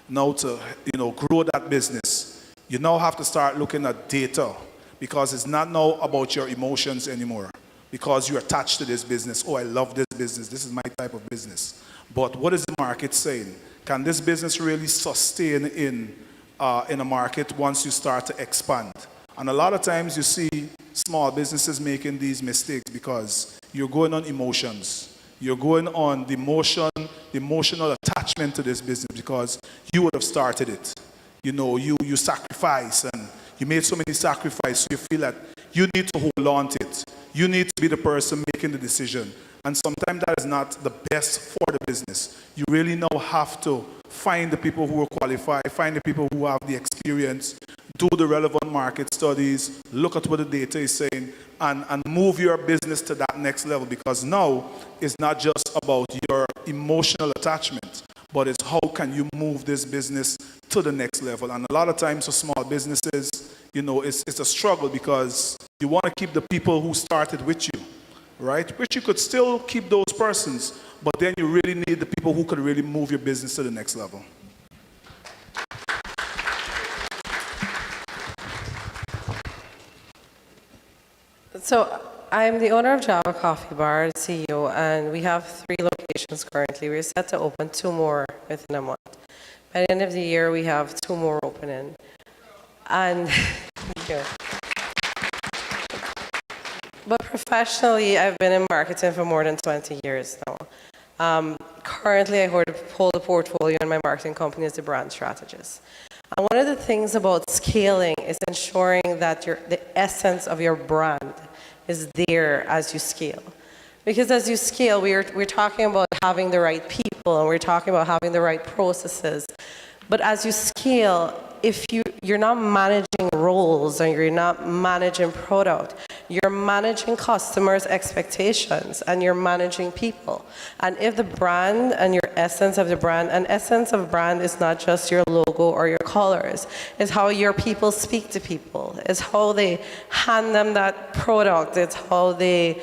now to, you know, grow that business? You now have to start looking at data, because it's not now about your emotions anymore, because you're attached to this business. Oh, I love this business. This is my type of business. But what is the market saying? Can this business really sustain in a market once you start to expand? And a lot of times you see small businesses making these mistakes because you're going on emotions. You're going on the emotional attachment to this business because you would have started it. You know, you sacrifice and you made so many sacrifices, so you feel that you need to hold on to it. You need to be the person making the decision. And sometimes that is not the best for the business. You really now have to find the people who are qualified, find the people who have the experience, do the relevant market studies, look at what the data is saying, and move your business to that next level. Because now it's not just about your emotional attachment, but it's how can you move this business to the next level. And a lot of times for small businesses, you know, it's a struggle because you want to keep the people who started with you, right? Which you could still keep those persons, but then you really need the people who could really move your business to the next level. So I'm the owner of Java Coffee Bar, CEO, and we have 3 locations currently. We're set to open 2 more within a month. By the end of the year, we have 2 more opening. And thank you. But professionally, I've been in marketing for more than 20 years now. Currently, I hold a portfolio in my marketing company as a brand strategist. And one of the things about scaling is ensuring that the essence of your brand is there as you scale. Because as you scale, we're talking about having the right people, and we're talking about having the right processes. But as you scale, if you're not managing roles and you're not managing product, you're managing customers' expectations and you're managing people. And if the brand and your essence of the brand, and essence of brand is not just your logo or your colors, it's how your people speak to people, it's how they hand them that product, it's how they,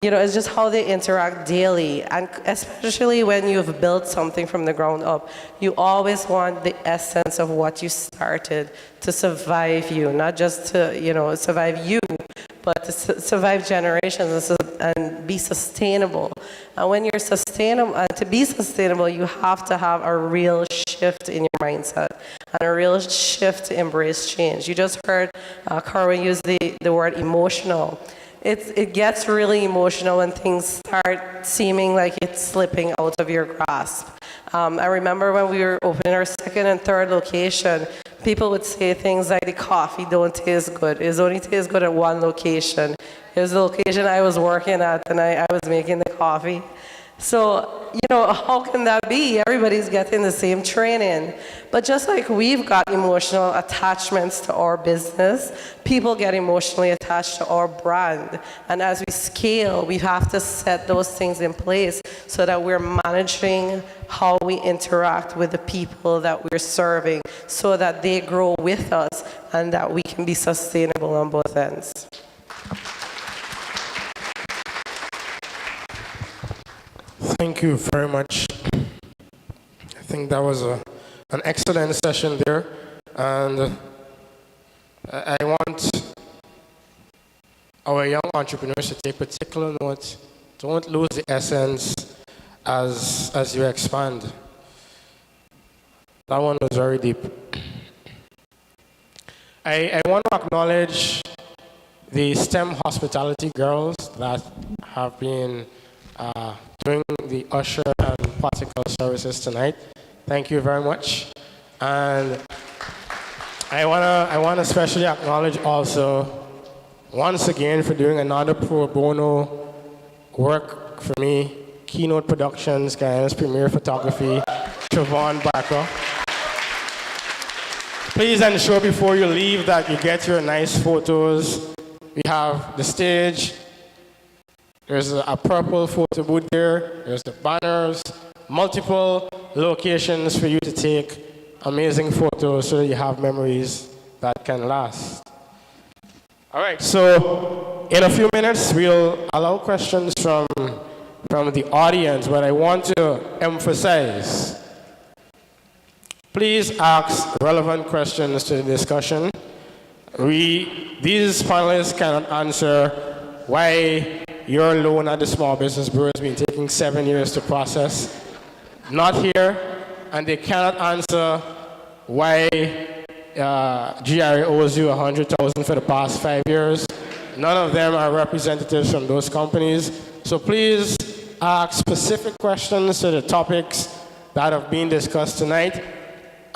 it's just how they interact daily. And especially when you've built something from the ground up, you always want the essence of what you started to survive you, not just to, survive you, but to survive generations and be sustainable. And when you're sustainable, to be sustainable, you have to have a real shift in your mindset and a real shift to embrace change. You just heard Carwin use the word emotional. It gets really emotional when things start seeming like it's slipping out of your grasp. I remember when we were opening our second and third location, people would say things like the coffee don't taste good. It only tastes good at one location. It was the location I was working at, and I was making the coffee. So, you know, how can that be? Everybody's getting the same training. But just like we've got emotional attachments to our business, people get emotionally attached to our brand. And as we scale, we have to set those things in place so that we're managing how we interact with the people that we're serving so that they grow with us and that we can be sustainable on both ends. Thank you very much. I think that was an excellent session there. And I want our young entrepreneurs to take particular note. Don't lose the essence as you expand. That one was very deep. I want to acknowledge the STEM hospitality girls that have been doing the usher and particle services tonight. Thank you very much. And I wanna especially acknowledge also once again for doing another pro bono work for me, Keynote Productions, Guyana's premier photography, Siobhan Barker. Please ensure before you leave that you get your nice photos. We have the stage. There's a purple photo booth there. There's the banners, multiple locations for you to take amazing photos so that you have memories that can last. All right, so in a few minutes, we'll allow questions from the audience, but I want to emphasize, please ask relevant questions to the discussion. These panelists cannot answer why your loan at the Small Business Bureau has been taking 7 years to process. Not here, and they cannot answer why GRA owes you $100,000 for the past 5 years. None of them are representatives from those companies. So please ask specific questions to the topics that have been discussed tonight.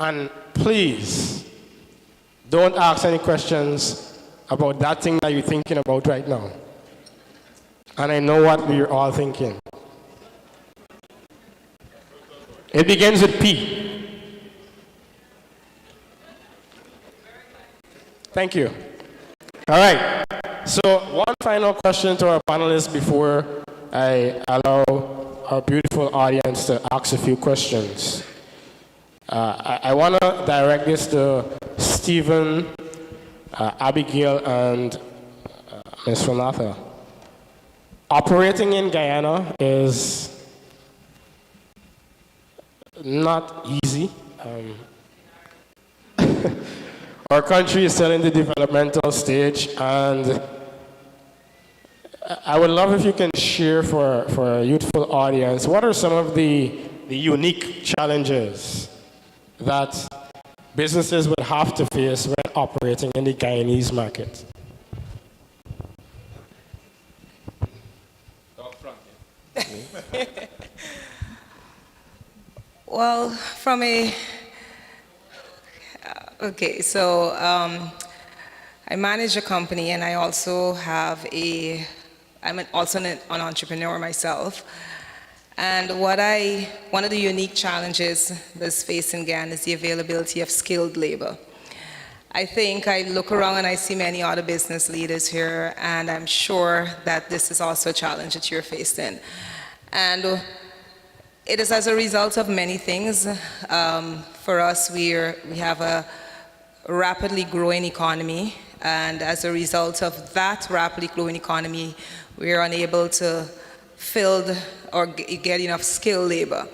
And please, don't ask any questions about that thing that you're thinking about right now. And I know what we're all thinking. It begins with P. Thank you. All right. So one final question to our panelists before I allow our beautiful audience to ask a few questions. I want to direct this to Stephen, Abigail, and Ms. Renata. Operating in Guyana is not easy. Our country is still in the developmental stage, and I would love if you can share for a youthful audience, what are some of the unique challenges that businesses would have to face when operating in the Guyanese market? Well, from a okay, so I manage a company, and I also have I'm also an entrepreneur myself. And one of the unique challenges that's facing Guyana is the availability of skilled labor. I think I look around and I see many other business leaders here, and I'm sure that this is also a challenge that you're facing. And it is as a result of many things. For us, we have a rapidly growing economy, and as a result of that rapidly growing economy, we are unable to fill or get enough skilled labor.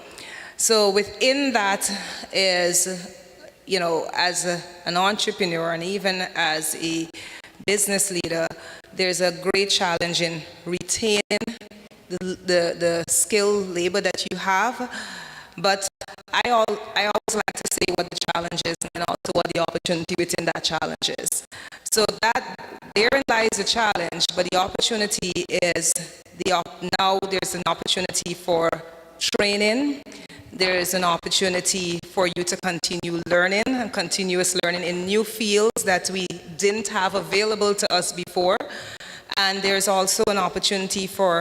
So within that is, you know, as an entrepreneur and even as a business leader, there's a great challenge in retaining the skilled labor that you have. But I always like to say what the challenge is and also what the opportunity within that challenge is. So that therein lies the challenge, but the opportunity is now there's an opportunity for training. There is an opportunity for you to continue learning and continuous learning in new fields that we didn't have available to us before. And there's also an opportunity for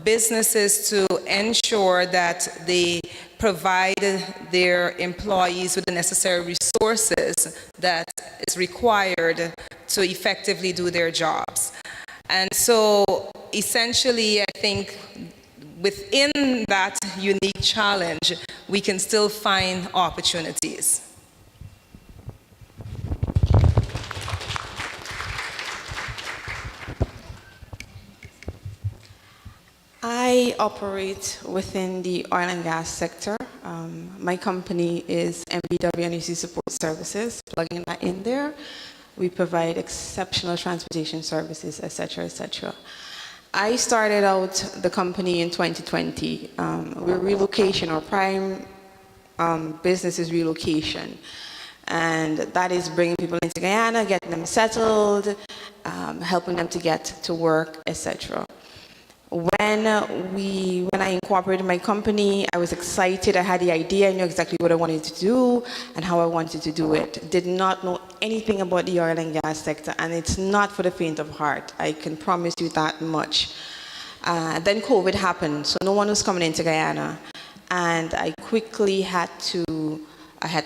businesses to ensure that they provide their employees with the necessary resources that is required to effectively do their jobs. And so essentially, I think within that unique challenge, we can still find opportunities. I operate within the oil and gas sector. My company is MBW Energy Support Services, plugging that in there. We provide exceptional transportation services, etc., etc. I started out the company in 2020. We're relocation, our prime business is relocation. And that is bringing people into Guyana, getting them settled, helping them to get to work, etc. When I incorporated my company, I was excited. I had the idea. I knew exactly what I wanted to do and how I wanted to do it. Did not know anything about the oil and gas sector, and it's not for the faint of heart. I can promise you that much. Then COVID happened, so no one was coming into Guyana, and I quickly had to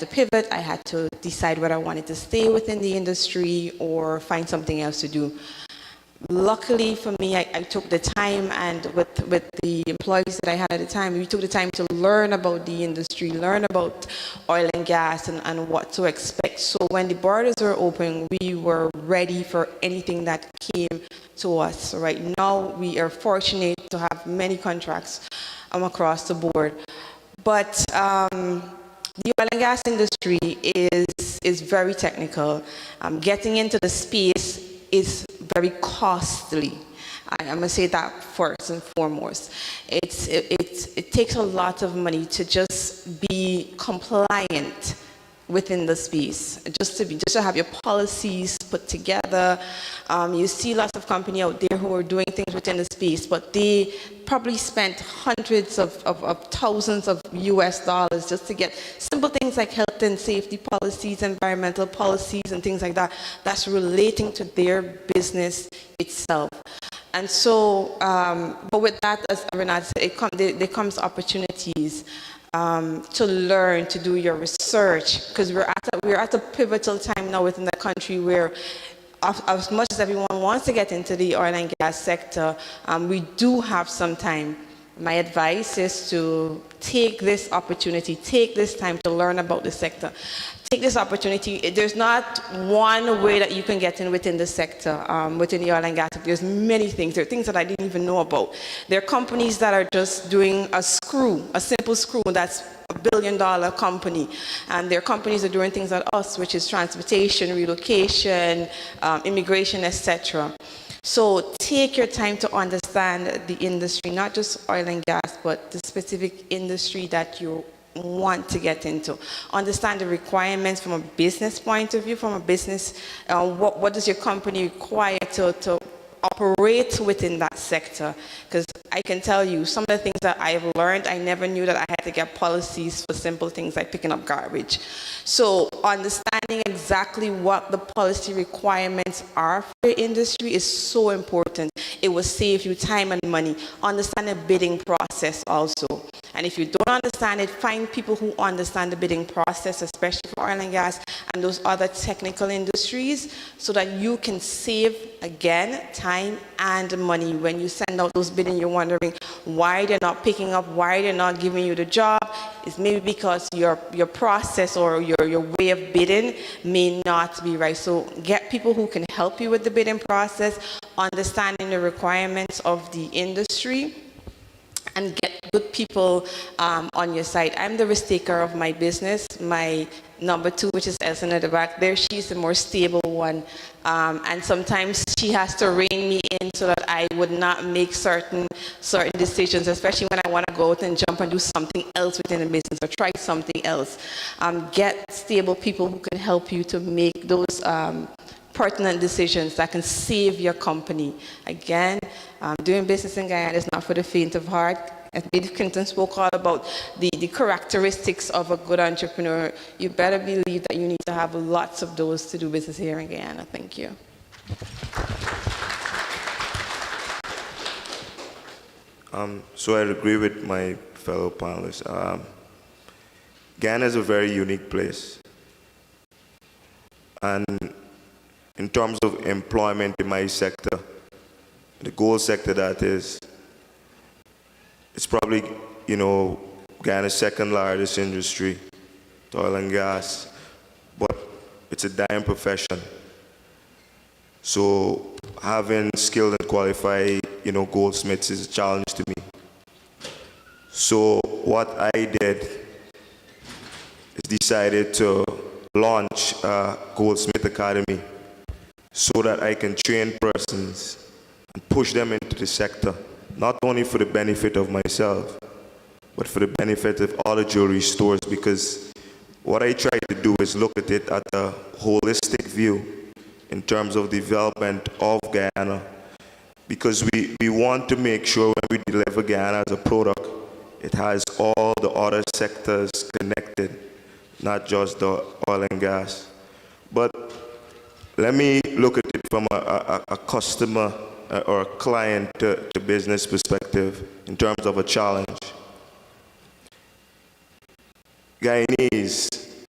pivot. I had to decide whether I wanted to stay within the industry or find something else to do. Luckily for me, I took the time, and with the employees that I had at the time, we took the time to learn about the industry, learn about oil and gas and what to expect. So when the borders were open, we were ready for anything that came to us. Right now, we are fortunate to have many contracts across the board. But the oil and gas industry is very technical. Getting into the space is very costly. I'm going to say that first and foremost. It takes a lot of money to just be compliant within the space, just to have your policies put together. You see lots of companies out there who are doing things within the space, but they probably spent hundreds of thousands of US dollars just to get simple things like health and safety policies, environmental policies, and things like that, that's relating to their business itself. And so, but with that, as Renat said, there comes opportunities to learn, to do your research, because we're at a pivotal time now within the country where, as much as everyone wants to get into the oil and gas sector, we do have some time. My advice is to take this opportunity, take this time to learn about the sector. Take this opportunity. There's not one way that you can get in within the sector, within the oil and gas sector. There's many things. There are things that I didn't even know about. There are companies that are just doing a simple screw that's $1 billion company. And there are companies that are doing things like us, which is transportation, relocation, immigration, etc. So take your time to understand the industry, not just oil and gas, but the specific industry that you want to get into. Understand the requirements from a business point of view, from a business, what does your company require to operate within that sector? Because I can tell you, some of the things that I've learned, I never knew that I had to get policies for simple things like picking up garbage. So understanding exactly what the policy requirements are for the industry is so important. It will save you time and money. Understand the bidding process also. And if you don't understand it, find people who understand the bidding process, especially for oil and gas and those other technical industries, so that you can save, again, time and money. When you send out those bidding, you're wondering why they're not picking up, why they're not giving you the job. It's maybe because your process or your way of bidding may not be right. So get people who can help you with the bidding process, understanding the requirements of the industry, and get good people on your side. I'm the risk taker of my business. My number two, which is Elson at the back there, she's the more stable one. And sometimes she has to rein me in so that I would not make certain decisions, especially when I want to go out and jump and do something else within the business or try something else. Get stable people who can help you to make those pertinent decisions that can save your company. Again, doing business in Guyana is not for the faint of heart. I believe Clinton spoke all about the characteristics of a good entrepreneur. You better believe that you need to have lots of those to do business here in Guyana. Thank you. So I agree with my fellow panelists. Guyana is a very unique place. And in terms of employment in my sector, the gold sector that is, it's probably, Guyana's second largest industry, oil and gas, but it's a dying profession. So having skilled and qualified, goldsmiths is a challenge to me. So what I did is decided to launch a Goldsmith Academy so that I can train persons and push them into the sector, not only for the benefit of myself, but for the benefit of other jewelry stores, because what I try to do is look at it at a holistic view in terms of development of Guyana, because we want to make sure when we deliver Guyana as a product, it has all the other sectors connected, not just the oil and gas. But let me look at it from a customer or a client to business perspective in terms of a challenge. Guyanese,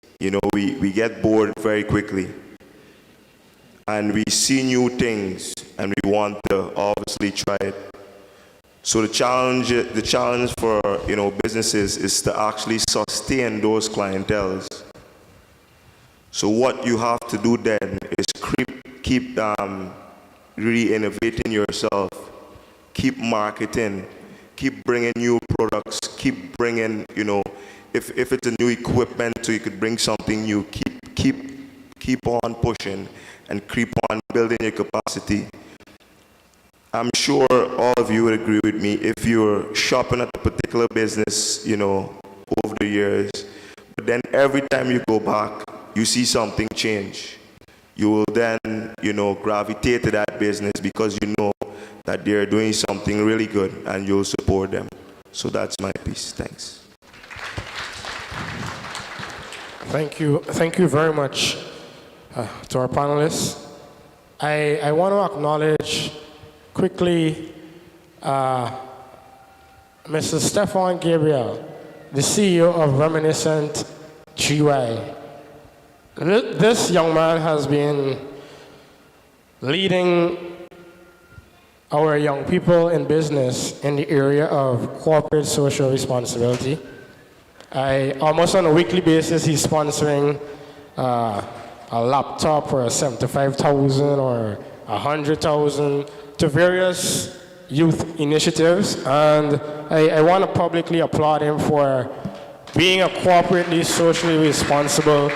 we get bored very quickly. And we see new things and we want to obviously try it. So the challenge for businesses is to actually sustain those clienteles. So what you have to do then is keep really innovating yourself, keep marketing, keep bringing new products, keep bringing, if it's a new equipment, so you could bring something new, keep on pushing and keep on building your capacity. I'm sure all of you would agree with me if you're shopping at a particular business, over the years, but then every time you go back, you see something change. You will then, gravitate to that business because you know that they're doing something really good and you'll support them. So that's my piece. Thanks. Thank you very much to our panelists. I want to acknowledge quickly Mr. Stefan Gabriel, the CEO of Reminiscent GY. This young man has been leading our young people in business in the area of corporate social responsibility. Almost on a weekly basis, he's sponsoring a laptop for 75,000 or 100,000 to various youth initiatives. And I want to publicly applaud him for being a corporately, socially responsible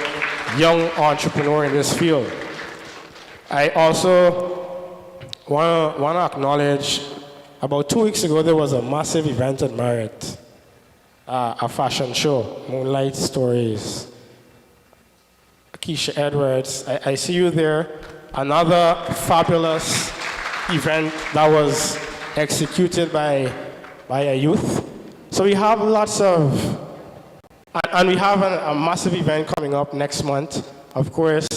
young entrepreneur in this field. I also want to acknowledge, about 2 weeks ago, there was a massive event at Marriott, a fashion show, Moonlight Stories. Keisha Edwards, I see you there. Another fabulous event that was executed by a youth. So we have lots of, and we have a massive event coming up next month. Of course,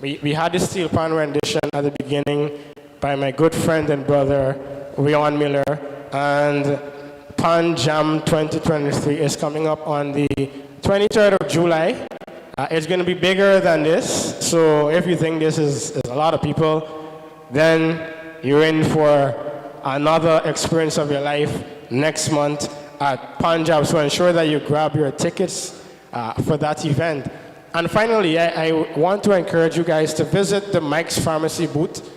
we had the steel pan rendition at the beginning by my good friend and brother, Rion Miller, and Pan Jam 2023 is coming up on the 23rd of July. It's going to be bigger than this, so if you think this is a lot of people, then you're in for another experience of your life next month at Punjab. So ensure that you grab your tickets for that event. And finally, I want to encourage you guys to visit the Mike's Pharmacy booth.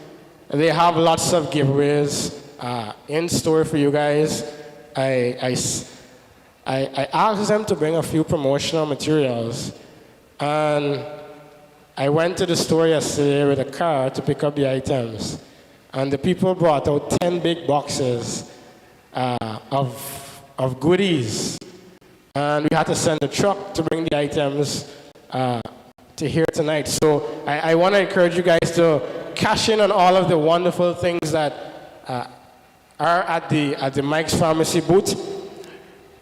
They have lots of giveaways in store for you guys. I asked them to bring a few promotional materials. And I went to the store yesterday with a car to pick up the items. And the people brought out 10 big boxes of goodies. And we had to send a truck to bring the items to here tonight. So I want to encourage you guys to cash in on all of the wonderful things that are at the Mike's Pharmacy booth.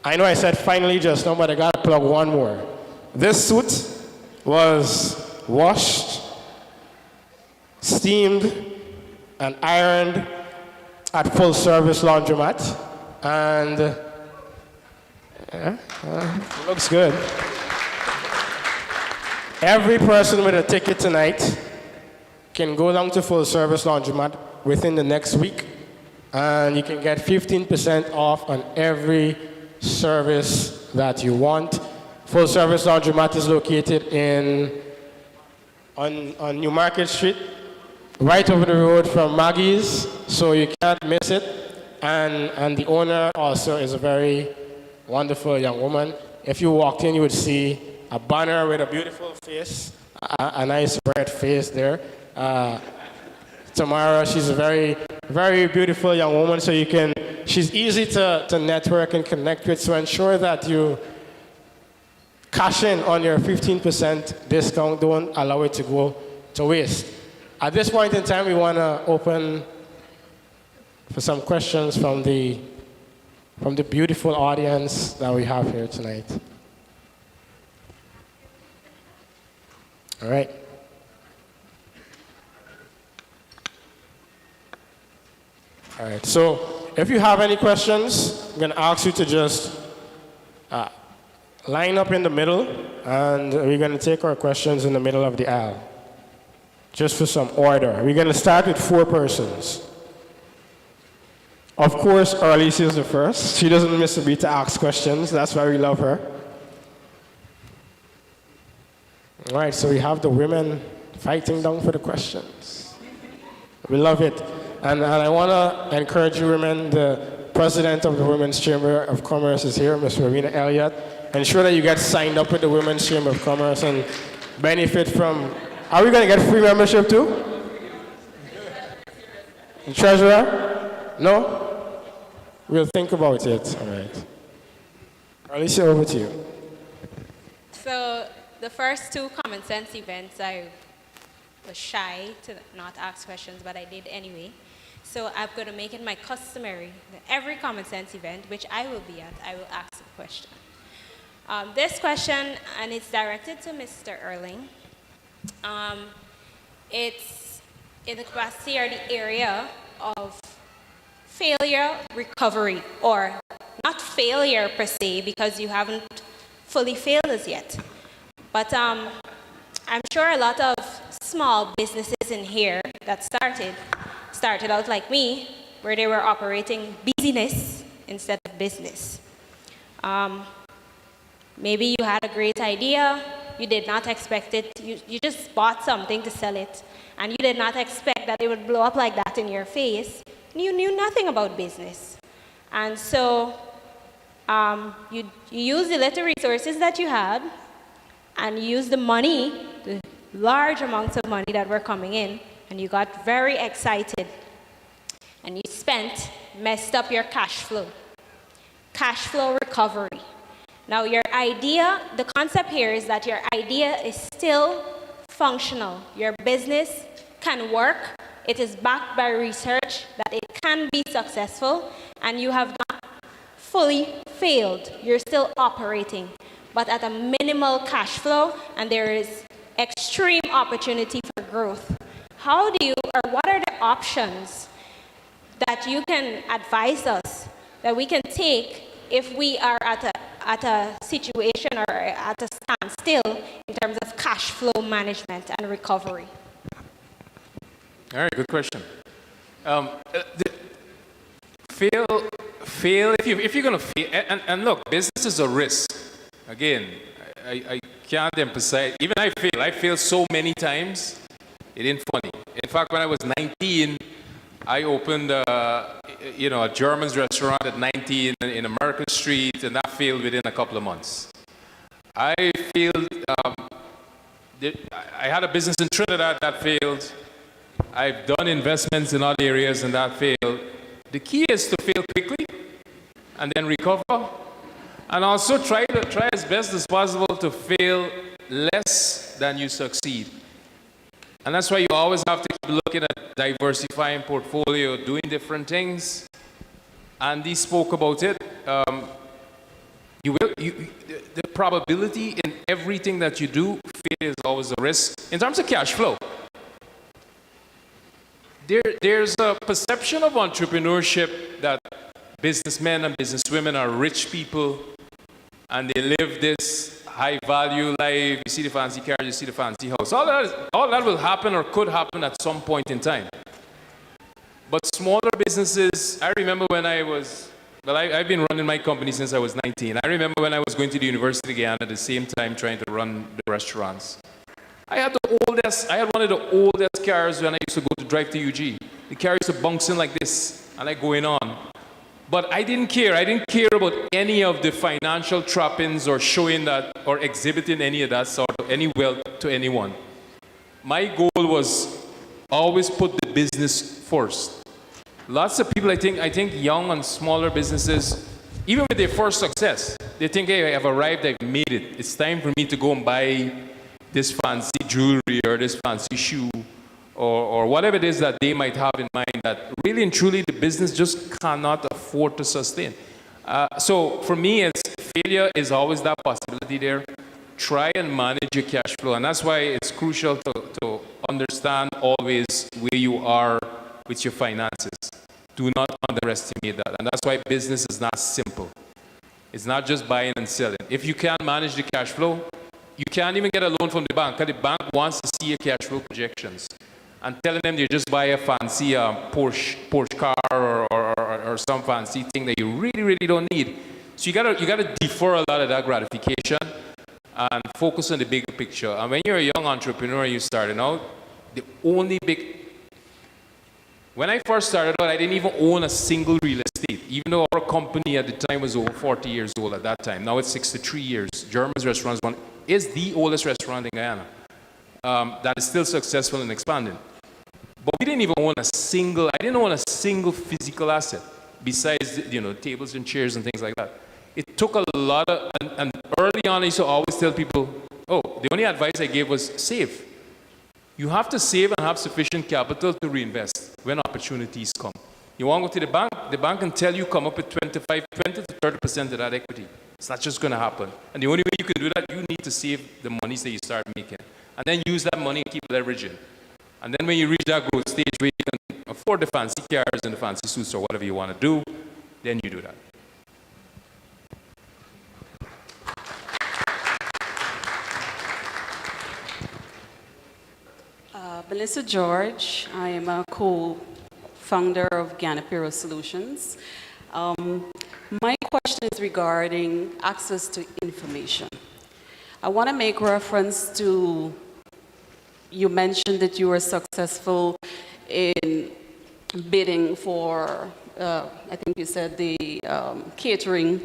I know I said finally just now, but I got to plug one more. This suit was washed, steamed, and ironed at Full Service Laundromat. And it looks good. Every person with a ticket tonight can go down to Full Service Laundromat within the next week, and you can get 15% off on every service that you want. Full Service Laundromat is located on New Market Street, right over the road from Maggie's, so you can't miss it. And the owner also is a very wonderful young woman. If you walked in, you would see a banner with a beautiful face, a nice red face there. Tamara, she's a very, very beautiful young woman, so she's easy to network and connect with, so ensure that you cash in on your 15% discount. Don't allow it to go to waste. At this point in time, we want to open for some questions from the beautiful audience that we have here tonight. All right. All right, so if you have any questions, I'm going to ask you to just line up in the middle, and we're going to take our questions in the middle of the aisle, just for some order. We're going to start with 4 persons. Of course, Arlise is the first. She doesn't miss a beat to ask questions. That's why we love her. All right, so we have the women fighting down for the questions. We love it. And I want to encourage you women, the president of the Women's Chamber of Commerce is here, Ms. Rowena Elliott. Ensure that you get signed up with the Women's Chamber of Commerce and benefit from... Are we going to get free membership too? The treasurer? No? We'll think about it. All right. Alicia, over to you. So the first 2 common sense events, I was shy to not ask questions, but I did anyway. So I'm going to make it my customary that every common sense event, which I will be at, I will ask a question. This question, and it's directed to Mr. Erling. It's in the capacity or the area of failure recovery, or not failure per se, because you haven't fully failed as yet. But I'm sure a lot of small businesses in here that started out like me, where they were operating business instead of business. Maybe you had a great idea, you did not expect it, you just bought something to sell it, and you did not expect that it would blow up like that in your face. You knew nothing about business. And so you used the little resources that you had, and you used the money, the large amounts of money that were coming in, and you got very excited. And you messed up your cash flow recovery. Now your idea, the concept here is that your idea is still functional. Your business can work. It is backed by research that it can be successful, and you have not fully failed. You're still operating, but at a minimal cash flow, and there is extreme opportunity for growth. What are the options that you can advise us that we can take if we are at a situation or at a standstill in terms of cash flow management and recovery? All right, good question. Fail if you're going to fail, and look, business is a risk. Again, I can't emphasize, even I failed so many times, it ain't funny. In fact, when I was 19, I opened a German's restaurant at 19 in American Street, and that failed within a couple of months. I had a business in Trinidad that failed. I've done investments in other areas and that failed. The key is to fail quickly and then recover, and also try as best as possible to fail less than you succeed. And that's why you always have to keep looking at diversifying portfolio, doing different things. Andy spoke about it. The probability in everything that you do, failure is always a risk. In terms of cash flow, there's a perception of entrepreneurship that businessmen and businesswomen are rich people and they live this high value life. You see the fancy cars, you see the fancy house. All that will happen or could happen at some point in time. But smaller businesses, I remember when I was, I've been running my company since I was 19. I remember when I was going to the University of Guyana at the same time trying to run the restaurants. I had one of the oldest cars when I used to go to drive to UG. The car used to bounce in like this, and I going on. But I didn't care. I didn't care about any of the financial trappings or showing that or exhibiting any of that sort of any wealth to anyone. My goal was always put the business first. Lots of people, I think young and smaller businesses, even with their first success, they think, hey, I have arrived, I've made it. It's time for me to go and buy this fancy jewelry or this fancy shoe or whatever it is that they might have in mind that really and truly the business just cannot afford to sustain. So for me, failure is always that possibility there. Try and manage your cash flow. And that's why it's crucial to understand always where you are with your finances. Do not underestimate that. And that's why business is not simple. It's not just buying and selling. If you can't manage the cash flow, you can't even get a loan from the bank, because the bank wants to see your cash flow projections. And telling them you just buy a fancy Porsche car or some fancy thing that you really, really don't need. So you gotta defer a lot of that gratification and focus on the bigger picture. And when you're a young entrepreneur, you're starting out, when I first started out, I didn't even own a single real estate, even though our company at the time was over 40 years old at that time. Now it's 63 years. German's Restaurants is the oldest restaurant in Guyana that is still successful and expanding. But we didn't even own I didn't own a single physical asset besides, tables and chairs and things like that. It took a lot of, and early on I used to always tell people, the only advice I gave was save. You have to save and have sufficient capital to reinvest when opportunities come. You want to go to the bank can tell you come up with 20 to 30% of that equity. It's not just going to happen. And the only way you can do that, you need to save the monies that you start making. And then use that money and keep leveraging. And then when you reach that growth stage where you can afford the fancy cars and the fancy suits or whatever you want to do, then you do that. Melissa George. I am a co-founder of Ganapiro Solutions. My question is regarding access to information. I want to make reference to, you mentioned that you were successful in bidding for, I think you said the catering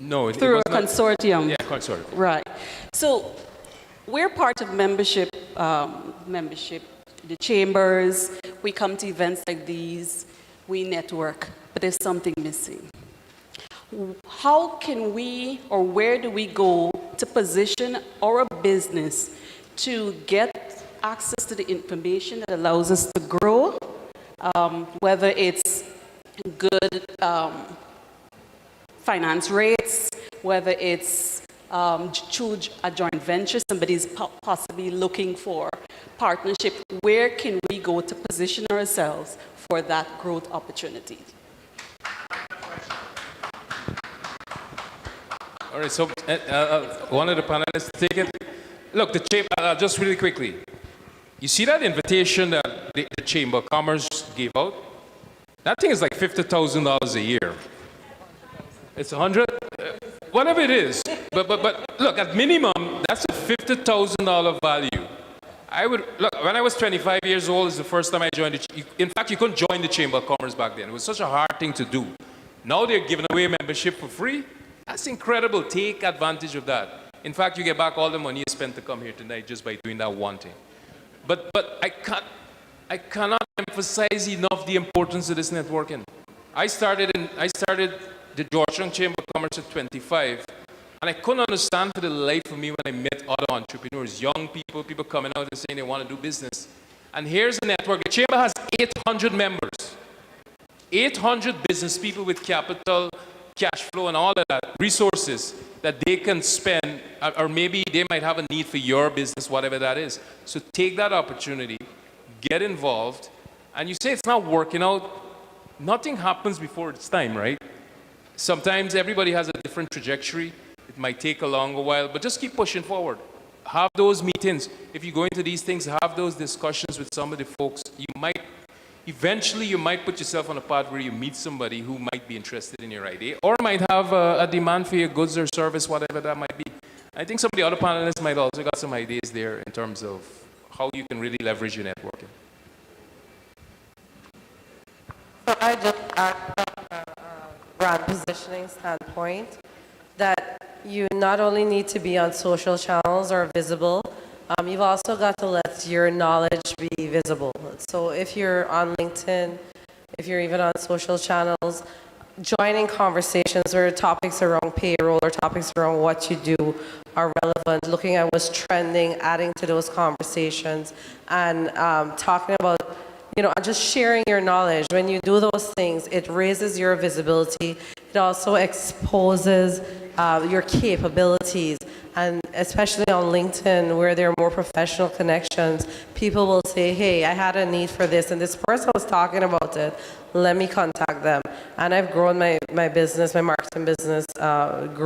no, through a consortium. Yeah, consortium. Right. So we're part of membership, the chambers. We come to events like these, we network, but there's something missing. How can we, or where do we go to position our business to get access to the information that allows us to grow, whether it's good finance rates, whether it's through a joint venture, somebody's possibly looking for partnership. Where can we go to position ourselves for that growth opportunity? All right, so one of the panelists take it. Look, the chamber, just really quickly. You see that invitation that the Chamber of Commerce gave out? That thing is like $50,000 a year. It's 100, whatever it is. But look, at minimum, that's a $50,000 value. Look, when I was 25 years old, is the first time I joined in fact, you couldn't join the Chamber of Commerce back then. It was such a hard thing to do. Now they're giving away membership for free. That's incredible. Take advantage of that. In fact, you get back all the money you spent to come here tonight just by doing that one thing. But I cannot emphasize enough the importance of this networking. I started the Georgetown Chamber of Commerce at 25, and I couldn't understand for the life of me when I met other entrepreneurs, young people coming out and saying they want to do business. And here's the network. The Chamber has 800 members, 800 business people with capital cash flow and all of that, resources that they can spend, or maybe they might have a need for your business, whatever that is. So take that opportunity, get involved, and you say it's not working out, nothing happens before it's time, right? Sometimes everybody has a different trajectory. It might take a longer while, but just keep pushing forward. Have those meetings. If you go into these things, have those discussions with some of the folks. Eventually you might put yourself on a path where you meet somebody who might be interested in your idea or might have a demand for your goods or service, whatever that might be. I think some of the other panelists might also got some ideas there in terms of how you can really leverage your networking. So I just add from a brand positioning standpoint that you not only need to be on social channels or visible, you've also got to let your knowledge be visible. So if you're on LinkedIn, if you're even on social channels, joining conversations where topics around payroll or topics around what you do are relevant, looking at what's trending, adding to those conversations, and talking about, just sharing your knowledge. When you do those things, it raises your visibility. It also exposes your capabilities. And especially on LinkedIn, where there are more professional connections, people will say, hey, I had a need for this, and this person was talking about it. Let me contact them. And I've grown my business, my marketing business,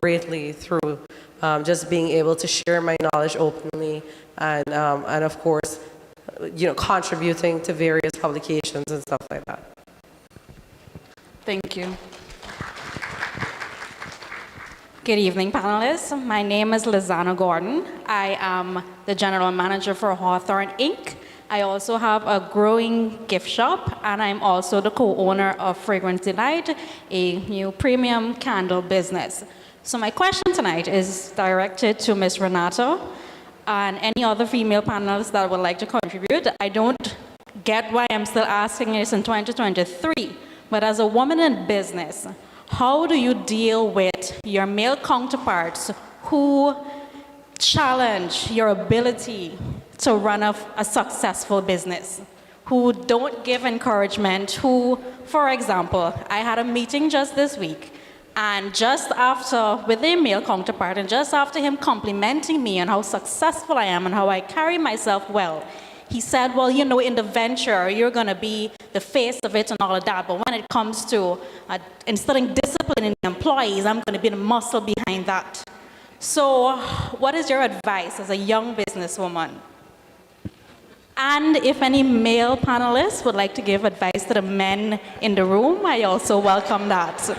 greatly through just being able to share my knowledge openly and of course, contributing to various publications and stuff like that. Thank you. Good evening, panelists. My name is Lizana Gordon. I am the general manager for Hawthorne Inc. I also have a growing gift shop, and I'm also the co-owner of Fragrance Delight, a new premium candle business. So my question tonight is directed to Ms. Renata and any other female panelists that would like to contribute. I don't get why I'm still asking this in 2023, but as a woman in business, how do you deal with your male counterparts who challenge your ability to run a successful business, who don't give encouragement, who, for example, I had a meeting just this week, and just after, with a male counterpart, and just after him complimenting me on how successful I am and how I carry myself well, he said, well, in the venture, you're going to be the face of it and all of that, but when it comes to instilling discipline in the employees, I'm going to be the muscle behind that. So what is your advice as a young businesswoman? And if any male panelists would like to give advice to the men in the room, I also welcome that.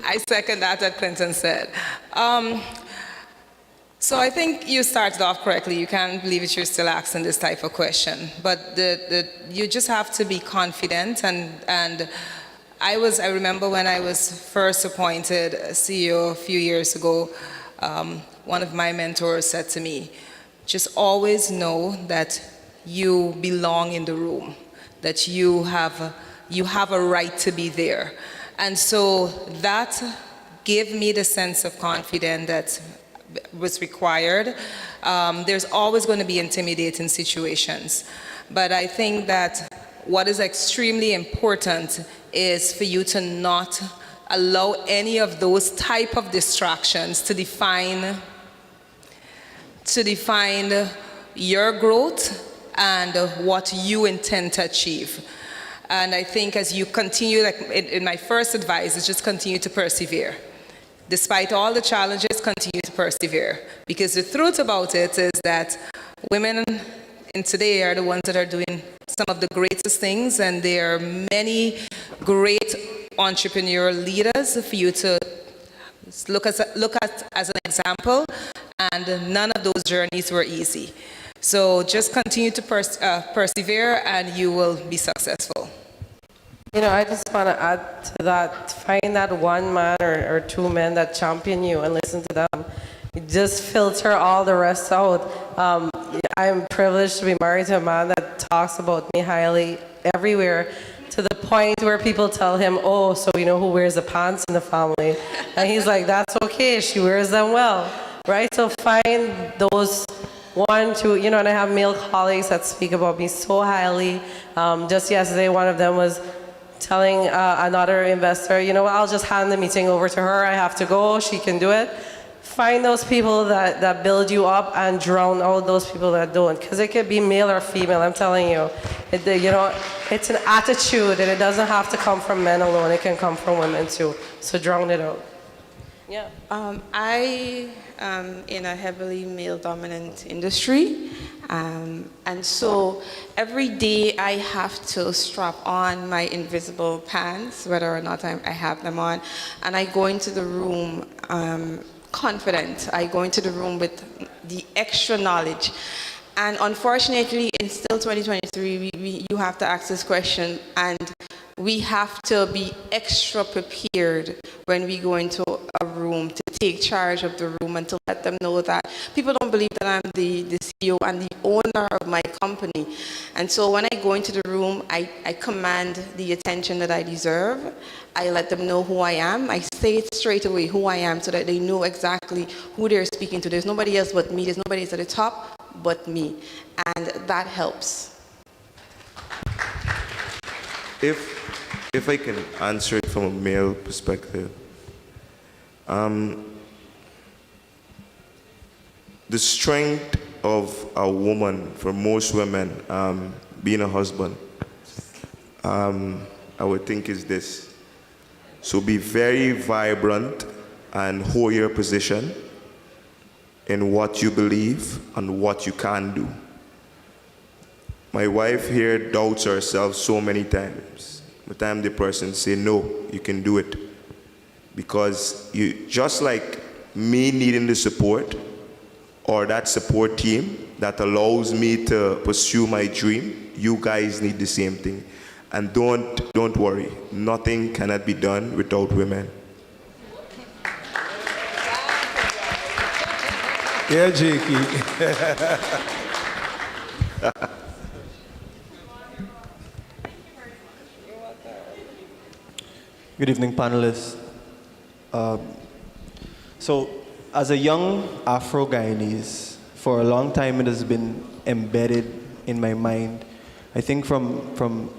I second that Clinton said. So I think you started off correctly. You can't believe it, you're still asking this type of question. But you just have to be confident. And I remember when I was first appointed CEO a few years ago, one of my mentors said to me, just always know that you belong in the room, that you have a right to be there. And so that gave me the sense of confidence that was required. There's always going to be intimidating situations. But I think that what is extremely important is for you to not allow any of those type of distractions to define your growth and what you intend to achieve. And I think as you continue, like in my first advice is just continue to persevere. Despite all the challenges, continue to persevere. Because the truth about it is that women in today are the ones that are doing some of the greatest things, and there are many great entrepreneurial leaders for you to look at as an example, and none of those journeys were easy. So just continue to persevere and you will be successful. I just want to add to that, find that one man or two men that champion you and listen to them. Just filter all the rest out. I'm privileged to be married to a man that talks about me highly everywhere, to the point where people tell him, oh, so you know who wears the pants in the family? And he's like, that's okay, she wears them well, right? So find those one, two, and I have male colleagues that speak about me so highly. Just yesterday, one of them was, telling another investor, you know what, I'll just hand the meeting over to her. I have to go. She can do it. Find those people that build you up and drown out those people that don't. Because it could be male or female, I'm telling you. It's an attitude, and it doesn't have to come from men alone. It can come from women too. So drown it out. Yeah. I am in a heavily male-dominant industry, and so every day I have to strap on my invisible pants, whether or not I have them on, and I go into the room confident. I go into the room with the extra knowledge. And unfortunately, in still 2023, you have to ask this question, and we have to be extra prepared when we go into a room to take charge of the room and to let them know that people don't believe that I'm the CEO and the owner of my company. And so when I go into the room, I command the attention that I deserve. I let them know who I am. I say it straight away, who I am, so that they know exactly who they're speaking to. There's nobody else but me. There's nobody else at the top but me. And that helps. If I can answer it from a male perspective, the strength of a woman, for most women, being a husband, I would think is this. So be very vibrant and hold your position in what you believe and what you can do. My wife here doubts herself so many times. By the time the person say, no, you can do it. Because you, just like me needing the support, or that support team that allows me to pursue my dream, you guys need the same thing. And don't worry, nothing cannot be done without women. Yeah, Jakey. Good evening, panelists. So, as a young Afro-Guyanese, for a long time it has been embedded in my mind. I think from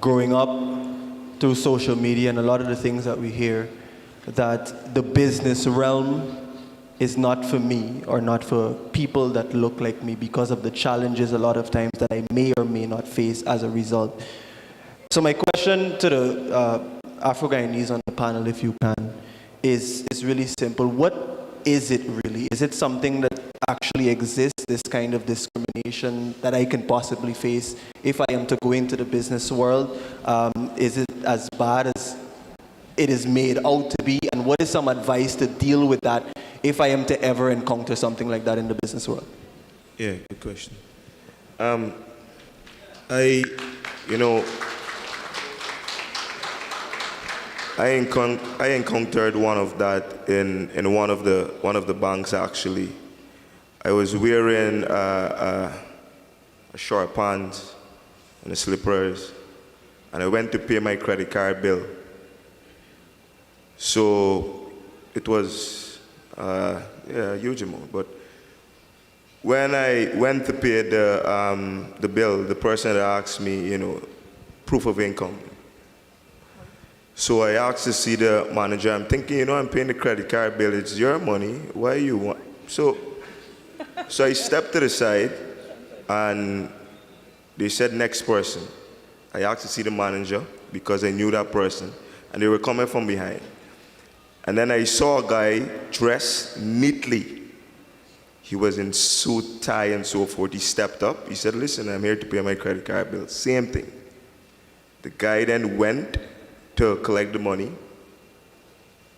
growing up through social media and a lot of the things that we hear, that the business realm is not for me or not for people that look like me because of the challenges a lot of times that I may or may not face as a result. So my question to the Afro-Guyanese on the panel, if you can, is really simple. What is it really? Is it something that actually exists, this kind of discrimination that I can possibly face if I am to go into the business world? Is it as bad as it is made out to be? And what is some advice to deal with that if I am to ever encounter something like that in the business world? Yeah, good question. I encountered one of that in one of the banks actually. I was wearing a short pants and the slippers, and I went to pay my credit card bill. So it was a huge amount. But when I went to pay the bill, the person had asked me, proof of income. So I asked to see the manager. I'm thinking, I'm paying the credit card bill. It's your money. Why you want? So I stepped to the side, and they said, next person. I asked to see the manager because I knew that person, and they were coming from behind. And then I saw a guy dressed neatly. He was in suit, tie, and so forth. He stepped up. He said, listen, I'm here to pay my credit card bill. Same thing. The guy then went to collect the money.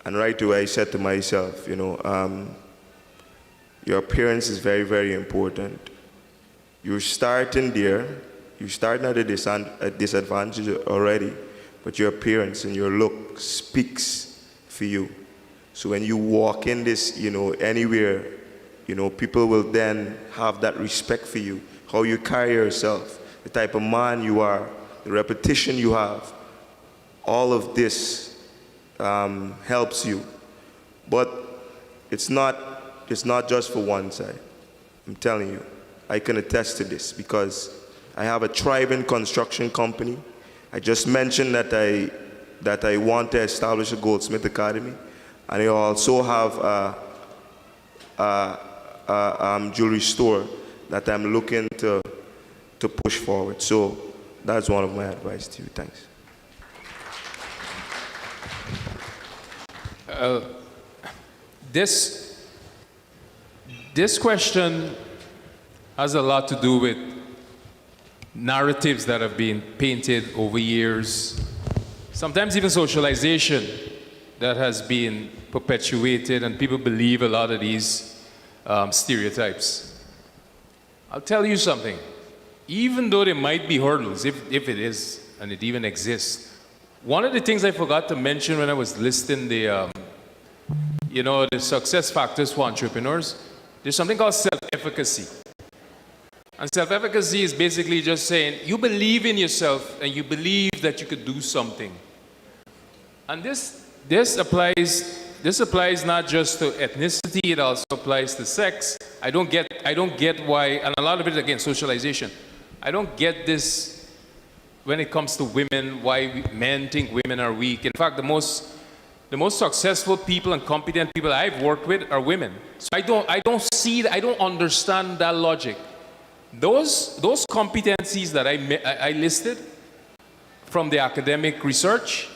And right away, I said to myself, your appearance is very, very important. You're starting there. You're starting at a disadvantage already, but your appearance and your look speaks for you. So when you walk in this, anywhere, people will then have that respect for you, how you carry yourself, the type of man you are, the reputation you have. All of this helps you. But it's not just for one side. I'm telling you, I can attest to this because I have a thriving construction company. I just mentioned that I want to establish a Goldsmith Academy, and I also have a jewelry store that I'm looking to push forward. So that's one of my advice to you. Thanks. This question has a lot to do with narratives that have been painted over years, sometimes even socialization that has been perpetuated, and people believe a lot of these stereotypes. I'll tell you something. Even though there might be hurdles, if it is, and it even exists, one of the things I forgot to mention when I was listing the success factors for entrepreneurs, there's something called self-efficacy. And self-efficacy is basically just saying you believe in yourself and you believe that you could do something. And this applies not just to ethnicity, it also applies to sex. I don't get why, and a lot of it again, socialization. I don't get this when it comes to women, why men think women are weak. In fact, the most successful people and competent people I've worked with are women. So I don't understand that logic. Those competencies that I listed from the academic research,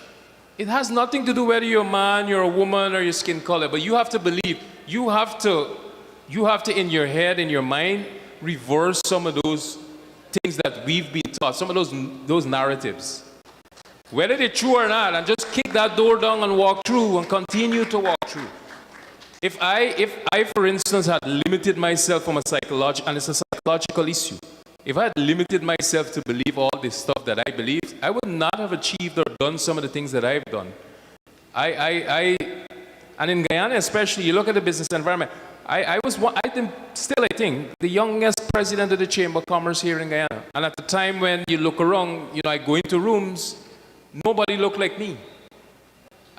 it has nothing to do whether you're a man, you're a woman, or your skin color, but you have to believe, you have to in your head, in your mind, reverse some of those things that we've been taught, some of those narratives. Whether they're true or not, and just kick that door down and walk through and continue to walk through. If I, for instance, had limited myself from a psychological, and it's a psychological issue, if I had limited myself to believe all this stuff that I believe, I would not have achieved or done some of the things that I've done. And in Guyana especially, you look at the business environment, I think, the youngest president of the Chamber of Commerce here in Guyana. And at the time when you look around, I go into rooms, nobody looked like me.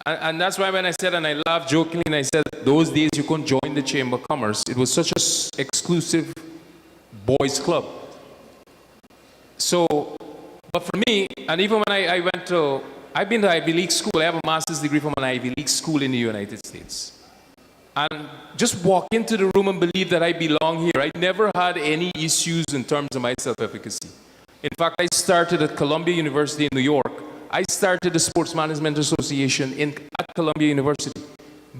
And that's why when I said, and I laughed jokingly, and I said, those days you couldn't join the Chamber of Commerce. It was such an exclusive boys' club. So, but for me, and even when I've been to Ivy League school, I have a master's degree from an Ivy League school in the United States. And just walk into the room and believe that I belong here. I never had any issues in terms of my self-efficacy. In fact, I started at Columbia University in New York. I started the Sports Management Association at Columbia University.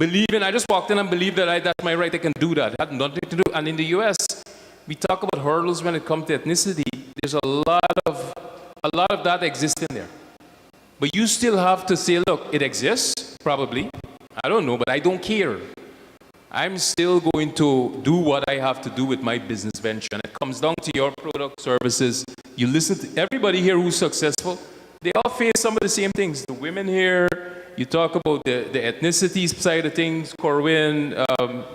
I just walked in and believed that that's my right, I can do that. It had nothing to do. And in the US, we talk about hurdles when it comes to ethnicity. There's a lot of that exists in there. But you still have to say, look, it exists, probably. I don't know, but I don't care. I'm still going to do what I have to do with my business venture. And it comes down to your product, services. You listen to everybody here who's successful. They all face some of the same things. The women here, you talk about the ethnicity side of things, Corwin,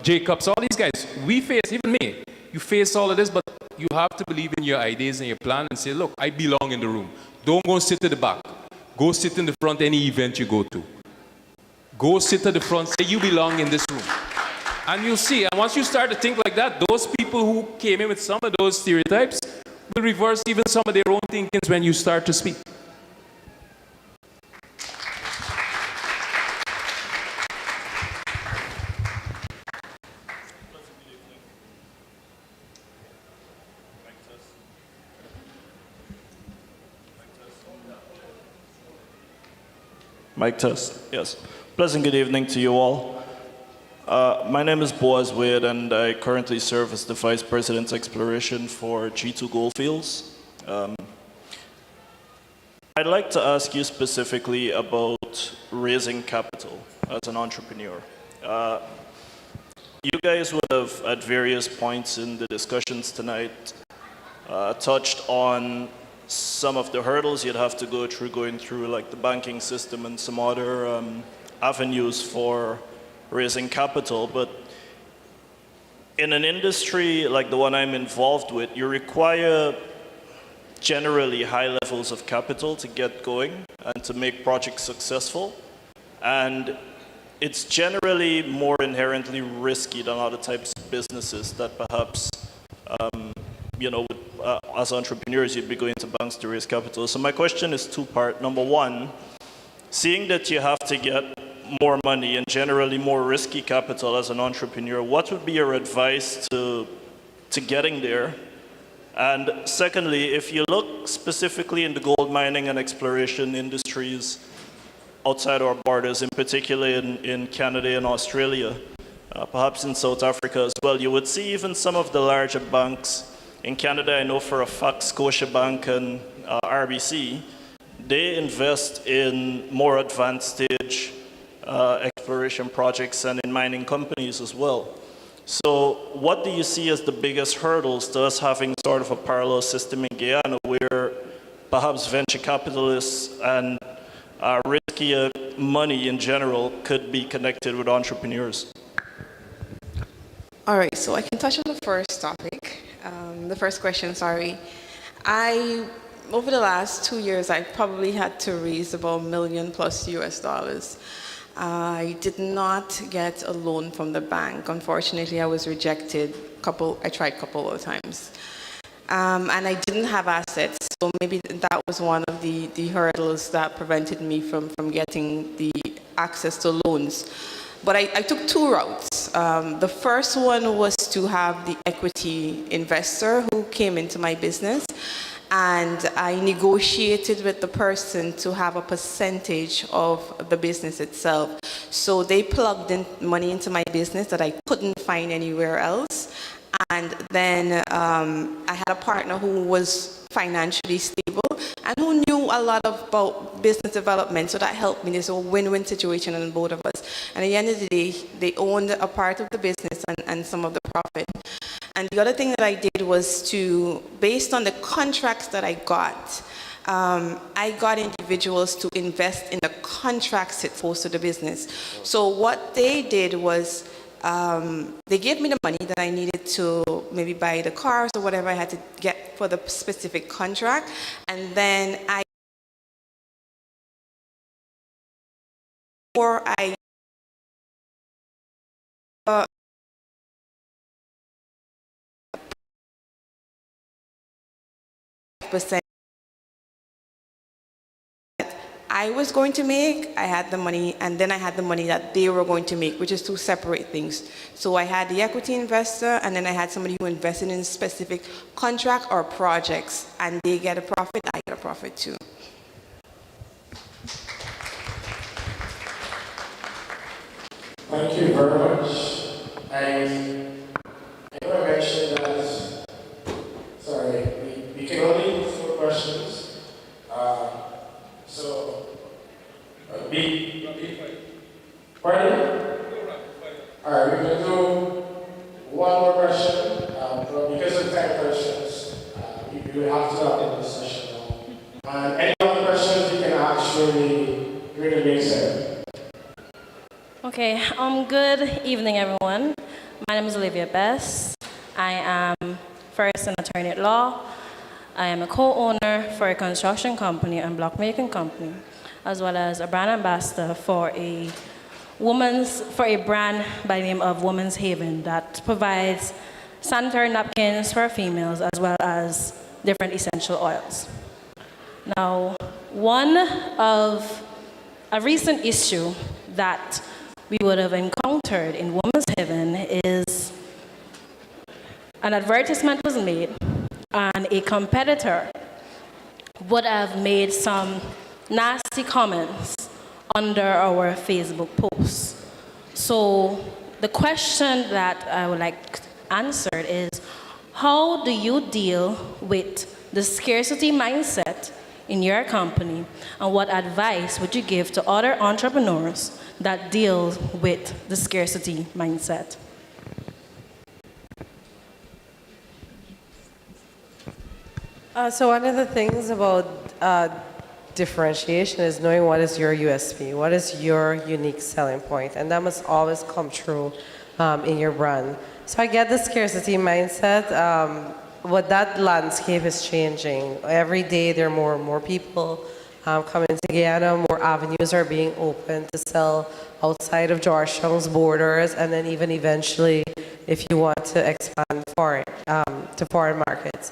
Jacobs, all these guys. We face, even me, you face all of this, but you have to believe in your ideas and your plan and say, look, I belong in the room. Don't go sit at the back. Go sit in the front any event you go to. Go sit at the front, say you belong in this room. And you'll see, and once you start to think like that, those people who came in with some of those stereotypes will reverse even some of their own thinkings when you start to speak. Mic test, yes. Pleasant good evening to you all. My name is Boaz Wade, and I currently serve as the Vice President Exploration for G2 Goldfields. I'd like to ask you specifically about raising capital as an entrepreneur. You guys would have, at various points in the discussions tonight, touched on some of the hurdles you'd have to go through going through like the banking system and some other avenues for raising capital. But in an industry like the one I'm involved with, you require generally high levels of capital to get going and to make projects successful. And it's generally more inherently risky than other types of businesses that perhaps would as entrepreneurs, you'd be going to banks to raise capital. So my question is two-part. Number one, seeing that you have to get more money and generally more risky capital as an entrepreneur, what would be your advice to getting there? And secondly, if you look specifically in the gold mining and exploration industries outside our borders, in particular in Canada and Australia, perhaps in South Africa as well, you would see even some of the larger banks. In Canada, I know for a fact Scotiabank and RBC, they invest in more advanced stage exploration projects and in mining companies as well. So what do you see as the biggest hurdles to us having sort of a parallel system in Guyana where perhaps venture capitalists and riskier money in general could be connected with entrepreneurs? All right, so I can touch on the first topic, the first question, sorry. Over the last 2 years, I probably had to raise about $1 million plus US. I did not get a loan from the bank. Unfortunately, I was rejected. I tried a couple of times. And I didn't have assets, so maybe that was one of the hurdles that prevented me from getting the access to loans. But I took two routes. The first one was to have the equity investor who came into my business, and I negotiated with the person to have a percentage of the business itself. So they plugged in money into my business that I couldn't find anywhere else. And then I had a partner who was financially stable and who knew a lot about business development, so that helped me. There's a win-win situation on both of us. And at the end of the day, they owned a part of the business and some of the profit. And the other thing that I did was based on the contracts that I got individuals to invest in the contracts that posed to the business. So what they did was they gave me the money that I needed to maybe buy the cars or whatever I had to get for the specific contract. And then I was going to make, I had the money, and then I had the money that they were going to make, which is two separate things. So I had the equity investor, and then I had somebody who invested in a specific contract or projects, and they get a profit, I get a profit too. Thank you very much. I know I mentioned that, we can only do 4 questions. Pardon? All right, we're going to do one more question. But because of time questions, you will have to stop in this session now. And any other questions you can actually during the main segment. Okay, good evening, everyone. My name is Olivia Best. I am first an attorney at law. I am a co-owner for a construction company and block making company, as well as a brand ambassador for a brand by the name of Women's Haven that provides sanitary napkins for females as well as different essential oils. Now, a recent issue that we would have encountered in Women's Haven is an advertisement was made and a competitor would have made some nasty comments under our Facebook posts. So the question that I would like answered is, how do you deal with the scarcity mindset in your company, and what advice would you give to other entrepreneurs that deal with the scarcity mindset? So one of the things about differentiation is knowing what is your USP, what is your unique selling point, and that must always come true in your brand. So I get the scarcity mindset, but that landscape is changing. Every day there are more and more people coming to Guyana, more avenues are being opened to sell outside of Georgetown's borders, and then even eventually if you want to expand to foreign markets.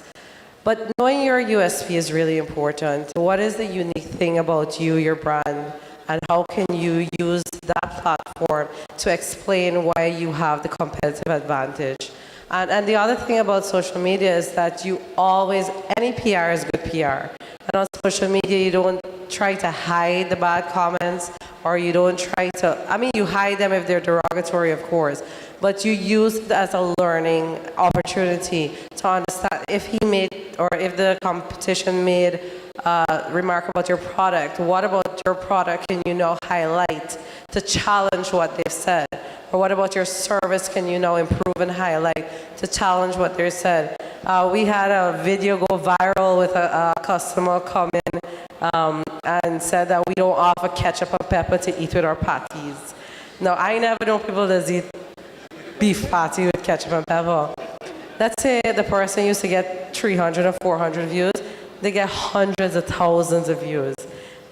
But knowing your USP is really important. What is the unique thing about you, your brand, and how can you use that platform to explain why you have the competitive advantage? And the other thing about social media is that you always, any PR is good PR. And on social media, you don't try to hide the bad comments, or you don't try to, I mean, you hide them if they're derogatory, of course, but you use it as a learning opportunity to understand if he made, or if the competition made a remark about your product, what about your product can you now highlight to challenge what they've said? Or what about your service can you now improve and highlight to challenge what they said? We had a video go viral with a customer come in and said that we don't offer ketchup and pepper to eat with our patties. Now, I never know people that eat beef patty with ketchup and pepper. Let's say the person used to get 300 or 400 views, they get hundreds of thousands of views.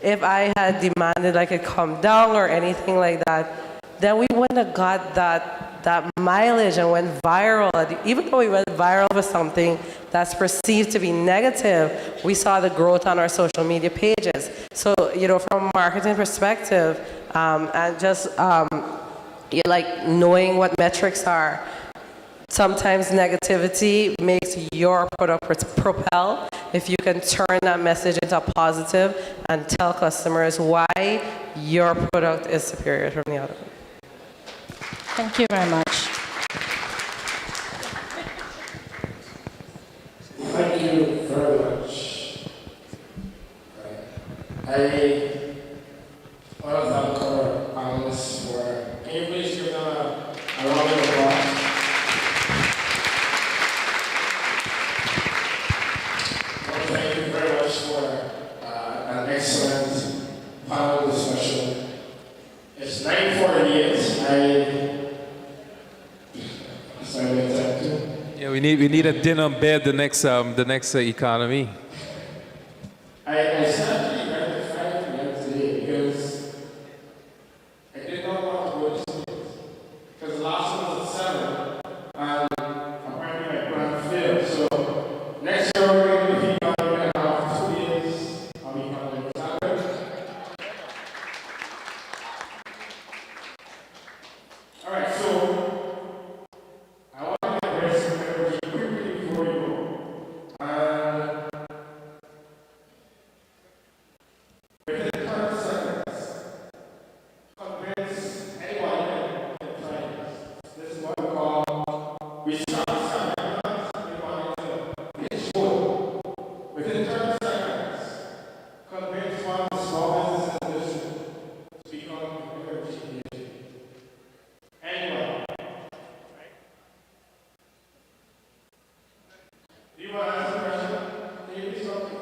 If I had demanded like it come down or anything like that, then we wouldn't have got that mileage and went viral. Even though we went viral for something that's perceived to be negative, we saw the growth on our social media pages. So, you know, from a marketing perspective, and just like knowing what metrics are, sometimes negativity makes your product propel if you can turn that message into a positive and tell customers why your product is superior from the other. Thank you very much. Thank you very much. I want to thank our panelists for, can you please give them a round of applause? Well, thank you very much for an excellent panel discussion. It's 9:48. Yeah, we need a dinner bed the next economy. I certainly read the 5 p.m. today because I did not want to go to sleep. Because the last one was at 7, and apparently my plan failed. So next year we're going to be going to have 2 days of economic standard. All right, so I want to get ready some energy quickly before we go. And within 30 seconds, convince anyone in clients. This is what we call research seminars. We want to pitch board. Within 30 seconds, convince one small business in this to become an energy agent. Anyone. Do you want to ask a question? Can you please talk to me?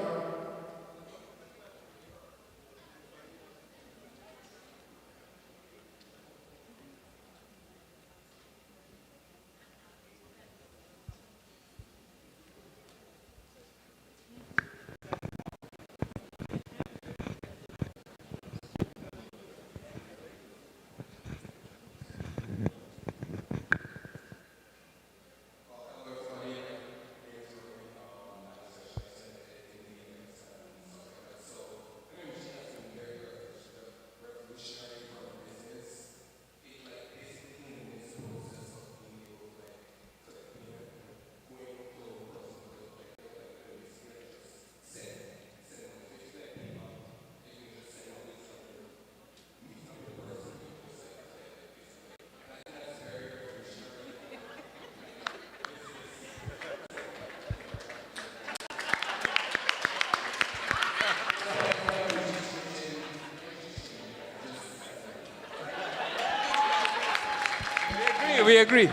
We agree.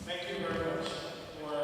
Thank you very much for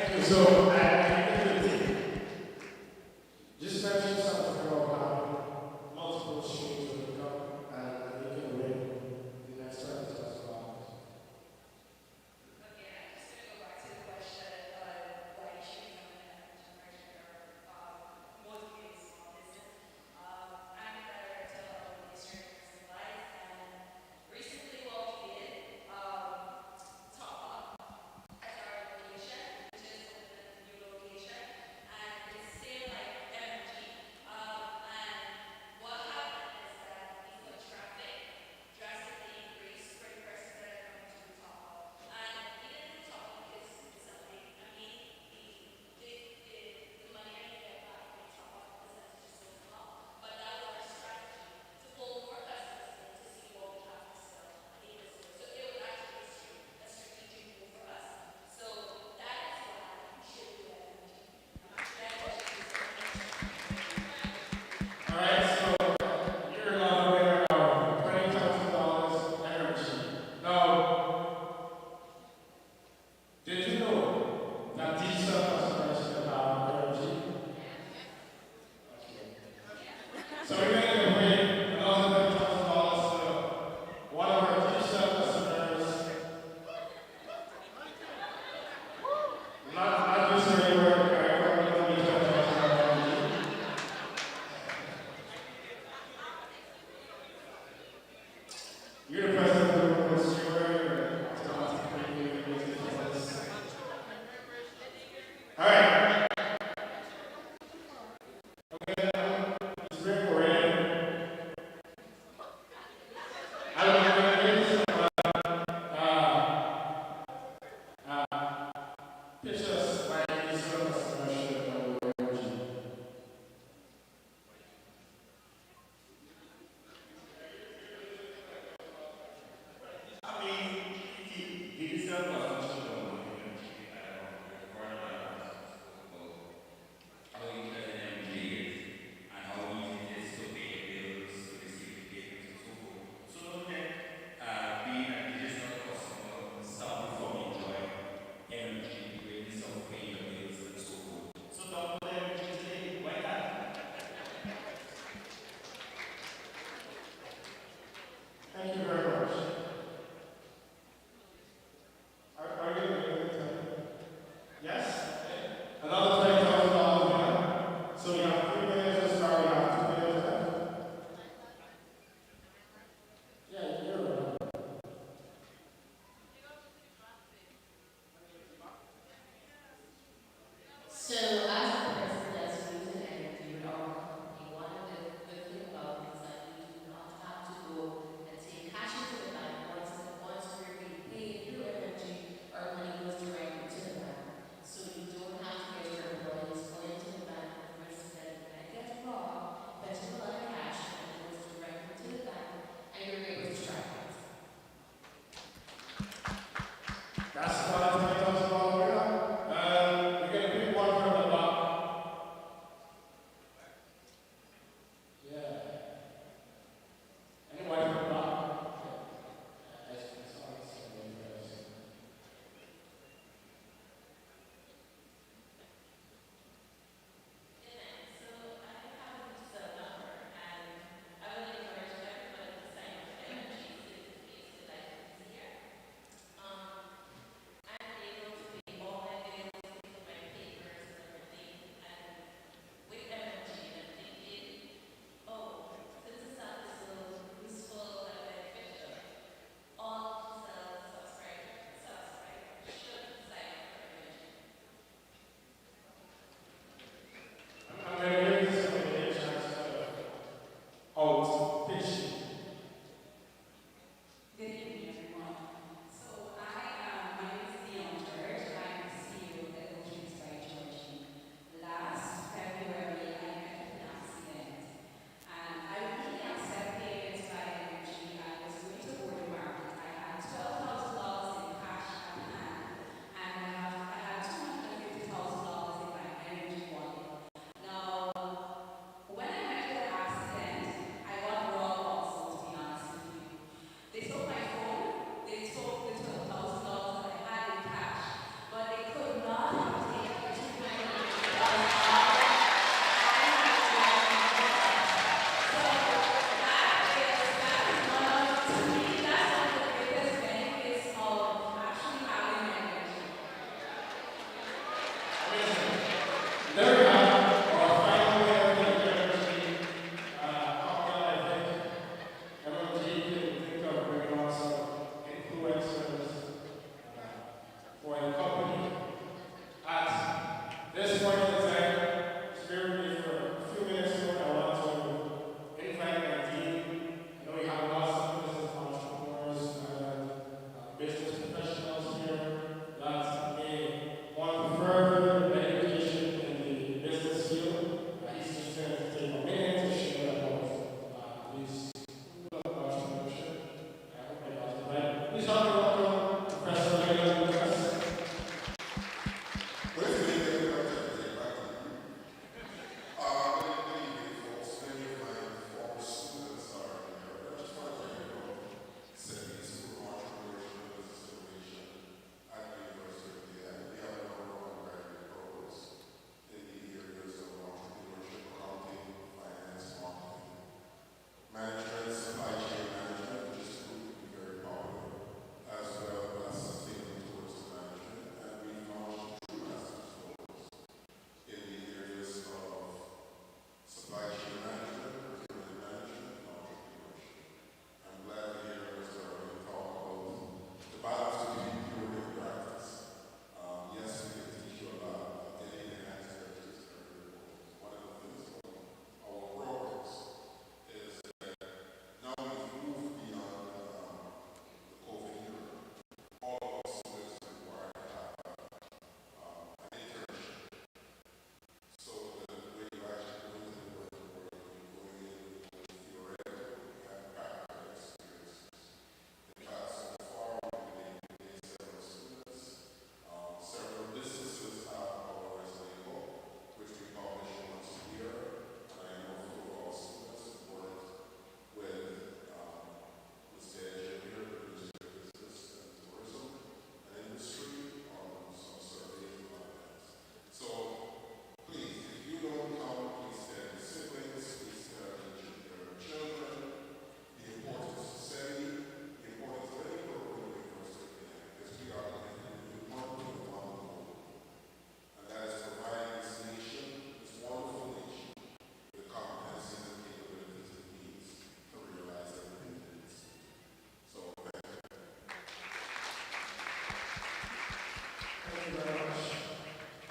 Thank you. So just mention something about multiple streams of income, and you can win the next $20,000. Did you know that digital customers can have energy? So we're going to bring another $20,000 to one of our digital customers. Not just very work, we're going to be $20,000. You're the president of the Steward,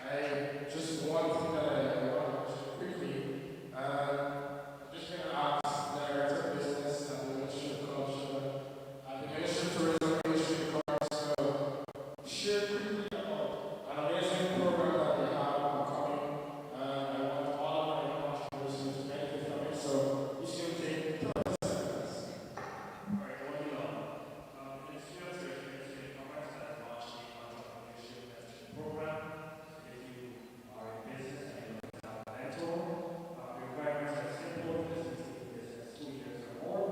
I just one thing that I want to quickly. I'm just going to ask the Director of Business and the Ministry of Culture, and the Ministry of Tourism, Ministry of Commerce, to share quickly about an amazing program that they have upcoming. I want all of my young entrepreneurs to benefit from it. So this will take 30 seconds. All right, what do you know? Ministry of Tourism, Ministry of Commerce has launched the entrepreneurship mentorship program. If you are in business and you want to have a mentor, the requirements are simple. This is in business 2 years or more.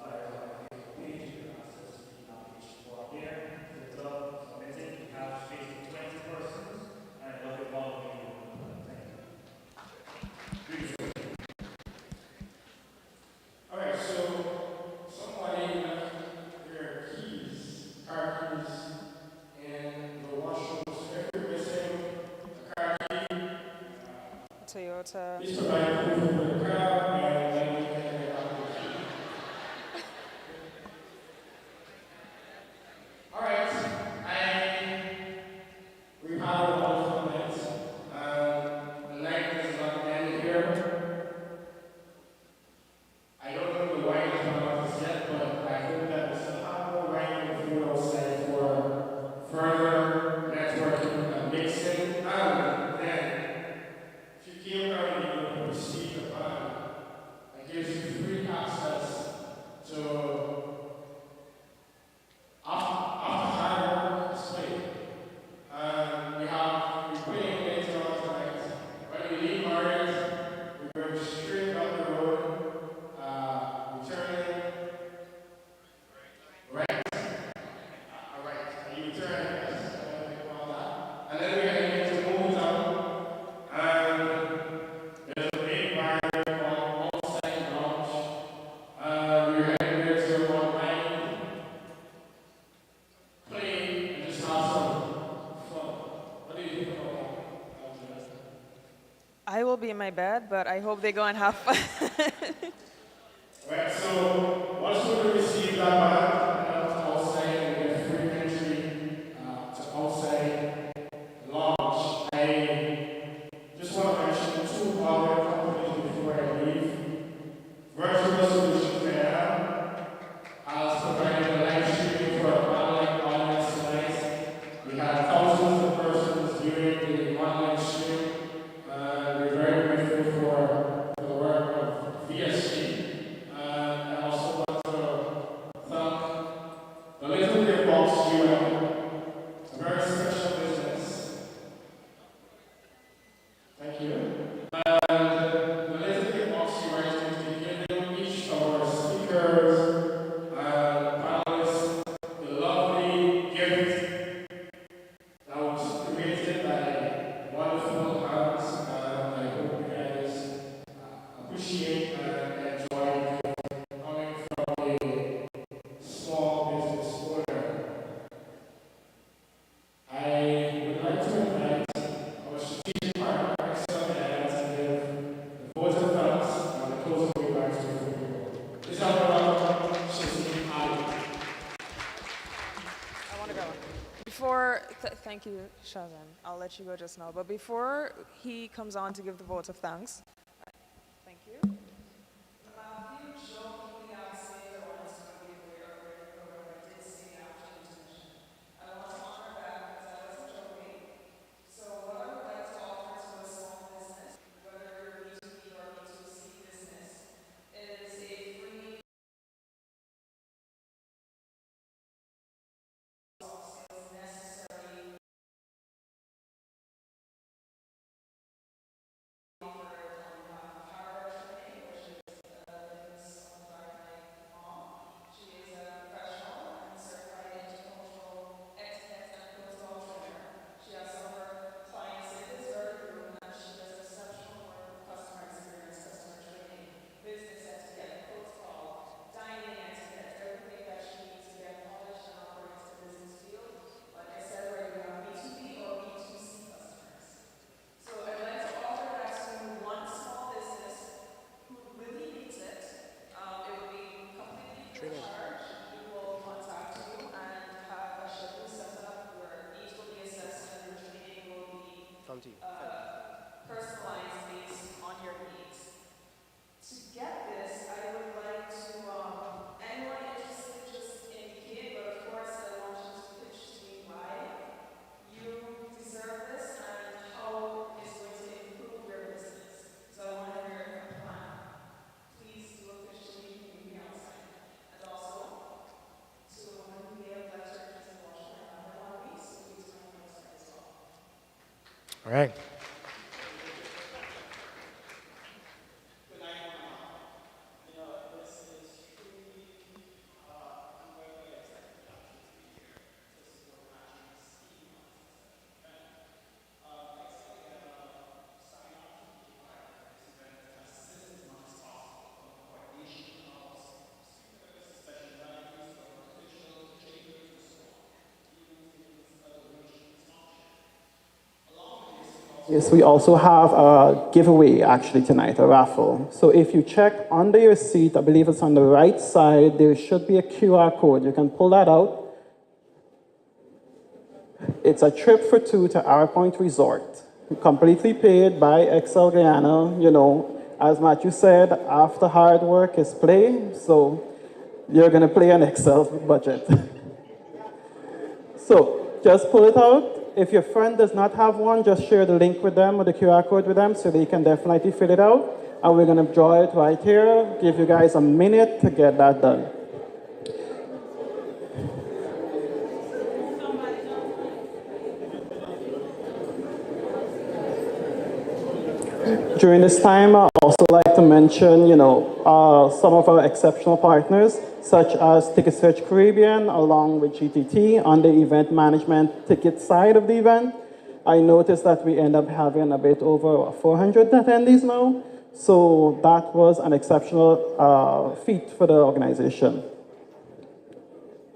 Flyers on the Facebook page, you can access the application form there. Fill it up, submit it. We have space for 20 persons, and I love it all of you. Thank you. Beautiful. All right, so somebody left their keys, car keys, in the washroom. So if you're missing a car key, Toyota. please provide proof of the car, and then we can get out the key. All right, we've had a wonderful night. The night is not ended here. I don't know the wine is not out just yet, but I hope that we still have more wine and food outside for further networking and mixing. And then, if you came early, you will receive a band that gives you free access to after hard work display. We're playing later on tonight. When we leave Marriott, we're going straight down the road, returning right. All right, are you returning? Yes, all that. And then we're heading into Movie Town, and there's a big bar there called Outside Lounge. We're heading there to unwind, play, and just have some fun. What do you think about that? I will be in my bed, but I hope they go and have fun. Right, so once we receive that band outside and we get free entry to outside launch, I just want to mention 2 other companies before I leave. Virtual Solutions there has provided a live streaming for an online audience tonight. We had thousands of persons viewing the online stream, and we're very grateful for the work of VSG. I also want to thank the Little Big Box UN, a very special business. Thank you. And the Little Big Box UN is going to be giving each of our speakers and panelists the lovely gift that was created by wonderful hands, and I hope you guys appreciate and enjoy it coming from a small business owner. I would like to invite our strategic partner, Excel, to give the vote of thanks and the closing remarks before we go. Please have a round of Shazim Ali. I want to go. Before, thank you, Shazam. I'll let you go just now. But before he comes on to give the vote of thanks, thank you. personalized based on your needs. To get this, I would like to, anyone interested, just indicate, but of course I want you to pitch to me why you deserve this and how it's going to improve your business. So I want to hear a plan. Please do a pitch to me, you can be outside. And also, to the woman who gave lectures in Washington, I want to be, so please come outside as well. All right. Yes, we also have a giveaway actually tonight, a raffle. So if you check under your seat, I believe it's on the right side, there should be a QR code. You can pull that out. It's a trip for two to Arrow Point Resort, completely paid by Excel Guyana. You know, as Matthew said, after hard work is play, so you're gonna play an Excel budget. So just pull it out. If your friend does not have one, just share the link with them or the QR code with them so they can definitely fill it out. And we're gonna draw it right here, give you guys a minute to get that done. During this time, I'd also like to mention, some of our exceptional partners, such as Ticket Search Caribbean, along with GTT on the event management ticket side of the event. I noticed that we end up having a bit over 400 attendees now, so that was an exceptional feat for the organization.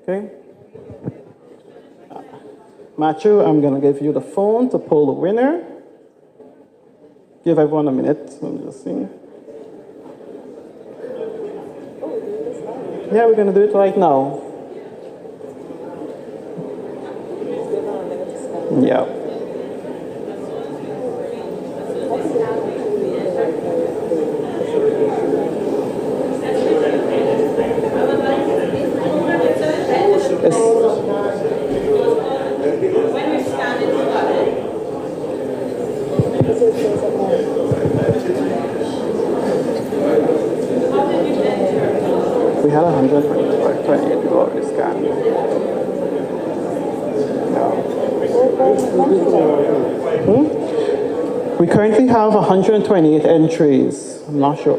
Okay. Matthew, I'm gonna give you the phone to pull the winner. Give everyone a minute. Let me just see. Yeah, we're going to do it right now. Yeah. We had $128 scanned. We currently have 128 entries. I'm not sure.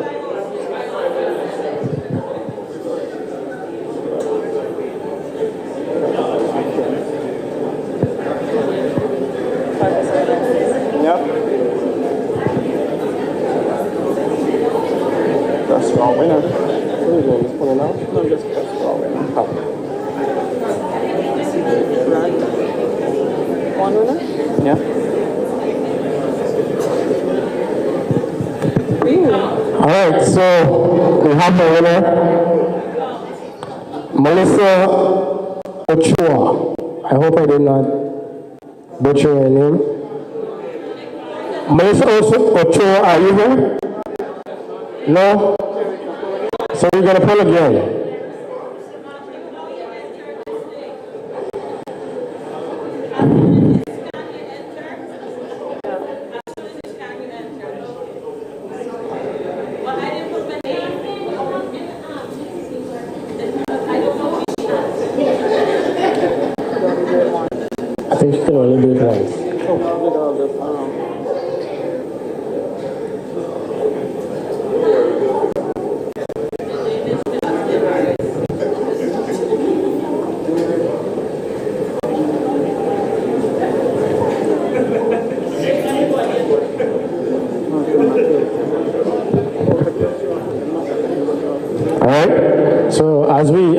That's our winner. Just pull it out. No, just press our winner. One winner? Yeah. All right, so we have a winner, Melissa Ochoa. I hope I did not butcher your name. Melissa Ochoa, are you here? No? So we're going to pull again. I think you can only do it once.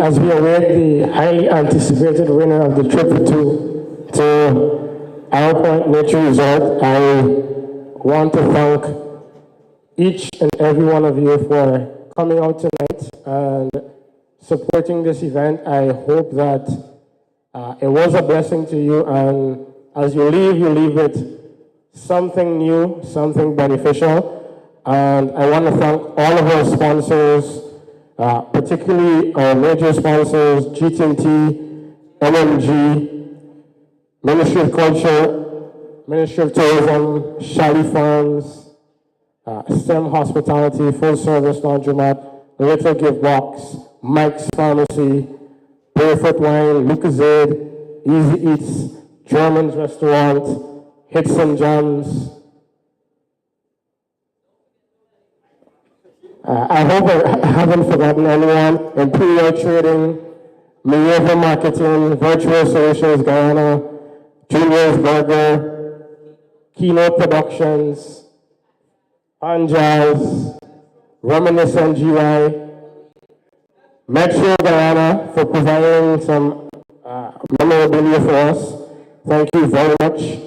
As we await the highly anticipated winner of the trip to Arrow Point Nature Resort, I want to thank each and every one of you for coming out tonight and supporting this event. I hope that it was a blessing to you, and as you leave with something new, something beneficial. And I want to thank all of our sponsors, particularly our major sponsors, GT&T, MMG, Ministry of Culture, Ministry of Tourism, Shally Farms, STEM Hospitality, Full Service Laundromat, Little Gift Box, Mike's Pharmacy, Barefoot Wine, Lucozade, Easy Eats, German's Restaurant, Hits and Jams. I hope I haven't forgotten anyone. Imperial Trading, Minerva Marketing, Virtual Solutions Guyana, Junior's Burger, Keynote Productions, Anjaz, Reminiscent GY, Metro Guyana for providing some memorabilia for us. Thank you very much.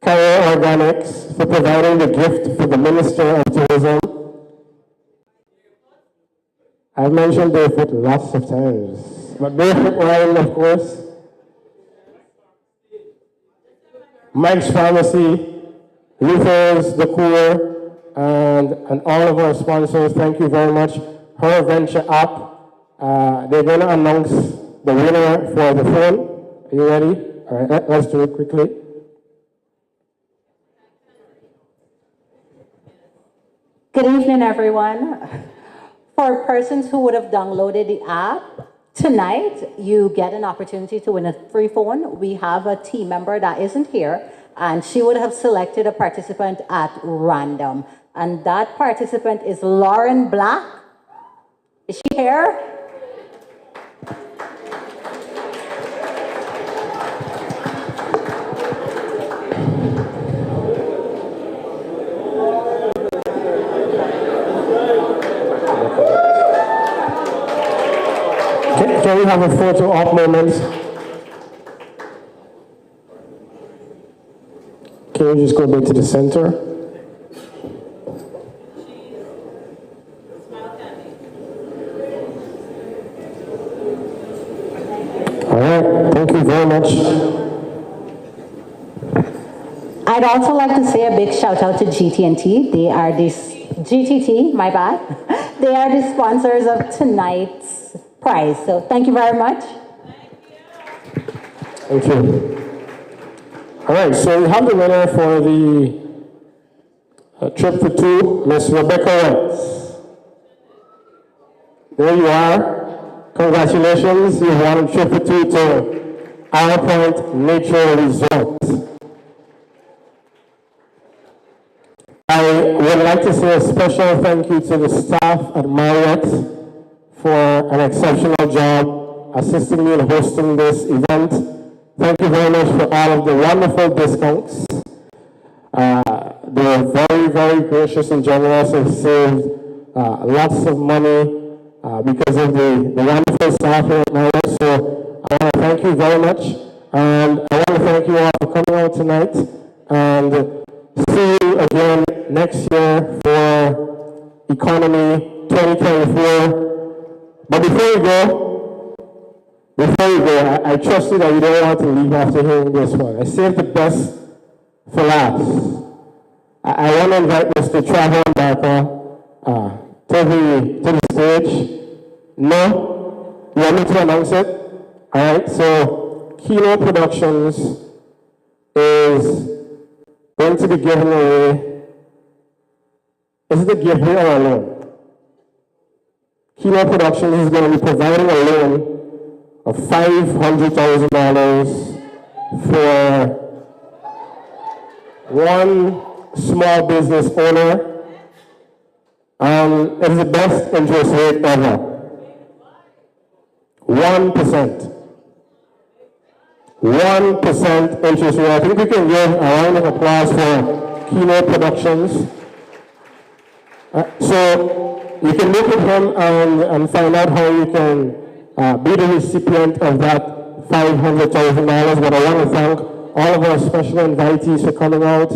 Cairo Organics for providing the gift for the Minister of Tourism. I've mentioned Barefoot lots of times, but Barefoot Wine, of course. Mike's Pharmacy, Luther's, The Cooler, and all of our sponsors, thank you very much. Her Venture app, they're going to announce the winner for the phone. Are you ready? All right, let's do it quickly. Good evening, everyone. For persons who would have downloaded the app, tonight you get an opportunity to win a free phone. We have a team member that isn't here, and she would have selected a participant at random. And that participant is Lauren Black. Is she here? Can we have a photo op moment? Can you just go back to the center? All right, thank you very much. I'd also like to say a big shout out to GT&T. They are GTT, my bad. They are the sponsors of tonight's prize. So thank you very much. Thank you. All right, so we have the winner for the trip for two, Miss Rebecca Wentz. There you are. Congratulations, you won a trip for two to Isle Point Nature Resort. I would like to say a special thank you to the staff at Marriott for an exceptional job assisting me in hosting this event. Thank you very much for all of the wonderful discounts. They were very, very gracious and generous and saved lots of money because of the wonderful staff here at Marriott. So I want to thank you very much. And I want to thank you all for coming out tonight. And see you again next year for Economy 2024. But before you go, I trust you that you don't want to leave after hearing this one. I saved the best for last. I want to invite Mr. Trevor Barker to the stage. No? You want me to announce it? All right, so Keynote Productions is going to be giving away. Is it a giveaway or a loan? Keynote Productions is going to be providing a loan of $500,000 for one small business owner. It is the best interest rate ever. 1%. 1% interest rate. I think we can give a round of applause for Keynote Productions. So you can look at him and find out how you can be the recipient of that $500,000. But I want to thank all of our special invitees for coming out.